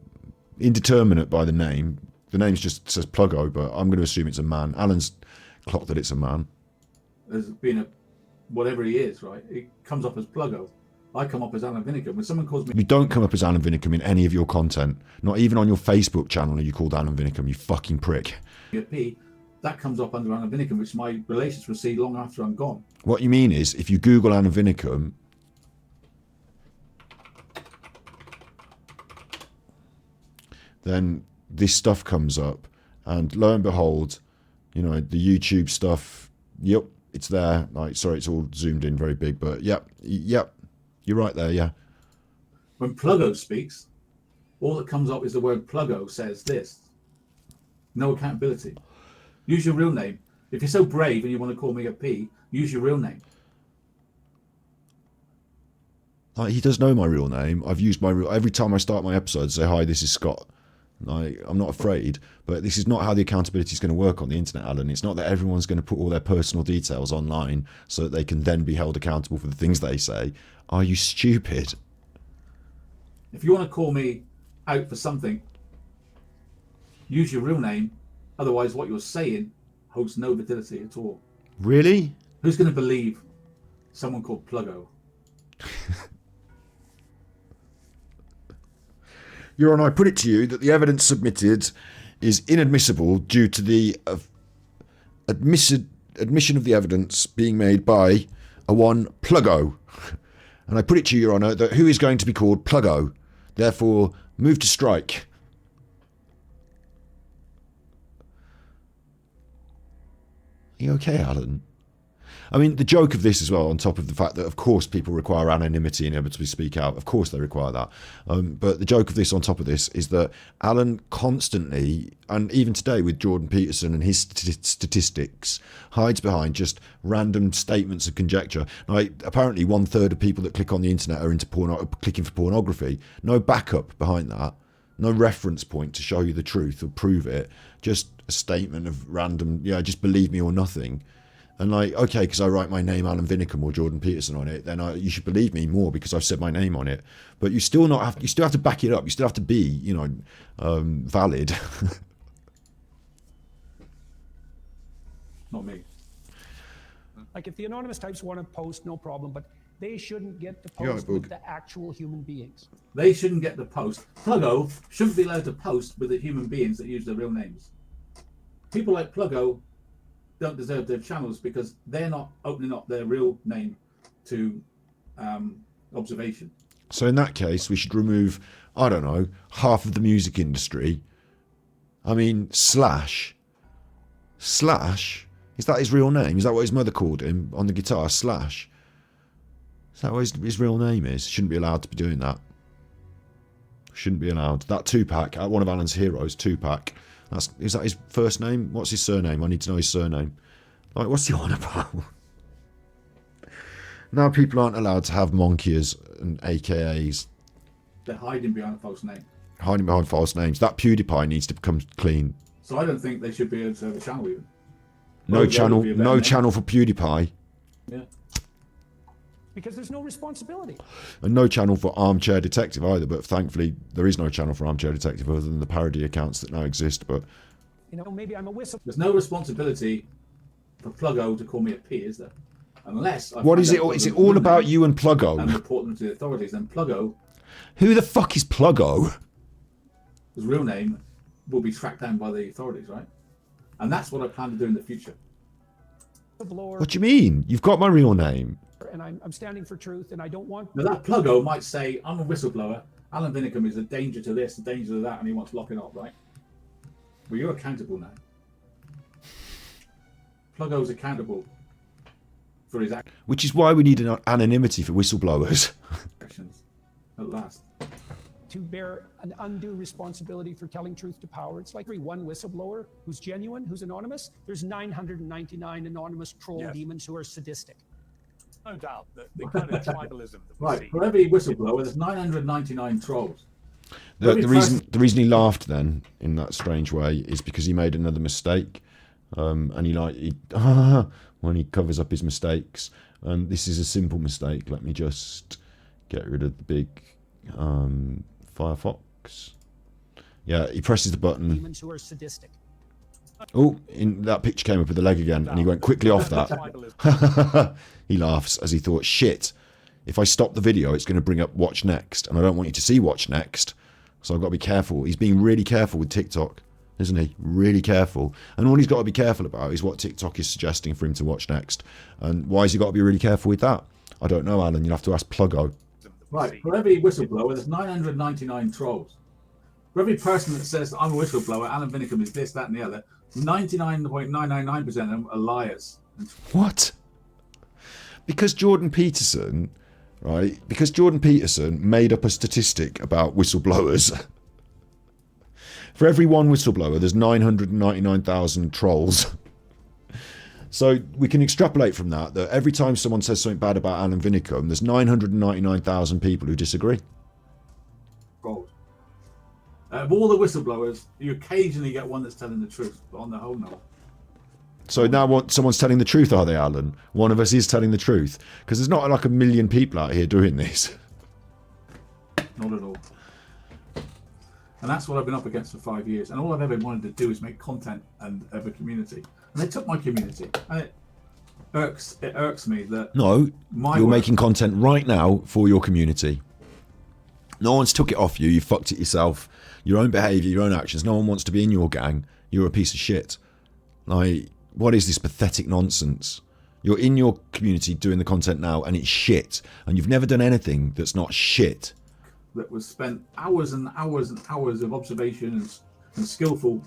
indeterminate by the name. The name just says Pluggo, but I'm going to assume it's a man. Alan's clocked that it's a man. There's been whatever he is, right? It comes up as Pluggo. I come up as Alan Vinnicombe. When someone calls me... You don't come up as Alan Vinnicombe in any of your content. Not even on your Facebook channel are you called Alan Vinnicombe, you fucking prick. P, that comes up under Alan Vinnicombe, which my relations will see long after I'm gone. What you mean is, if you Google Alan Vinnicombe, then this stuff comes up, and lo and behold, the YouTube stuff, yep, it's there. Like, sorry, it's all zoomed in very big, but yep, you're right there, yeah. When Pluggo speaks, all that comes up is the word Pluggo says this. No accountability. Use your real name. If you're so brave and you want to call me a P, use your real name. Like, he does know my real name. I've used my real... Every time I start my episode, say, hi, this is Scott. I'm not afraid, but this is not how the accountability is going to work on the internet, Alan. It's not that everyone's going to put all their personal details online so that they can then be held accountable for the things they say. Are you stupid? If you want to call me out for something, use your real name. Otherwise, what you're saying holds no validity at all. Really? Who's going to believe someone called Pluggo? Your Honour, I put it to you that the evidence submitted is inadmissible due to the admission of the evidence being made by a one Pluggo. And I put it to you, Your Honour, that who is going to be called Pluggo? Therefore, move to strike. Are you okay, Alan? I mean, the joke of this as well, on top of the fact that, of course, people require anonymity and able to speak out. Of course they require that. But the joke of this, on top of this, is that Alan constantly, and even today with Jordan Peterson and his statistics, hides behind just random statements of conjecture. Like, apparently 1/3 of people that click on the internet are into clicking for pornography. No backup behind that. No reference point to show you the truth or prove it. Just a statement of random, just believe me or nothing. And like, okay, because I write my name Alan Vinnicombe or Jordan Peterson on it, then you should believe me more because I've said my name on it. But you still have to back it up. You still have to be, valid. Not me. Like if the anonymous types want to post, no problem, but they shouldn't get to post with the actual human beings. They shouldn't get the post. Pluggo shouldn't be allowed to post with the human beings that use their real names. People like Pluggo don't deserve their channels because they're not opening up their real name to observation. So in that case, we should remove, I don't know, half of the music industry. I mean, Slash, is that his real name? Is that what his mother called him on the guitar? Slash. Is that what his real name is? Shouldn't be allowed to be doing that. Shouldn't be allowed. That Tupac, one of Alan's heroes, Tupac. Is that his first name? What's his surname? I need to know his surname. Like, what's he on about? Now people aren't allowed to have monkiers and AKAs. They're hiding behind a false name. Hiding behind false names. That PewDiePie needs to become clean. So I don't think they should be able to have a channel even. No channel for PewDiePie. Yeah. Because there's no responsibility. And no channel for Armchair Detective either, but thankfully there is no channel for Armchair Detective other than the parody accounts that now exist. But maybe I'm a whistle. There's no responsibility for Pluggo to call me a P, is there? Unless what is it? Is it all about you and Pluggo? And report them to the authorities. And Pluggo, who the fuck is Pluggo? His real name will be tracked down by the authorities, right? And that's what I plan to do in the future. What do you mean? You've got my real name. And I'm standing for truth, and I don't want. Now that Pluggo might say, "I'm a whistleblower. Alan Vinnicombe is a danger to this, a danger to that," and he wants locking up, right? Well, you're accountable now. Pluggo's accountable for his actions. Which is why we need an anonymity for whistleblowers. At last. To bear an undue responsibility for telling truth to power. It's like every one whistleblower who's genuine, who's anonymous. There's 999 anonymous troll demons who are sadistic. No doubt that the kind of tribalism that we see. For every whistleblower, there's 999 trolls. The reason he laughed then in that strange way is because he made another mistake, and when he covers up his mistakes. And this is a simple mistake. Let me just get rid of the big Firefox. Yeah, he presses the button. Demons who are sadistic. Oh, that picture came up with the leg again, and he went quickly off that. He laughs as he thought, shit, if I stop the video, it's going to bring up Watch Next, and I don't want you to see Watch Next, so I've got to be careful. He's being really careful with TikTok, isn't he? Really careful. And all he's got to be careful about is what TikTok is suggesting for him to watch next. And why has he got to be really careful with that? I don't know, Alan. You'll have to ask Pluggo. Right, for every whistleblower, there's 999 trolls. For every person that says, I'm a whistleblower, Alan Vinnicombe is this, that, and the other, 99.999% of them are liars. What? Because Jordan Peterson, right? Because Jordan Peterson made up a statistic about whistleblowers. For every one whistleblower, there's 999,000 trolls. So we can extrapolate from that every time someone says something bad about Alan Vinnicombe, there's 999,000 people who disagree. Trolls. Of all the whistleblowers, you occasionally get one that's telling the truth, but on the whole, no. So now someone's telling the truth, are they, Alan? One of us is telling the truth. Because there's not like a million people out here doing this. Not at all. And that's what I've been up against for 5 years. And all I've ever wanted to do is make content and have a community. And they took my community. And it irks me that you're making content right now for your community. No one's took it off you. You fucked it yourself. Your own behaviour, your own actions. No one wants to be in your gang. You're a piece of shit. Like, what is this pathetic nonsense? You're in your community doing the content now, and it's shit. And you've never done anything that's not shit. That was spent hours and hours and hours of observation and skillful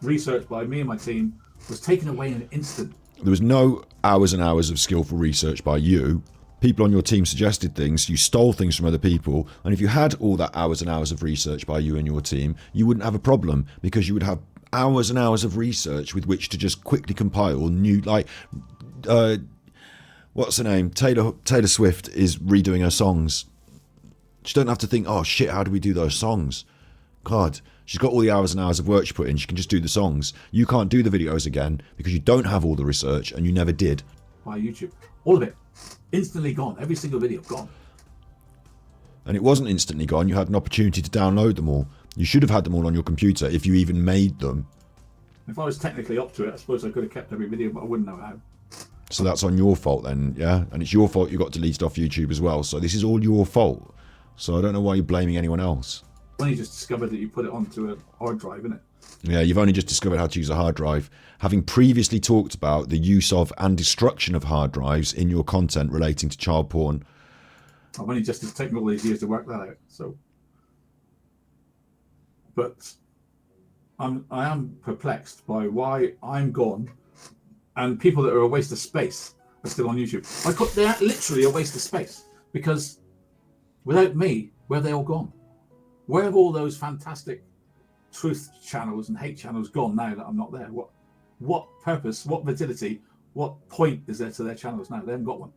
research by me and my team was taken away in an instant. There was no hours and hours of skillful research by you. People on your team suggested things, you stole things from other people, and if you had all that hours and hours of research by you and your team, you wouldn't have a problem, because you would have hours and hours of research with which to just quickly compile new, like, what's her name? Taylor Swift is redoing her songs. She don't have to think, oh shit, how do we do those songs? God, she's got all the hours and hours of work she put in, she can just do the songs. You can't do the videos again because you don't have all the research, and you never did. By YouTube. All of it. Instantly gone. Every single video gone. And it wasn't instantly gone. You had an opportunity to download them all. You should have had them all on your computer if you even made them. If I was technically up to it, I suppose I could have kept every video, but I wouldn't know how. So that's on your fault then, yeah? And it's your fault you got deleted off YouTube as well. So this is all your fault. So I don't know why you're blaming anyone else. I've only just discovered that you put it onto a hard drive, innit? Yeah, you've only just discovered how to use a hard drive, having previously talked about the use of and destruction of hard drives in your content relating to child porn. I've only just taken all these years to work that out, so. But I am perplexed by why I'm gone and people that are a waste of space are still on YouTube. They're literally a waste of space, because without me, where have they all gone? Where have all those fantastic truth channels and hate channels gone now that I'm not there? What purpose, what validity, what point is there to their channels now? They haven't got one.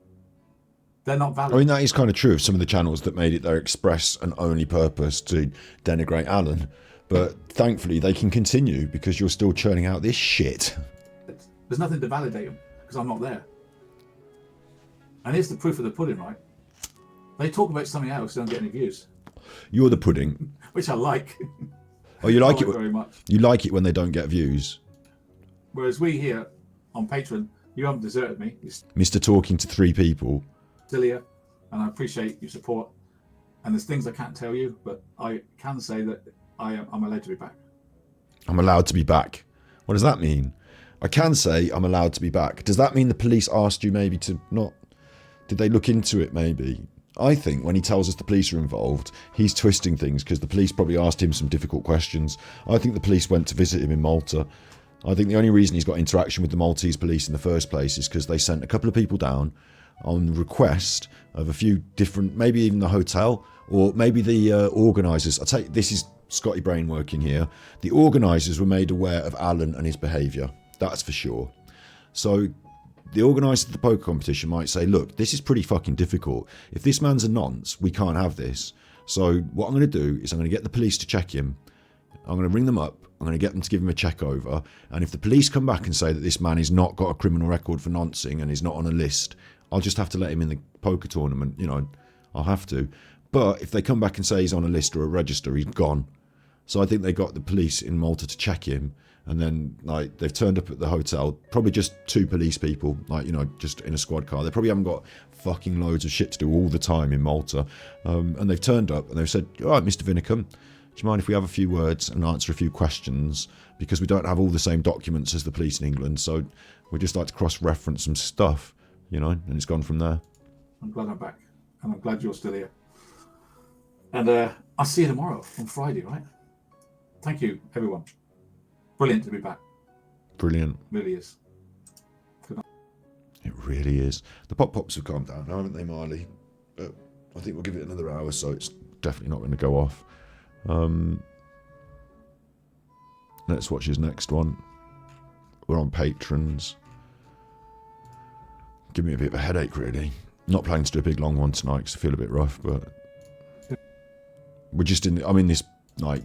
They're not valid. I mean, that is kind of true of some of the channels that made it their express and only purpose to denigrate Alan. But thankfully, they can continue because you're still churning out this shit. There's nothing to validate them because I'm not there. And here's the proof of the pudding, right? They talk about something else, they don't get any views. You're the pudding. Which I like. Oh, you like it very much. You like it when they don't get views. Whereas we here on Patreon, you haven't deserted me. You're Mr. Talking to 3 people. still here, and I appreciate your support. And there's things I can't tell you, but I can say that I'm allowed to be back. I'm allowed to be back. What does that mean? I can say I'm allowed to be back. Does that mean the police asked you maybe to not... Did they look into it maybe? I think when he tells us the police are involved, he's twisting things because the police probably asked him some difficult questions. I think the police went to visit him in Malta. I think the only reason he's got interaction with the Maltese police in the first place is because they sent a couple of people down on request of a few different, maybe even the hotel, or maybe the organisers. This is Scotty Brain working here. The organisers were made aware of Alan and his behaviour. That's for sure. So the organiser of the poker competition might say, look, this is pretty fucking difficult. If this man's a nonce, we can't have this. So what I'm going to do is I'm going to get the police to check him. I'm going to ring them up. I'm going to get them to give him a check over. And if the police come back and say that this man has not got a criminal record for noncing and is not on a list, I'll just have to let him in the poker tournament. You know, I'll have to. But if they come back and say he's on a list or a register, he's gone. So I think they got the police in Malta to check him. And then, like, they've turned up at the hotel, probably just 2 police people, like, you know, just in a squad car. They probably haven't got fucking loads of shit to do all the time in Malta. And they've turned up and they've said, all right, Mr. Vinnicombe, do you mind if we have a few words and answer a few questions? Because we don't have all the same documents as the police in England. So we'd just like to cross-reference some stuff, you know, and it's gone from there. I'm glad I'm back. And I'm glad you're still here. And I'll see you tomorrow on Friday, right? Thank you, everyone. Brilliant to be back. Brilliant. Really is. It really is. The pop-pops have calmed down now, haven't they, Marley? But I think we'll give it another hour, so it's definitely not going to go off. Let's watch his next one. We're on patrons. Give me a bit of a headache, really. Not planning to do a big long one tonight because I feel a bit rough, but we're just I'm in this, like,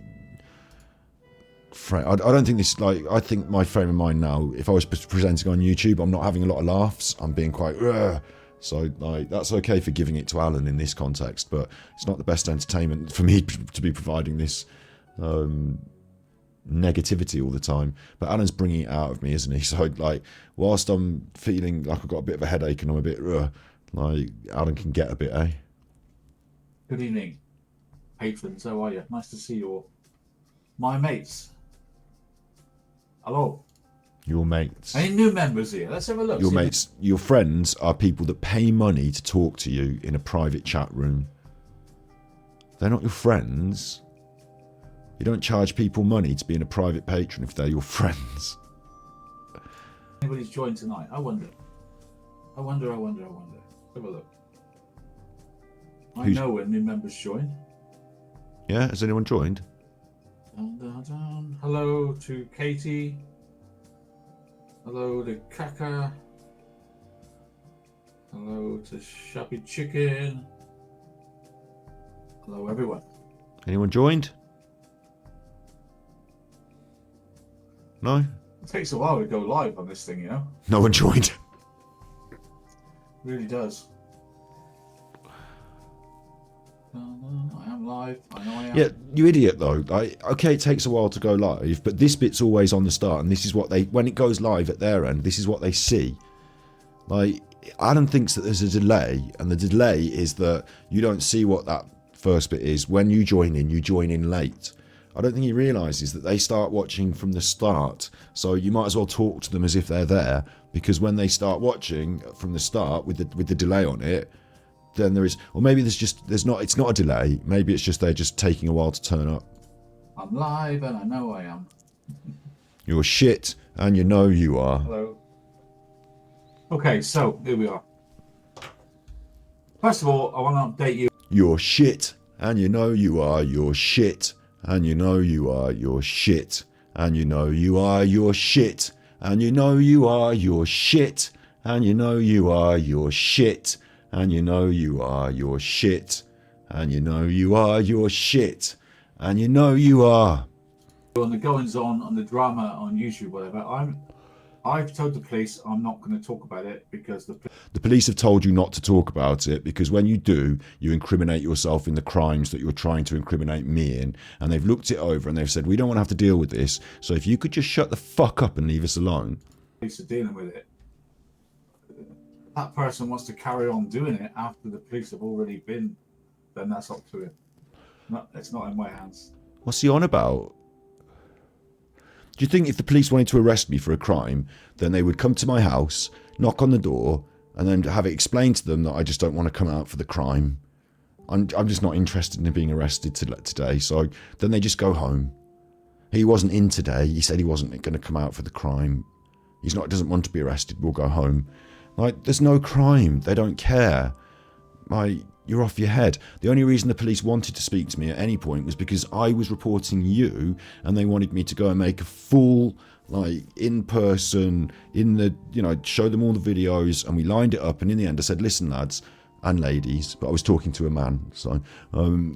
I don't think this, like, I think my frame of mind now, if I was presenting on YouTube, I'm not having a lot of laughs. I'm being quite, so, like, that's okay for giving it to Alan in this context, but it's not the best entertainment for me to be providing this negativity all the time. But Alan's bringing it out of me, isn't he? So like, whilst I'm feeling like I've got a bit of a headache and I'm a bit like, Alan can get a bit, eh? Good evening, patrons. How are you? Nice to see you all. My mates. Hello. Your mates. Any new members here? Let's have a look. Your mates, your friends are people that pay money to talk to you in a private chat room. They're not your friends. You don't charge people money to be in a private patron if they're your friends. Anybody's joined tonight? I wonder. Have a look. I know when new members join. Yeah, has anyone joined? Dun, dun, dun. Hello to Katie. Hello to Kaka. Hello to Shabby Chicken. Hello everyone. Anyone joined? No? It takes a while to go live on this thing, you know? No one joined. It really does. I am live. I know I am. Yeah, you idiot though. Like, okay, it takes a while to go live, but this bit's always on the start, and this is what they, when it goes live at their end, this is what they see. Like, Alan thinks that there's a delay, and the delay is that you don't see what that first bit is. When you join in late. I don't think he realises that they start watching from the start, so you might as well talk to them as if they're there, because when they start watching from the start with the delay on it, then there is, or maybe it's not a delay, maybe it's just they're just taking a while to turn up. I'm live and I know I am. You're shit and you know you are. Hello. Okay, so here we are. First of all, I want to update you. You're shit and you know you are. You're shit and you know you are. You're shit and you know you are. You're shit and you know you are. You're shit and you know you are. You're shit and you know you are. You're shit and you know you are. You're shit and you know you are. On the goings on the drama on YouTube, whatever, I've told the police I'm not going to talk about it because the police have told you not to talk about it, because when you do, you incriminate yourself in the crimes that you're trying to incriminate me in, and they've looked it over and they've said we don't want to have to deal with this, so if you could just shut the fuck up and leave us alone. Police are dealing with it. That person wants to carry on doing it after the police have already been, then that's up to him. It's not in my hands. What's he on about? Do you think if the police wanted to arrest me for a crime, then they would come to my house, knock on the door, and then have it explained to them that I just don't want to come out for the crime? I'm just not interested in being arrested today, so then they just go home. He wasn't in today. He said he wasn't going to come out for the crime. Doesn't want to be arrested. We'll go home. Like, there's no crime. They don't care. You're off your head. The only reason the police wanted to speak to me at any point was because I was reporting you, and they wanted me to go and make a full, in person, show them all the videos, and we lined it up, and in the end I said, listen lads, and ladies, but I was talking to a man, so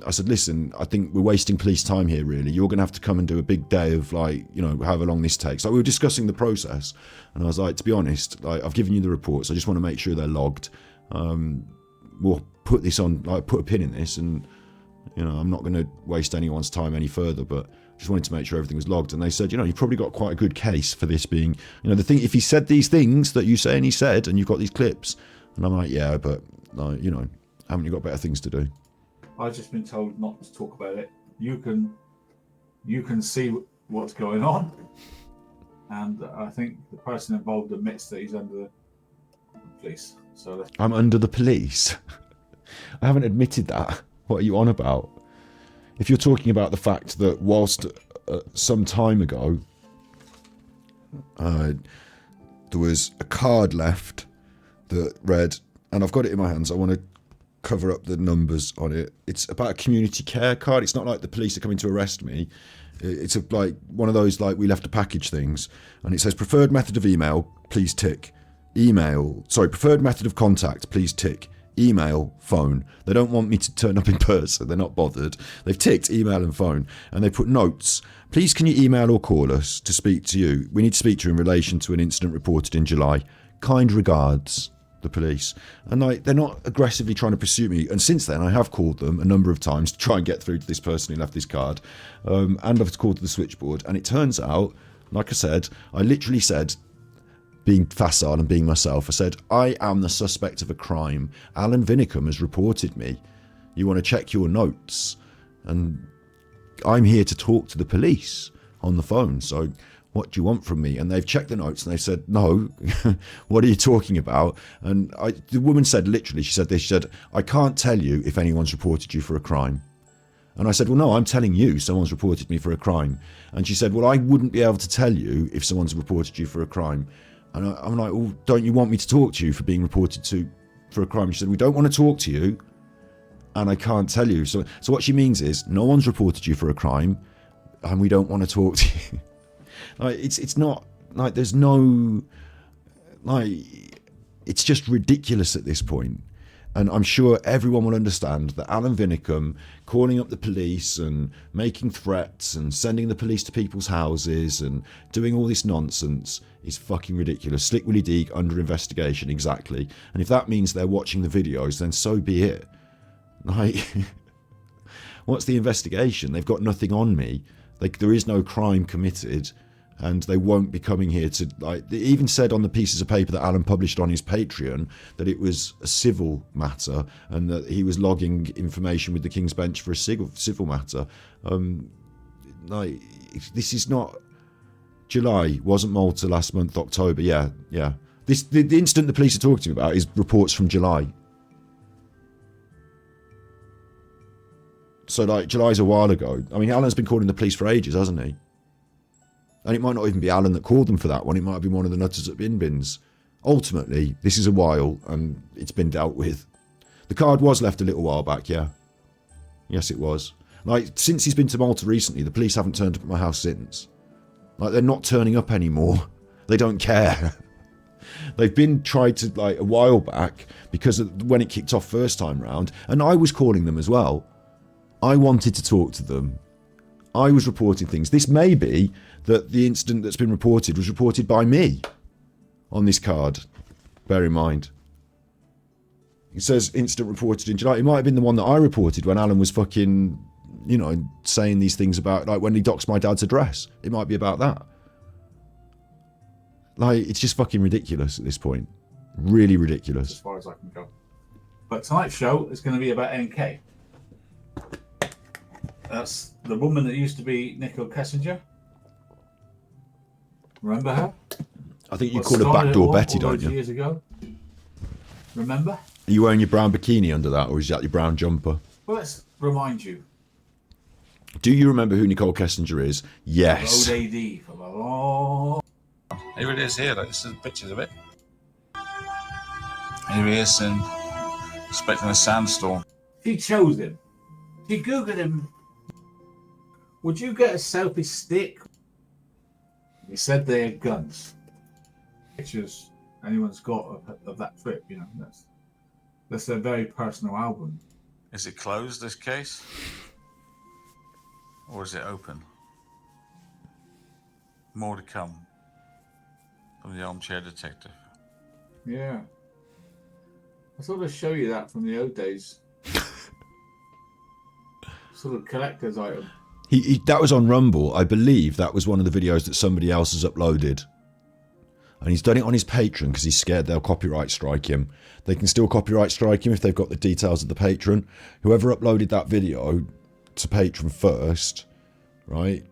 I said, listen, I think we're wasting police time here really. You're going to have to come and do a big day of however long this takes. We were discussing the process, and I was like, to be honest, I've given you the reports, I just want to make sure they're logged. We'll put this on, put a pin in this, and I'm not going to waste anyone's time any further, but just wanted to make sure everything was logged. And they said, you've probably got quite a good case for this being, the thing, if he said these things that you say and he said, and you've got these clips, and I'm like, yeah, but haven't you got better things to do? I've just been told not to talk about it. You can see what's going on, and I think the person involved admits that he's under the police. So I'm under the police. I haven't admitted that. What are you on about? If you're talking about the fact that whilst some time ago there was a card left that read, and I've got it in my hands, I want to cover up the numbers on it. It's about a community care card. It's not like the police are coming to arrest me. It's one of those we left a package things, and it says preferred method of email, please tick. Preferred method of contact, please tick. Email, phone. They don't want me to turn up in person. They're not bothered. They've ticked email and phone, and they put notes. Please can you email or call us to speak to you? We need to speak to you in relation to an incident reported in July. Kind regards. the police, and like they're not aggressively trying to pursue me. And since then, I have called them a number of times to try and get through to this person who left this card, and I've called to the switchboard. And it turns out, like I said, I literally said, being facile and being myself, I said, I am the suspect of a crime. Alan Vinnicombe has reported me. You want to check your notes? And I'm here to talk to the police on the phone. So what do you want from me? And they've checked the notes and they've said, no, what are you talking about? And the woman said, literally, she said this, she said, I can't tell you if anyone's reported you for a crime. And I said, well, no, I'm telling you someone's reported me for a crime. And she said, well, I wouldn't be able to tell you if someone's reported you for a crime. And I'm like, well, don't you want me to talk to you for being reported for a crime? She said, we don't want to talk to you and I can't tell you. So what she means is no one's reported you for a crime and we don't want to talk to you. Like, it's not like there's no, like, it's just ridiculous at this point. And I'm sure everyone will understand that Alan Vinnicombe calling up the police and making threats and sending the police to people's houses and doing all this nonsense is fucking ridiculous. Slick Willy Deeg under investigation, exactly. And if that means they're watching the videos, then so be it. Like, what's the investigation? They've got nothing on me. Like, there is no crime committed. And they won't be coming here to, like, they even said on the pieces of paper that Alan published on his Patreon that it was a civil matter and that he was logging information with the King's Bench for a civil matter. Like, this is not July, wasn't Malta last month, October, yeah. The incident the police are talking to me about is reports from July. So, like, July's a while ago. I mean, Alan's been calling the police for ages, hasn't he? And it might not even be Alan that called them for that one. It might have been one of the nutters at bin bins. Ultimately, this is a while and it's been dealt with. The card was left a little while back, yeah. Yes, it was. Like, since he's been to Malta recently, the police haven't turned up at my house since. Like, they're not turning up anymore. They don't care. They've been tried to, like, a while back because when it kicked off first time round, and I was calling them as well. I wanted to talk to them. I was reporting things. This may be that the incident that's been reported was reported by me on this card. Bear in mind. It says incident reported in July. It might have been the one that I reported when Alan was fucking, you know, saying these things about, like, when he doxed my dad's address. It might be about that. Like, it's just fucking ridiculous at this point. Really ridiculous. As far as I can go. But tonight's show is going to be about NK. That's the woman that used to be Nicole Kessinger. Remember her? I think you call her Backdoor Betty, don't you? Years ago. Remember? Are you wearing your brown bikini under that, or is that your brown jumper? Well, let's remind you. Do you remember who Nicole Kessinger is? Yes. Road AD for the long. Here it is here, like, this is pictures of it. Here he is and expecting a sandstorm. She chose him. She Googled him. Would you get a selfie stick? He said they had guns. Pictures anyone's got of that trip, you know. That's their very personal album. Is it closed, this case? Or is it open? More to come from the Armchair Detective. Yeah. I sort of show you that from the old days. Sort of collector's item. That was on Rumble. I believe that was one of the videos that somebody else has uploaded. And he's done it on his Patreon because he's scared they'll copyright strike him. They can still copyright strike him if they've got the details of the patron. Whoever uploaded that video to Patreon first, right?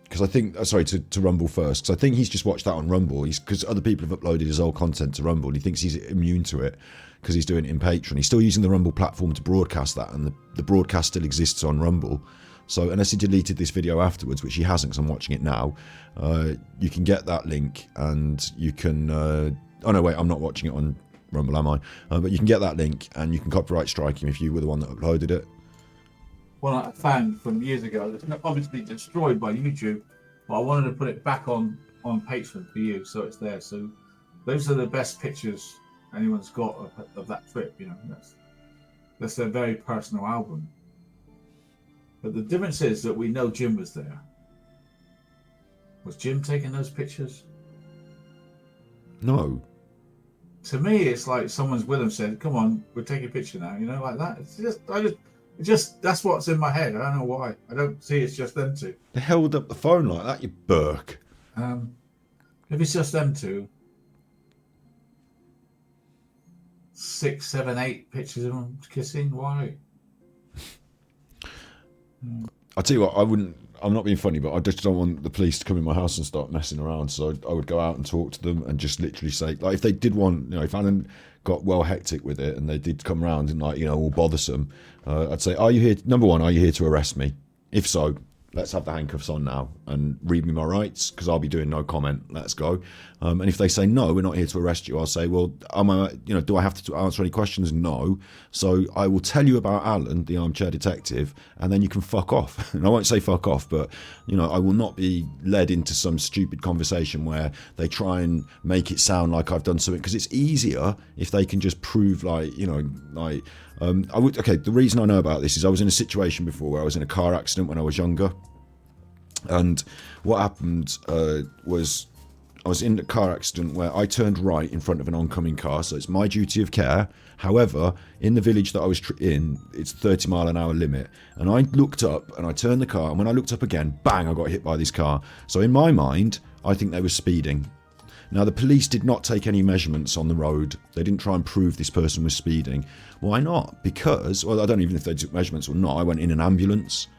Because I think, sorry, to Rumble first. Because I think he's just watched that on Rumble. Because other people have uploaded his old content to Rumble. He thinks he's immune to it because he's doing it in Patreon. He's still using the Rumble platform to broadcast that. And the broadcast still exists on Rumble. So unless he deleted this video afterwards, which he hasn't because I'm watching it now, you can get that link and you can... oh no, wait, I'm not watching it on Rumble, am I? But you can get that link and you can copyright strike him if you were the one that uploaded it. One I found from years ago that's obviously destroyed by YouTube, but I wanted to put it back on Patreon for you, so it's there. So those are the best pictures anyone's got of that trip, you know. That's their very personal album. But the difference is that we know Jim was there. Was Jim taking those pictures? No. to me, it's like someone's will have said, "Come on, we'll take a picture now." You know, like that. It's just that's what's in my head. I don't know why. I don't see it's just them two. They held up the phone like that, you Burke. If it's just them two, 6, 7, 8 pictures of them kissing. Why? I tell you what, I'm not being funny, but I just don't want the police to come in my house and start messing around. So I would go out and talk to them and just literally say, like, if they did want, you know, if Alan got well hectic with it and they did come round and, like, you know, all bothersome, I'd say, are you here? Number one, are you here to arrest me? If so, let's have the handcuffs on now and read me my rights, because I'll be doing no comment. Let's go. And if they say no, we're not here to arrest you, I'll say, well, do I have to answer any questions? No. So I will tell you about Alan, the armchair detective, and then you can fuck off. And I won't say fuck off, but, you know, I will not be led into some stupid conversation where they try and make it sound like I've done something, because it's easier if they can just prove, like, you know, like, the reason I know about this is I was in a situation before where I was in a car accident when I was younger, and what happened was I was in a car accident where I turned right in front of an oncoming car, so it's my duty of care. However, in the village that I was in, it's 30-mile-an-hour limit, and I looked up and I turned the car, and when I looked up again, bang, I got hit by this car. So in my mind, I think they were speeding. Now, the police did not take any measurements on the road. They didn't try and prove this person was speeding. Why not? Because, well, I don't even know if they took measurements or not. I went in an ambulance.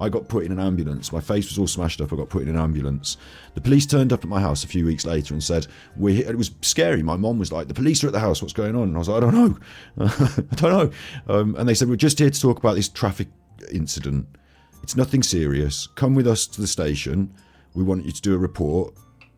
I got put in an ambulance. My face was all smashed up. I got put in an ambulance. The police turned up at my house a few weeks later and said, it was scary. My mom was like, the police are at the house. What's going on? And I was like, I don't know. I don't know. And they said, we're just here to talk about this traffic incident. It's nothing serious. Come with us to the station. We want you to do a report.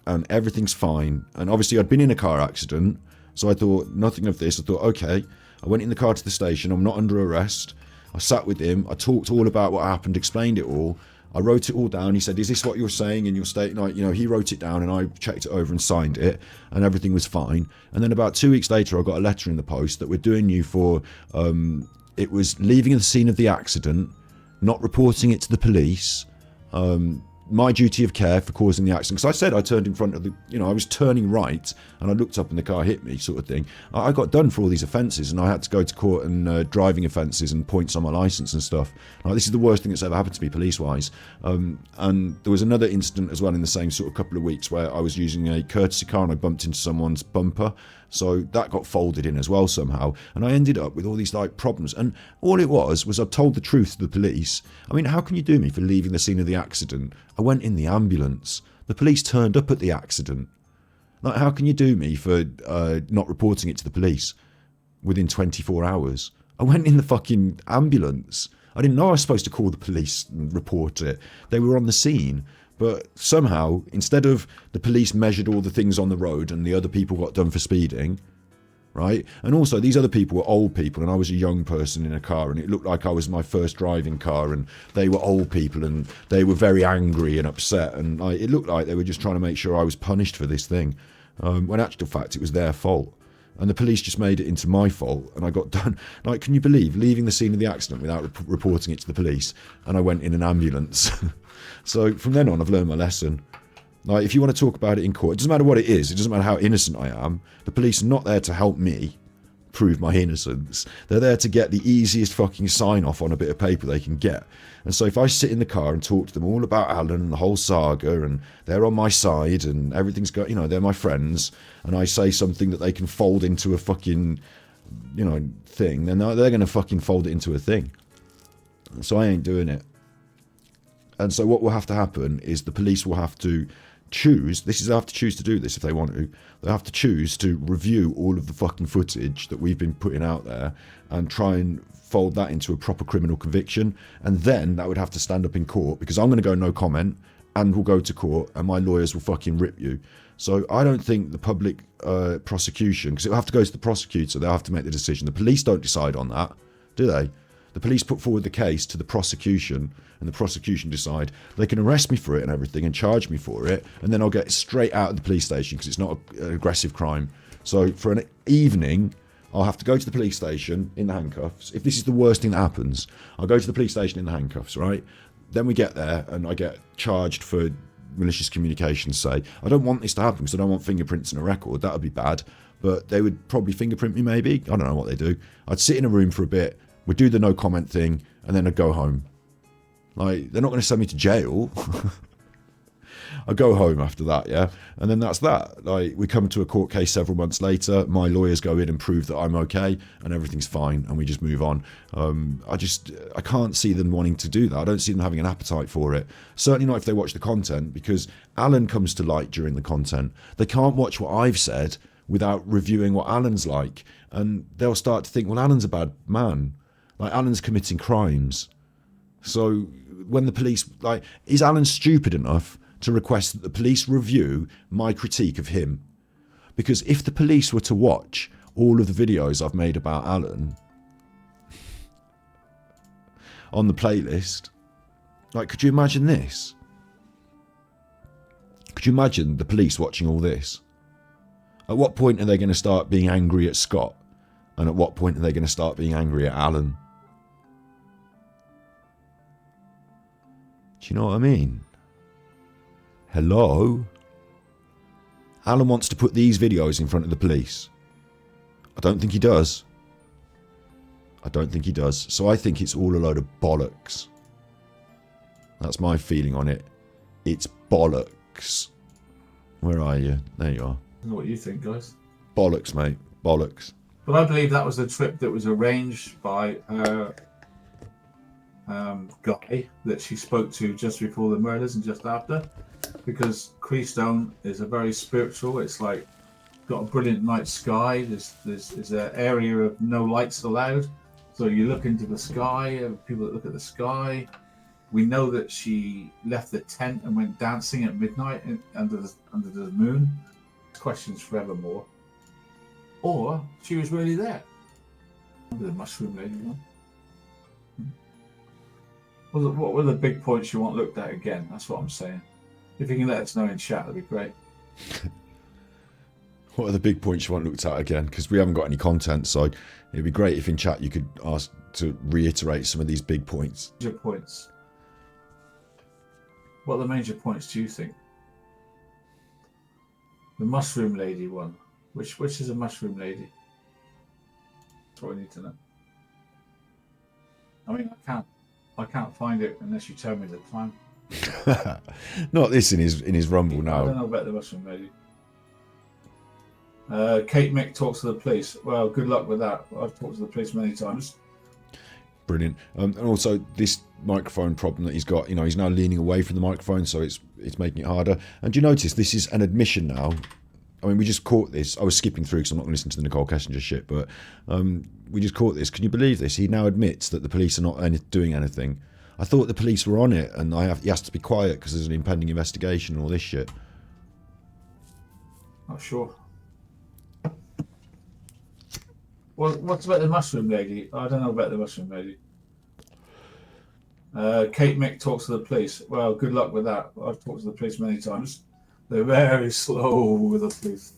And everything's fine. And obviously I'd been in a car accident, so I thought nothing of this. I thought, okay. I went in the car to the station. I'm not under arrest. I sat with him. I talked all about what happened, explained it all. I wrote it all down. He said, is this what you're saying in your statement? You know, he wrote it down and I checked it over and signed it, and everything was fine. And then about 2 weeks later, I got a letter in the post that we're doing you for, it was leaving the scene of the accident, not reporting it to the police, my duty of care for causing the accident. Because I said I turned in front of the, you know, I was turning right and I looked up and the car hit me, sort of thing. I got done for all these offences and I had to go to court and driving offences and points on my licence and stuff. Like, this is the worst thing that's ever happened to me police-wise. And there was another incident as well in the same sort of couple of weeks where I was using a courtesy car and I bumped into someone's bumper. So that got folded in as well somehow. And I ended up with all these, like, problems. And all it was I told the truth to the police. I mean, how can you do me for leaving the scene of the accident? I went in the ambulance. The police turned up at the accident. Like, how can you do me for not reporting it to the police within 24 hours? I went in the fucking ambulance. I didn't know I was supposed to call the police and report it. They were on the scene. But somehow, instead of the police measured all the things on the road and the other people got done for speeding, right? And also, these other people were old people and I was a young person in a car and it looked like I was my first driving car and they were old people and they were very angry and upset and it looked like they were just trying to make sure I was punished for this thing. When in actual fact, it was their fault. And the police just made it into my fault and I got done. Like, can you believe leaving the scene of the accident without reporting it to the police? And I went in an ambulance. So from then on, I've learned my lesson. Like, if you want to talk about it in court, it doesn't matter what it is. It doesn't matter how innocent I am. The police are not there to help me prove my innocence. They're there to get the easiest fucking sign off on a bit of paper they can get. And so if I sit in the car and talk to them all about Alan and the whole saga and they're on my side and everything's got, you know, they're my friends, and I say something that they can fold into a fucking, you know, thing, then they're going to fucking fold it into a thing. So I ain't doing it. And so what will have to happen is the police will have to choose, they have to choose to do this if they want to, they have to choose to review all of the fucking footage that we've been putting out there and try and fold that into a proper criminal conviction, and then that would have to stand up in court, because I'm going to go no comment and we'll go to court and my lawyers will fucking rip you. So I don't think the public prosecution, because it'll have to go to the prosecutor, they'll have to make the decision. The police don't decide on that, do they? The police put forward the case to the prosecution and the prosecution decide. They can arrest me for it and everything and charge me for it, and then I'll get straight out of the police station because it's not an aggressive crime. So for an evening, I'll have to go to the police station in the handcuffs. If this is the worst thing that happens, I'll go to the police station in the handcuffs, right? Then we get there and I get charged for malicious communications say, I don't want this to happen because I don't want fingerprints in a record. That would be bad. But they would probably fingerprint me maybe. I don't know what they do. I'd sit in a room for a bit, we'd do the no comment thing, and then I'd go home. Like, they're not going to send me to jail. I go home after that, yeah? And then that's that. Like, we come to a court case several months later, my lawyers go in and prove that I'm okay, and everything's fine, and we just move on. I can't see them wanting to do that. I don't see them having an appetite for it. Certainly not if they watch the content, because Alan comes to light during the content. They can't watch what I've said without reviewing what Alan's like, and they'll start to think, well, Alan's a bad man. Like, Alan's committing crimes. So when the police, like, is Alan stupid enough to request that the police review my critique of him? Because if the police were to watch all of the videos I've made about Alan on the playlist, like, could you imagine this? Could you imagine the police watching all this? At what point are they going to start being angry at Scott? And at what point are they going to start being angry at Alan? Do you know what I mean? Hello? Alan wants to put these videos in front of the police. I don't think he does. I don't think he does. So I think it's all a load of bollocks. That's my feeling on it. It's bollocks. Where are you? There you are. I don't know what you think, guys. Bollocks, mate. Bollocks. But I believe that was the trip that was arranged by her guy that she spoke to just before the murders and just after. Because Creastone is a very spiritual, it's like got a brilliant night sky. There's an area of no lights allowed. So you look into the sky, people that look at the sky. We know that she left the tent and went dancing at midnight under the moon. Questions forevermore. Or she was really there. The mushroom lady one. What were the big points you want looked at again? That's what I'm saying. If you can let us know in chat, that'd be great. What are the big points you want looked at again? Because we haven't got any content, so it'd be great if in chat you could ask to reiterate some of these big points. Major points. What are the major points do you think? The mushroom lady one. Which is a mushroom lady? That's what I need to know. I mean, I can't find it unless you tell me the time. Not this in his rumble now. I don't know about the mushroom lady. Kate Mick talks to the police. Well, good luck with that. I've talked to the police many times. Brilliant. And also this microphone problem that he's got, you know, he's now leaning away from the microphone, so it's making it harder. And do you notice this is an admission now? I mean, we just caught this. I was skipping through because I'm not going to listen to the Nicole Kessinger shit, but we just caught this. Can you believe this? He now admits that the police are not doing anything. I thought the police were on it, and he has to be quiet because there's an impending investigation and all this shit. Not sure. Well, what's about the mushroom lady? I don't know about the mushroom lady. Kate Mick talks to the police. Well, good luck with that. I've talked to the police many times. They're very slow with the police.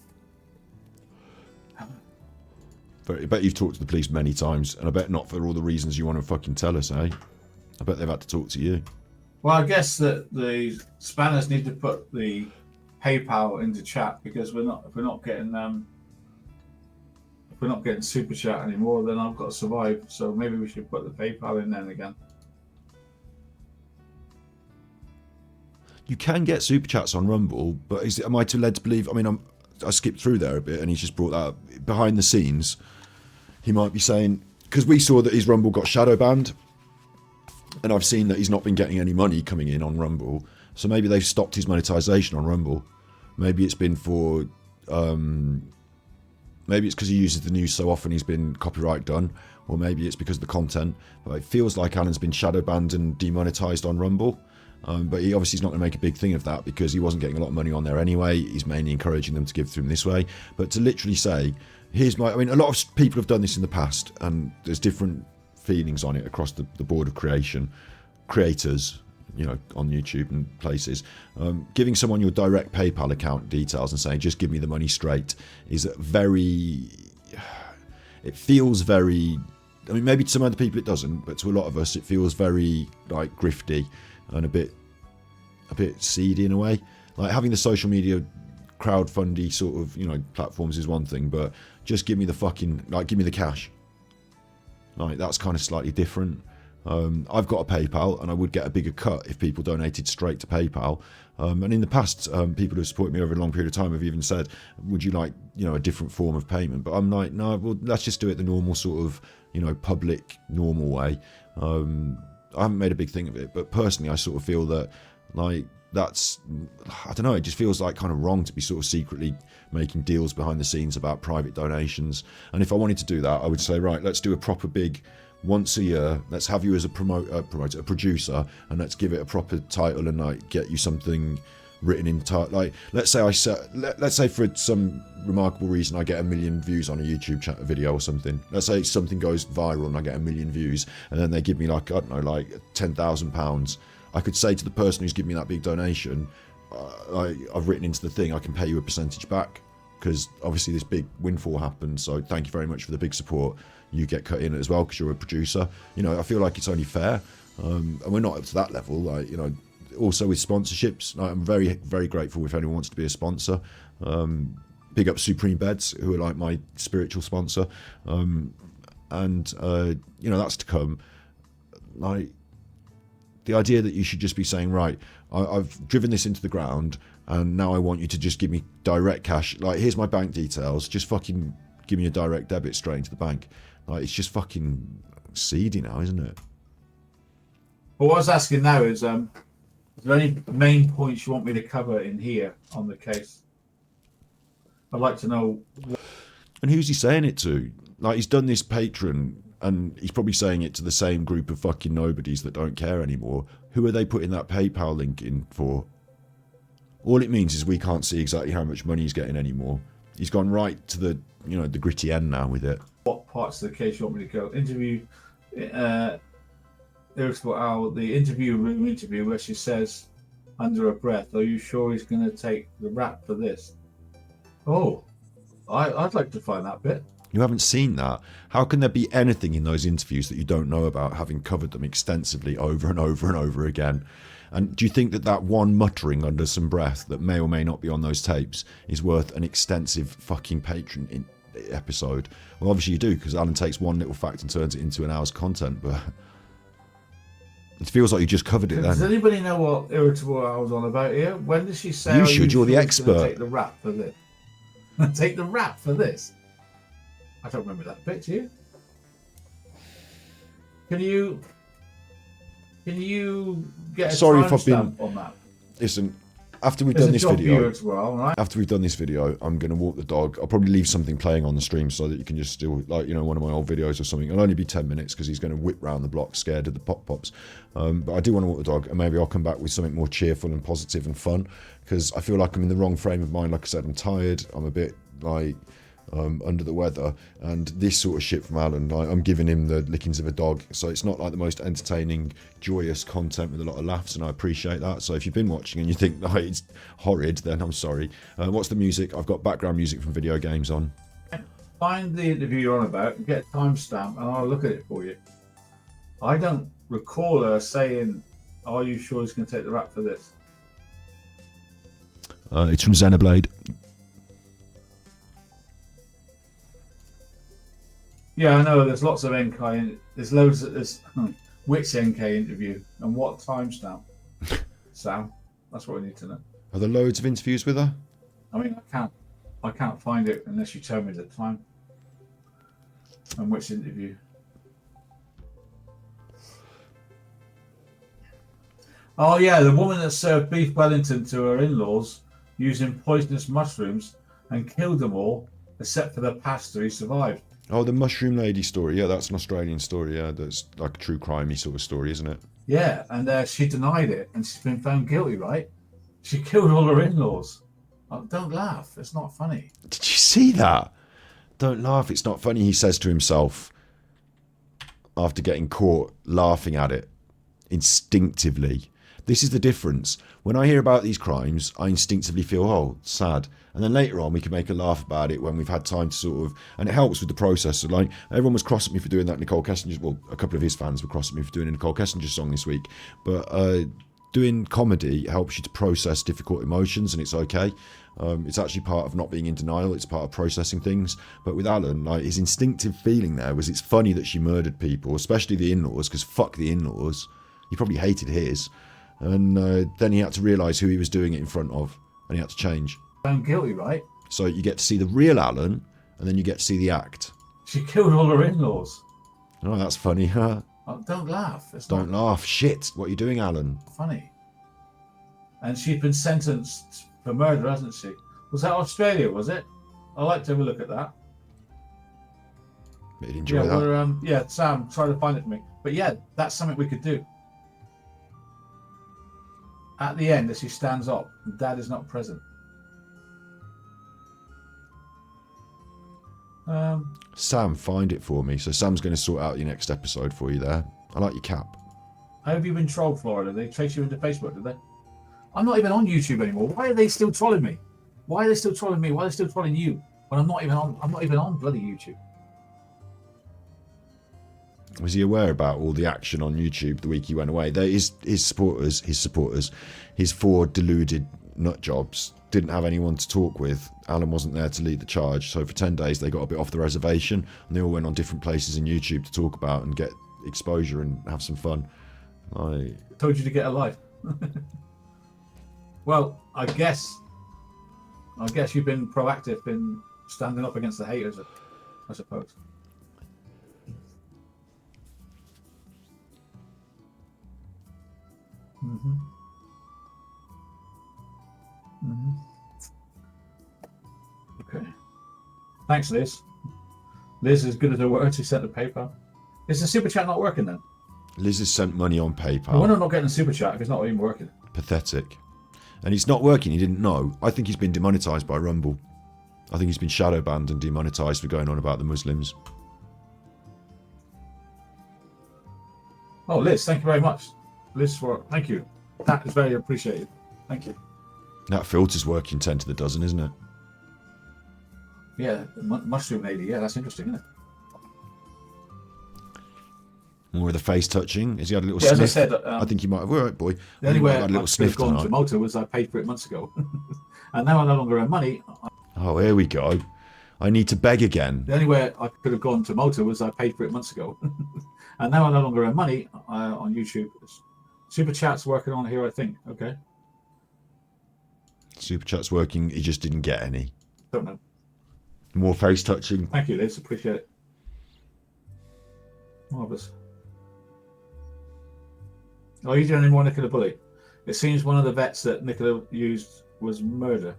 I bet you've talked to the police many times, and I bet not for all the reasons you want to fucking tell us, eh? I bet they've had to talk to you. Well, I guess that the Spanners need to put the PayPal into chat because if we're not getting super chat anymore, then I've got to survive. So maybe we should put the PayPal in then again. You can get super chats on Rumble, but am I too led to believe? I mean, I skipped through there a bit, and he's just brought that up. Behind the scenes, he might be saying, because we saw that his Rumble got shadow banned, and I've seen that he's not been getting any money coming in on Rumble, so maybe they've stopped his monetization on Rumble. Maybe it's been for, maybe it's because he uses the news so often he's been copyright done, or maybe it's because of the content. But it feels like Alan's been shadow banned and demonetized on Rumble. But he obviously is not going to make a big thing of that because he wasn't getting a lot of money on there anyway. He's mainly encouraging them to give to him this way. But to literally say, I mean, a lot of people have done this in the past, and there's different feelings on it across the board of creators, you know, on YouTube and places. Giving someone your direct PayPal account details and saying, just give me the money straight, is it feels very, I mean, maybe to some other people it doesn't, but to a lot of us it feels very, like, grifty and a bit a bit seedy in a way. Like having the social media crowdfundy sort of, you know, platforms is one thing, but just give me the fucking, like, give me the cash. Like, that's kind of slightly different. I've got a PayPal, and I would get a bigger cut if people donated straight to PayPal. And in the past, people who have supported me over a long period of time have even said, would you like, you know, a different form of payment? But I'm like, no, well, let's just do it the normal sort of, you know, public, normal way. I haven't made a big thing of it, but personally, I sort of feel that, like, that's, I don't know, it just feels like kind of wrong to be sort of secretly making deals behind the scenes about private donations. And if I wanted to do that, I would say, right, let's do a proper big, once a year, let's have you as a producer, and let's give it a proper title and like get you something written in like, let's say for some remarkable reason I get 1 million views on a YouTube video or something. Let's say something goes viral and I get 1 million views, and then they give me like, I don't know, like £10,000. I could say to the person who's giving me that big donation, I've written into the thing, I can pay you a percentage back, because obviously this big windfall happened, so thank you very much for the big support. You get cut in as well because you're a producer. You know, I feel like it's only fair, and we're not up to that level. Like, you know, also with sponsorships, like, I'm very, very grateful if anyone wants to be a sponsor. Big up Supreme Beds, who are like my spiritual sponsor, and you know, that's to come. Like, the idea that you should just be saying, right, I've driven this into the ground, and now I want you to just give me direct cash. Like, here's my bank details. Just fucking give me a direct debit straight into the bank. Like, it's just fucking seedy now, isn't it? Well, what I was asking now is there any main points you want me to cover in here on the case? I'd like to know. And who's he saying it to? Like, he's done this Patreon, and he's probably saying it to the same group of fucking nobodies that don't care anymore. Who are they putting that PayPal link in for? All it means is we can't see exactly how much money he's getting anymore. He's gone right to the, you know, the gritty end now with it. What parts of the case you want me to go? Interview, Irritable Owl, the interview room interview where she says under her breath, are you sure he's going to take the rap for this? Oh, I'd like to find that bit. You haven't seen that. How can there be anything in those interviews that you don't know about, having covered them extensively over and over and over again? And do you think that that one muttering under some breath that may or may not be on those tapes is worth an extensive fucking Patreon episode? Well, obviously you do, because Alan takes one little fact and turns it into an hour's content, but it feels like you just covered it then. Does anybody know what Irritable Owl's on about here? When does she say, you should, you're the expert. Take the rap for this? Take the rap for this? I don't remember that bit, do you? Can you get a timestamp on that? Listen, after we've done this video, as well, right? after we've done this video, I'm going to walk the dog. I'll probably leave something playing on the stream so that you can just still, like, you know, one of my old videos or something. It'll only be 10 minutes because he's going to whip round the block scared of the pop-pops. But I do want to walk the dog, and maybe I'll come back with something more cheerful and positive and fun, because I feel like I'm in the wrong frame of mind. Like I said, I'm tired. I'm a bit, like, under the weather, and this sort of shit from Alan, like, I'm giving him the lickings of a dog, so it's not like the most entertaining, joyous content with a lot of laughs, and I appreciate that. So if you've been watching and you think that it's horrid, then I'm sorry. What's the music? I've got background music from video games on. Find the interview you're on about and get a timestamp, and I'll look at it for you. I don't recall her saying, are you sure he's going to take the rap for this? It's from Xenoblade. Yeah, I know. There's lots of NK. There's loads of this. Which NK interview and what timestamp? Sam, that's what we need to know. Are there loads of interviews with her? I mean, I can't find it unless you tell me the time and which interview. Oh yeah, the woman that served beef Wellington to her in-laws using poisonous mushrooms and killed them all, except for the pastor who survived. Oh, the mushroom lady story. Yeah, that's an Australian story. Yeah, that's like a true crimey sort of story, isn't it? Yeah, and she denied it, and she's been found guilty, right? She killed all her in-laws. Oh, don't laugh. It's not funny. Did you see that? Don't laugh. It's not funny, he says to himself after getting caught laughing at it instinctively. This is the difference. When I hear about these crimes, I instinctively feel, oh, sad. And then later on, we can make a laugh about it when we've had time to sort of... And it helps with the process. So, like, everyone was cross at me for doing that Nicole Kessinger... Well, a couple of his fans were cross at me for doing a Nicole Kessinger song this week. But doing comedy helps you to process difficult emotions, and it's okay. It's actually part of not being in denial. It's part of processing things. But with Alan, like, his instinctive feeling there was, it's funny that she murdered people, especially the in-laws, because fuck the in-laws. He probably hated his. And then he had to realise who he was doing it in front of, and he had to change. Found guilty, right? So you get to see the real Alan, and then you get to see the act. She killed all her in-laws. Oh, that's funny, huh? Oh, don't laugh. It's Don't not laugh. Shit, what are you doing, Alan? funny. And she's been sentenced for murder, hasn't she? Was that Australia, was it? I'd like to have a look at that. You'd enjoy that. Well, yeah, Sam, try to find it for me. But yeah, that's something we could do. At the end, as she stands up, Dad is not present. Sam, find it for me. So Sam's going to sort out your next episode for you there. I like your cap. How have you been trolled, Florida? They trace you into Facebook, did they? I'm not even on YouTube anymore. Why are they still trolling me? Why are they still trolling me? Why are they still trolling you? When I'm not even on bloody YouTube. Was he aware about all the action on YouTube the week he went away? His supporters, his 4 deluded nut jobs didn't have anyone to talk with. Alan wasn't there to lead the charge, so for 10 days they got a bit off the reservation, and they all went on different places in YouTube to talk about and get exposure and have some fun. I Told you to get a life. Well, I guess you've been proactive in standing up against the haters, I suppose. Okay. Thanks, Liz. Liz is good at her word. She sent the paper. Is the super chat not working then? Liz has sent money on PayPal. I wonder not getting a super chat if it's not even working. Pathetic. And it's not working, he didn't know. I think he's been demonetised by Rumble. I think he's been shadow banned and demonetised for going on about the Muslims. Oh, Liz, thank you very much. Liz, thank you. That is very appreciated. Thank you. That filter's working 10 to the dozen, isn't it? Yeah, mushroom lady. Yeah, that's interesting, isn't it? More of the face touching. Has he had a little Yeah, sniff? as I said, I think he might have. All right, boy. The only way had a I little could sniff have gone tonight. to Malta was I paid for it months ago. And now I no longer earn money. Oh, here we go. I need to beg again. The only way I could have gone to Malta was I paid for it months ago. And now I no longer earn money on YouTube. Super Chat's working on here, I think. Okay. Super Chat's working. He just didn't get any. Don't know. More face touching. Thank you, Liz. Appreciate it. Marvellous. Are you doing any more Nicola Bully? It seems one of the vets that Nicola used was murder.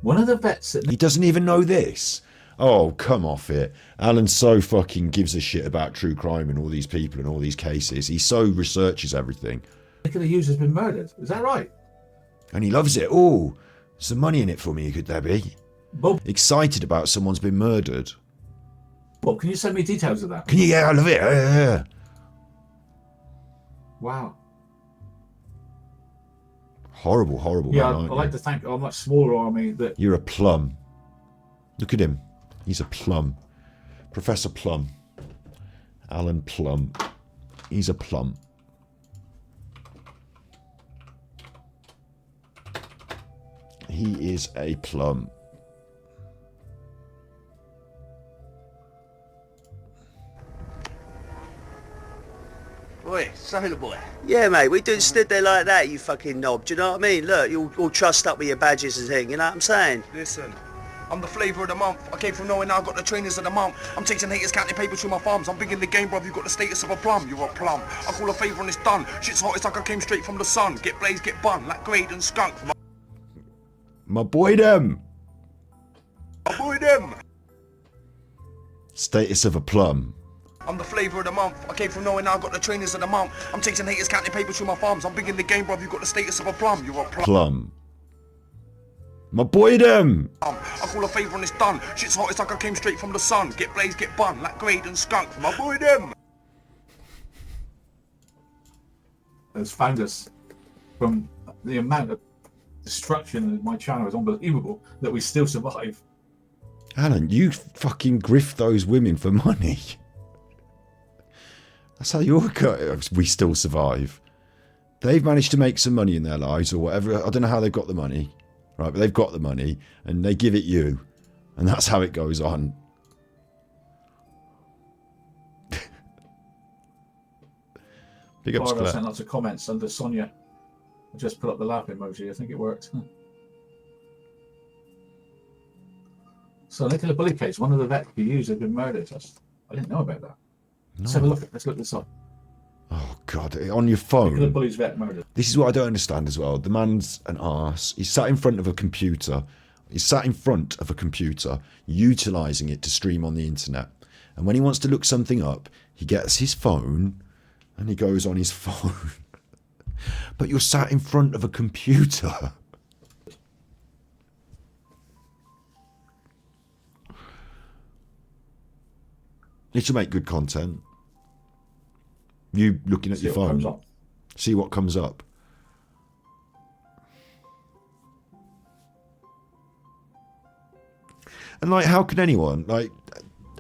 One of the vets that... He doesn't even know this. Oh, come off it. Alan so fucking gives a shit about true crime and all these people and all these cases. He so researches everything. Nicola Hughes has been murdered. Is that right? And he loves it. Oh, some money in it for me, could there be? Bob, Excited about someone's been murdered. Bob, can you send me details of that? Can you? Yeah, I love it. Yeah. Wow. Horrible, horrible Yeah, man, I'd aren't like you? to thank our much smaller army that... You're a plum. Look at him. He's a plum. Professor Plum. Alan Plum. He's a plum. He is a plum. Oi, sailor boy. Yeah, mate, we do stood there like that, you fucking knob. Do you know what I mean? Look, you all trussed up with your badges and thing, you know what I'm saying? Listen, I'm the flavour of the month. I came from nowhere, now I got the trainers of the month. I'm chasing haters, counting papers through my thumbs. I'm big in the game, bruv, you got the status of a plum. You're a plum. I call a favour and it's done. Shit's hot, it's like I came straight from the sun. Get blazed, get bun, like Grade and Skunk. My boy them. My boy them. Status of a plum. I'm the flavour of the month. I came from nowhere, now I got the trainers of the month. I'm chasing haters, counting papers through my thumbs. I'm big in the game, bruv, you got the status of a plum. You're a plum. Plum. My boy them. I call a favour and it's done. Shit's hot, it's like I came straight from the sun. Get blazed, get bun, like Grade and Skunk. My boy them. has found us from the amount of destruction in my channel is unbelievable that we still survive. Alan, you fucking grift those women for money. That's how you're we still survive. They've managed to make some money in their lives or whatever. I don't know how they've got the money, right? But they've got the money and they give it you. And that's how it goes on. Big ups, Barbara Claire. sent lots of comments under Sonia. I just put up the laugh emoji. I think it worked. So Nicola Bully case, one of the vets we used had been murdered. I didn't know about that. No. Let's have a look. Let's look this up. Oh, God. On your phone. Nicola Bully's vet murdered. This is what I don't understand as well. The man's an arse. He's sat in front of a computer. He's sat in front of a computer, utilising it to stream on the internet. And when he wants to look something up, he gets his phone and he goes on his phone. But you're sat in front of a computer. Need to make good content. You looking at your phone. See what comes up. And like, how can anyone, like,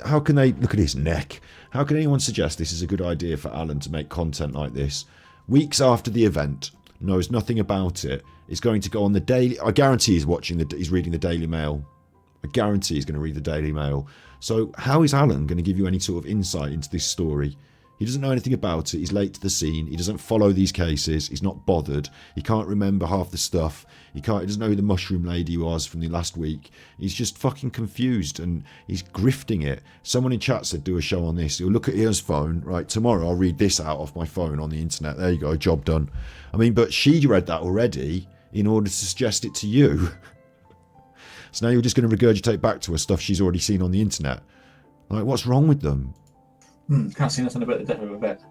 how can they look at his neck? How can anyone suggest this is a good idea for Alan to make content like this? Weeks after the event, knows nothing about it, is going to go on the Daily. I guarantee he's reading the Daily Mail. I guarantee he's going to read the Daily Mail. So how is Alan going to give you any sort of insight into this story? He doesn't know anything about it. He's late to the scene. He doesn't follow these cases. He's not bothered. He can't remember half the stuff. He doesn't know who the mushroom lady was from the last week. He's just fucking confused and he's grifting it. Someone in chat said do a show on this. He'll look at his phone. Right, tomorrow I'll read this out off my phone on the internet. There you go, job done. I mean, but she read that already in order to suggest it to you. So now you're just going to regurgitate back to her stuff she's already seen on the internet. Like, what's wrong with them? Can't see nothing about the death of a vet.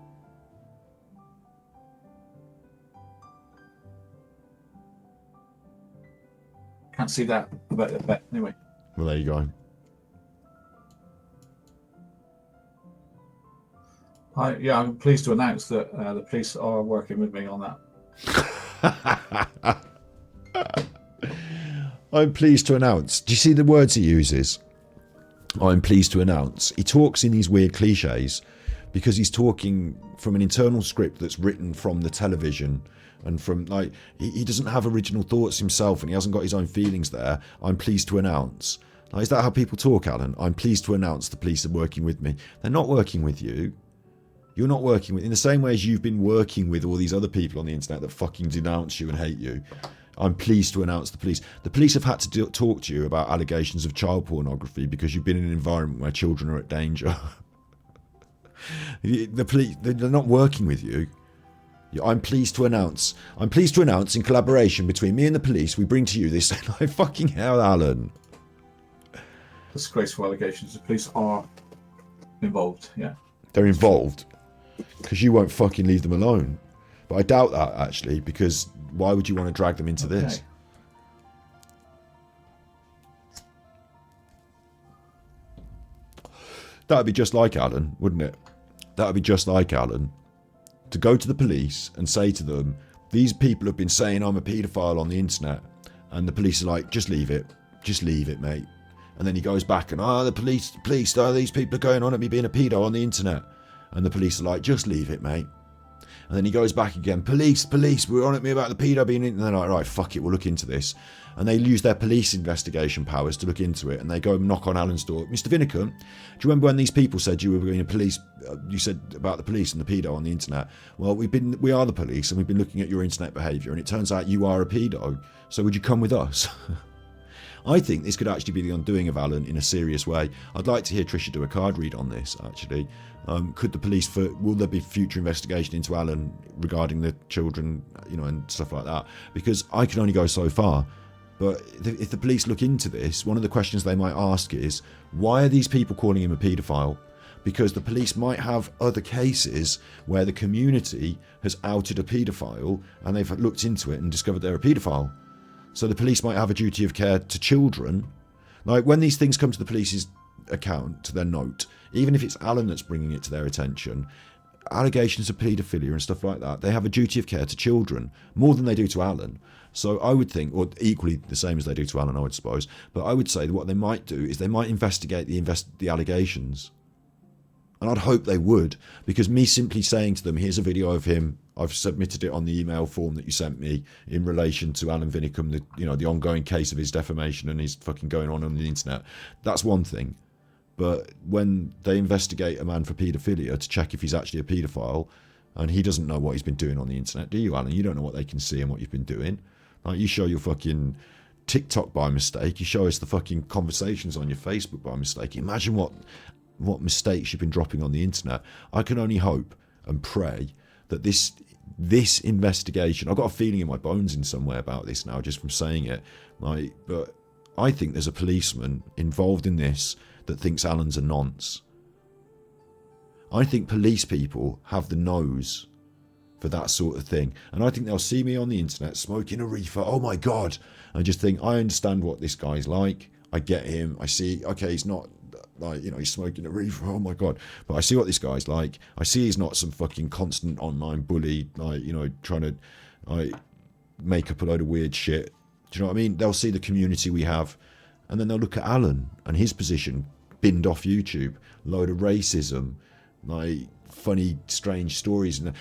Can't see that about the vet anyway. Well, there you go. I'm pleased to announce that the police are working with me on that. I'm pleased to announce. Do you see the words he uses? I'm pleased to announce. He talks in these weird cliches because he's talking from an internal script that's written from the television and from, like, he doesn't have original thoughts himself and he hasn't got his own feelings there. I'm pleased to announce. Like, is that how people talk, Alan? I'm pleased to announce the police are working with me. They're not working with you. You're not working with, in the same way as you've been working with all these other people on the internet that fucking denounce you and hate you. I'm pleased to announce the police. The police have had to talk to you about allegations of child pornography because you've been in an environment where children are at danger. The police, they're not working with you. I'm pleased to announce. I'm pleased to announce in collaboration between me and the police, we bring to you this. Like, fucking hell, Alan. Disgraceful allegations. The police are involved, yeah. They're involved because you won't fucking leave them alone. But I doubt that, actually, because why would you want to drag them into this? That would be just like Alan, wouldn't it? That would be just like Alan. To go to the police and say to them, these people have been saying I'm a paedophile on the internet. And the police are like, just leave it. Just leave it, mate. And then he goes back and, the police, these people are going on at me being a pedo on the internet. And the police are like, just leave it, mate. And then he goes back again, police, we're on at me about the pedo being in. And they're like, right, fuck it, we'll look into this. And they use their police investigation powers to look into it. And they go and knock on Alan's door. Mr. Vinnicombe, do you remember when these people said you were being a police, you said about the police and the pedo on the internet? Well, we are the police and we've been looking at your internet behaviour and it turns out you are a pedo. So would you come with us? I think this could actually be the undoing of Alan in a serious way. I'd like to hear Trisha do a card read on this, actually. Could the police, will there be future investigation into Alan regarding the children, and stuff like that? Because I can only go so far. But if the police look into this, one of the questions they might ask is, why are these people calling him a paedophile? Because the police might have other cases where the community has outed a paedophile and they've looked into it and discovered they're a paedophile. So the police might have a duty of care to children. Like, when these things come to the police's account, to their note, even if it's Alan that's bringing it to their attention, allegations of paedophilia and stuff like that, they have a duty of care to children, more than they do to Alan. So I would think, or equally the same as they do to Alan, I would suppose, but I would say that what they might do is they might investigate the allegations. And I'd hope they would, because me simply saying to them, here's a video of him, I've submitted it on the email form that you sent me in relation to Alan Vinnicombe, the ongoing case of his defamation and his fucking going on the internet. That's one thing. But when they investigate a man for paedophilia to check if he's actually a paedophile, and he doesn't know what he's been doing on the internet, do you, Alan? You don't know what they can see and what you've been doing. Like, you show your fucking TikTok by mistake. You show us the fucking conversations on your Facebook by mistake. Imagine what mistakes you've been dropping on the internet. I can only hope and pray that this investigation, I've got a feeling in my bones in some way about this now, just from saying it. But I think there's a policeman involved in this that thinks Alan's a nonce. I think police people have the nose for that sort of thing. And I think they'll see me on the internet smoking a reefer, oh my God, and just think, I understand what this guy's like. I get him. I see, okay, he's not like, he's smoking a reefer, oh my God. But I see what this guy's like. I see he's not some fucking constant online bully, trying to make up a load of weird shit. Do you know what I mean? They'll see the community we have, and then they'll look at Alan and his position, binned off YouTube, load of racism, funny, strange stories, and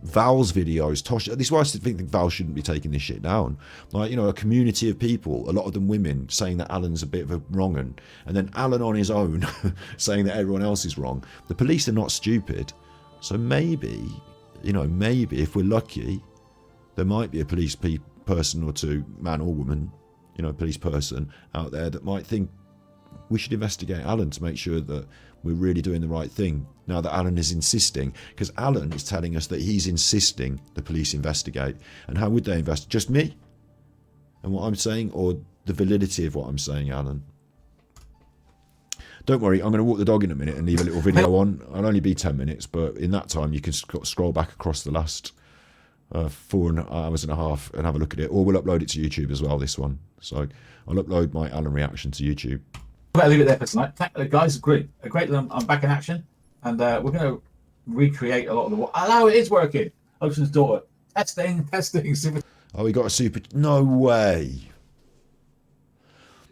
Val's videos. Tosh, this is why I think Val shouldn't be taking this shit down. A community of people, a lot of them women, saying that Alan's a bit of a wrong-un, and then Alan on his own saying that everyone else is wrong. The police are not stupid, so maybe if we're lucky, there might be a police person or two, man or woman, police person out there that might think we should investigate Alan to make sure that we're really doing the right thing. Now that Alan is insisting, because Alan is telling us that he's insisting the police investigate. And how would they investigate? Just me? And what I'm saying, or the validity of what I'm saying, Alan? Don't worry, I'm going to walk the dog in a minute and leave a little video on. I'll only be 10 minutes, but in that time you can scroll back across the last 4 hours and a half and have a look at it. Or we'll upload it to YouTube as well, this one. So I'll upload my Alan reaction to YouTube. I'll leave it there for tonight. Guys, great that I'm back in action, and we're going to recreate a lot of the. Oh, it is working. Ocean's Daughter. Testing. Oh, he got a super. No way.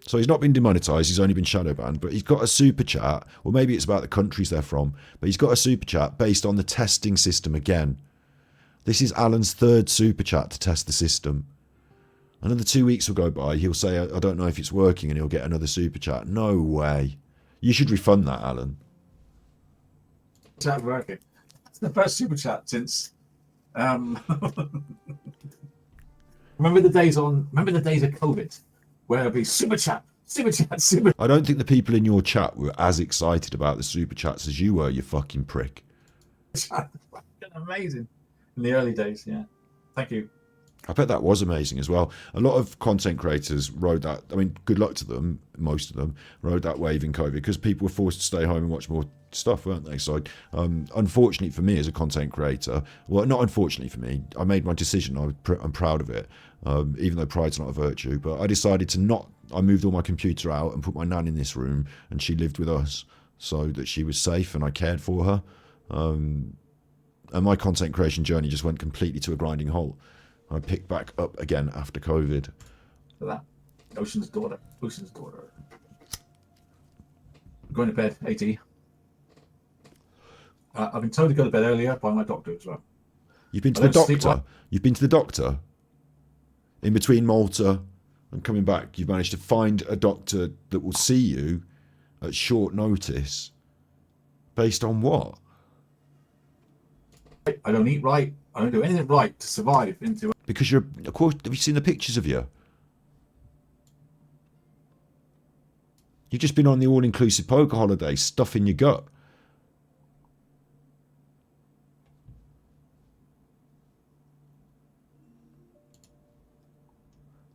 So he's not been demonetized. He's only been shadow banned, but he's got a super chat. Or maybe it's about the countries they're from. But he's got a super chat based on the testing system again. This is Alan's third super chat to test the system. Another 2 weeks will go by, he'll say, I don't know if it's working, and he'll get another super chat. No way. You should refund that, Alan. Chat working. That's the first super chat since remember the days of COVID where it'd be super chat. I don't think the people in your chat were as excited about the super chats as you were, you fucking prick. Amazing. In the early days, yeah. Thank you. I bet that was amazing as well. A lot of content creators rode that. I mean, good luck to them. Most of them rode that wave in COVID because people were forced to stay home and watch more stuff, weren't they? So, unfortunately for me as a content creator, well, not unfortunately for me, I made my decision. I'm proud of it, even though pride's not a virtue. But I decided to not. I moved all my computer out and put my nan in this room, and she lived with us so that she was safe and I cared for her. And my content creation journey just went completely to a grinding halt. I picked back up again after COVID. Look at that. Ocean's Daughter. Going to bed, AT. I've been told to go to bed earlier by my doctor as well. You've been to the doctor? You've been to the doctor? In between Malta and coming back, you've managed to find a doctor that will see you at short notice. Based on what? I don't eat right. I don't do anything right to survive into. Because you're, of course, have you seen the pictures of you? You've just been on the all-inclusive poker holiday, stuffing your gut.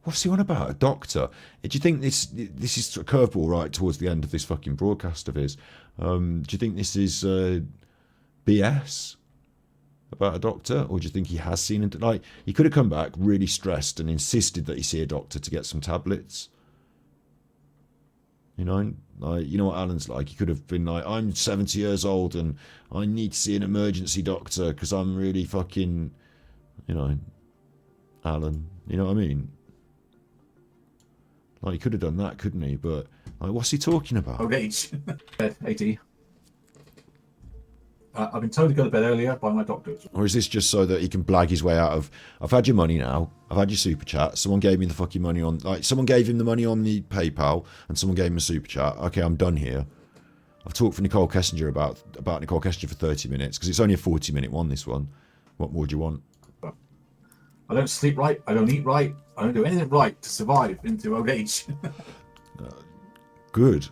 What's he on about? A doctor? Do you think this is a curveball right towards the end of this fucking broadcast of his? Do you think this is BS? About a doctor, or do you think he has seen it? Like, he could have come back really stressed and insisted that he see a doctor to get some tablets. You know what Alan's like. He could have been like, I'm 70 years old and I need to see an emergency doctor because I'm really fucking, Alan. You know what I mean? Like, he could have done that, couldn't he? But like, what's he talking about? Age. AD. I've been told to go to bed earlier by my doctors. Or is this just so that he can blag his way out of, I've had your money now, I've had your super chat, someone gave me the fucking money on, like, someone gave him the money on the PayPal, and someone gave him a super chat. Okay, I'm done here. I've talked for Nicole Kessinger about Nicole Kessinger for 30 minutes, because it's only a 40-minute one, this one. What more do you want? I don't sleep right, I don't eat right, I don't do anything right to survive into old age. Good.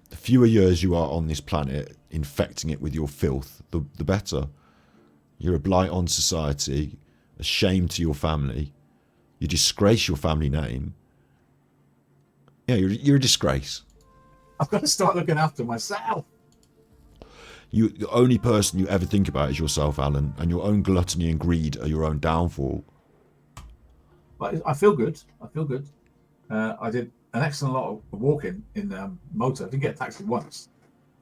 The fewer years you are on this planet infecting it with your filth, the better. You're a blight on society, a shame to your family. You disgrace your family name. Yeah, you're a disgrace. I've got to start looking after myself. The only person you ever think about is yourself, Alan, and your own gluttony and greed are your own downfall. But I feel good. I feel good. I did an excellent lot of walking in motor. I didn't get a taxi once.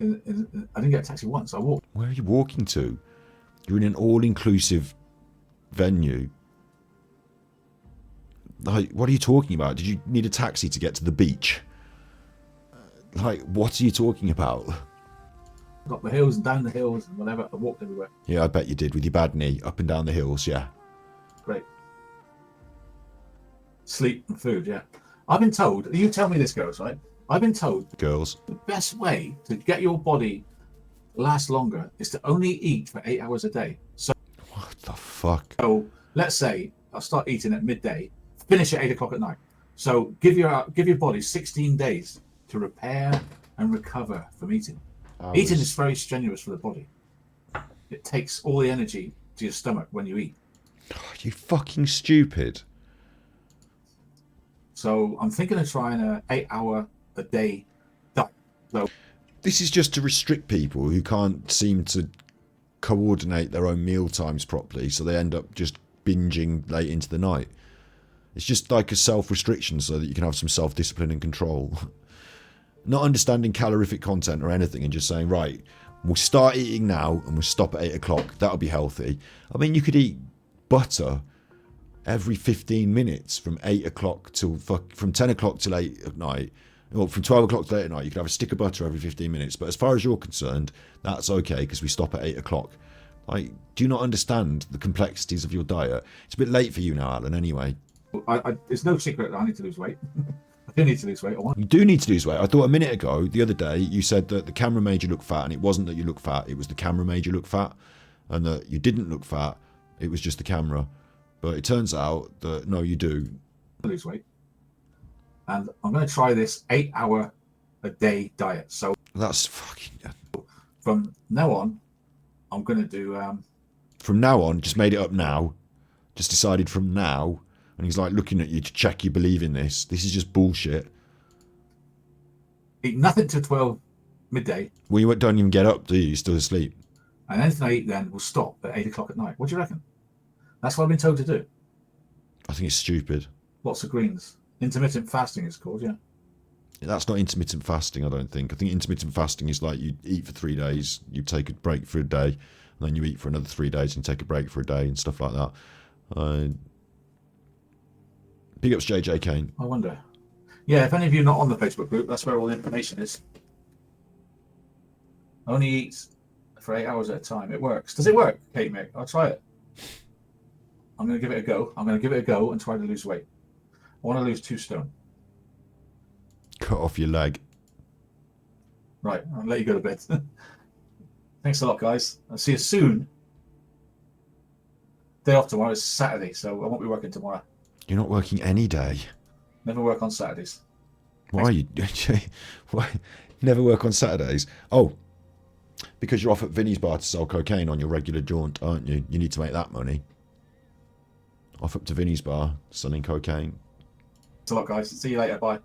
I didn't get a taxi once. I walked. Where are you walking to? You're in an all-inclusive venue. Like, what are you talking about? Did you need a taxi to get to the beach? Like, what are you talking about? Got the hills and down the hills and whatever. I walked everywhere. Yeah, I bet you did with your bad knee, up and down the hills, yeah. Great. Sleep and food, yeah. I've been told, you tell me this, girls, right? I've been told Girls. the best way to get your body to last longer is to only eat for 8 hours a day. So, What the fuck? so let's say I'll start eating at midday, finish at 8 o'clock at night. So give your body 16 days to repair and recover from eating. Eating is very strenuous for the body. It takes all the energy to your stomach when you eat. Are you fucking stupid? So I'm thinking of trying an 8 hour a day diet. So This is just to restrict people who can't seem to coordinate their own meal times properly, so they end up just binging late into the night. It's just like a self-restriction so that you can have some self-discipline and control. Not understanding calorific content or anything and just saying, right, we'll start eating now and we'll stop at 8 o'clock. That'll be healthy. I mean, you could eat butter every 15 minutes from 8 o'clock till from 10 o'clock till 8 at night. Or from 12 o'clock to 8 at night, you could have a stick of butter every 15 minutes. But as far as you're concerned, that's okay because we stop at 8 o'clock. Like, do you not understand the complexities of your diet? It's a bit late for you now, Alan, anyway. it's no secret that I need to lose weight. I do need to lose weight. You do need to lose weight. I thought a minute ago, the other day, you said that the camera made you look fat, and it wasn't that you looked fat, it was the camera made you look fat, and that you didn't look fat, it was just the camera. But it turns out that, no, you do. Lose weight. And I'm going to try this 8 hour a day diet. So That's fucking... from now on, I'm going to do... From now on, just made it up now. Just decided from now. And he's like looking at you to check you believe in this. This is just bullshit. Eat nothing till 12 midday. Well, you don't even get up, do you? You're still asleep. And anything I eat then will stop at 8 o'clock at night. What do you reckon? That's what I've been told to do. I think it's stupid. Lots of greens. Intermittent fasting is called, yeah. That's not intermittent fasting, I don't think. I think intermittent fasting is like you eat for 3 days, you take a break for a day, and then you eat for another 3 days and take a break for a day and stuff like that. Big ups JJ Kane. I wonder. Yeah, if any of you are not on the Facebook group, that's where all the information is. Only eat for 8 hours at a time. It works. Does it work, Kate Mick? I'll try it. I'm going to give it a go. I'm going to give it a go and try to lose weight. I want to lose 2 stone. Cut off your leg. Right, I'll let you go to bed. Thanks a lot, guys. I'll see you soon. Day off tomorrow is Saturday, so I won't be working tomorrow. You're not working any day. Never work on Saturdays. Why are you? Why? Never work on Saturdays? Oh, because you're off at Vinny's bar to sell cocaine on your regular jaunt, aren't you? You need to make that money. Off up to Vinny's bar, selling cocaine. Thanks a lot, guys. See you later. Bye.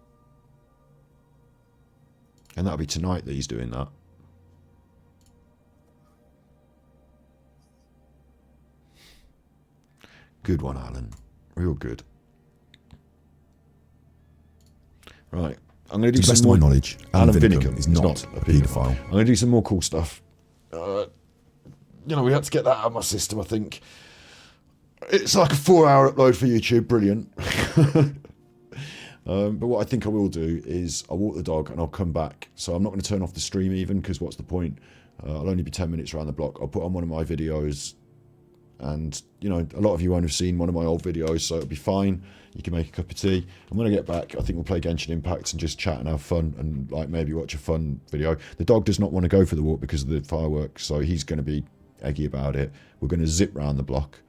And that'll be tonight that he's doing that. Good one, Alan. Real good. Right. I'm going to do To the some best more of my knowledge, Alan Vinnicombe Vinnicombe is not a paedophile. I'm going to do some more cool stuff. We had to get that out of my system, I think. It's like a 4-hour upload for YouTube. Brilliant. But what I think I will do is I'll walk the dog and I'll come back. So I'm not going to turn off the stream even, because what's the point? I'll only be 10 minutes around the block. I'll put on one of my videos, and you know, a lot of you won't have seen one of my old videos, so it'll be fine. You can make a cup of tea, and when I get back, I think we'll play Genshin Impact and just chat and have fun, and like maybe watch a fun video. The dog does not want to go for the walk because of the fireworks, so he's going to be eggy about it. We're going to zip round the block.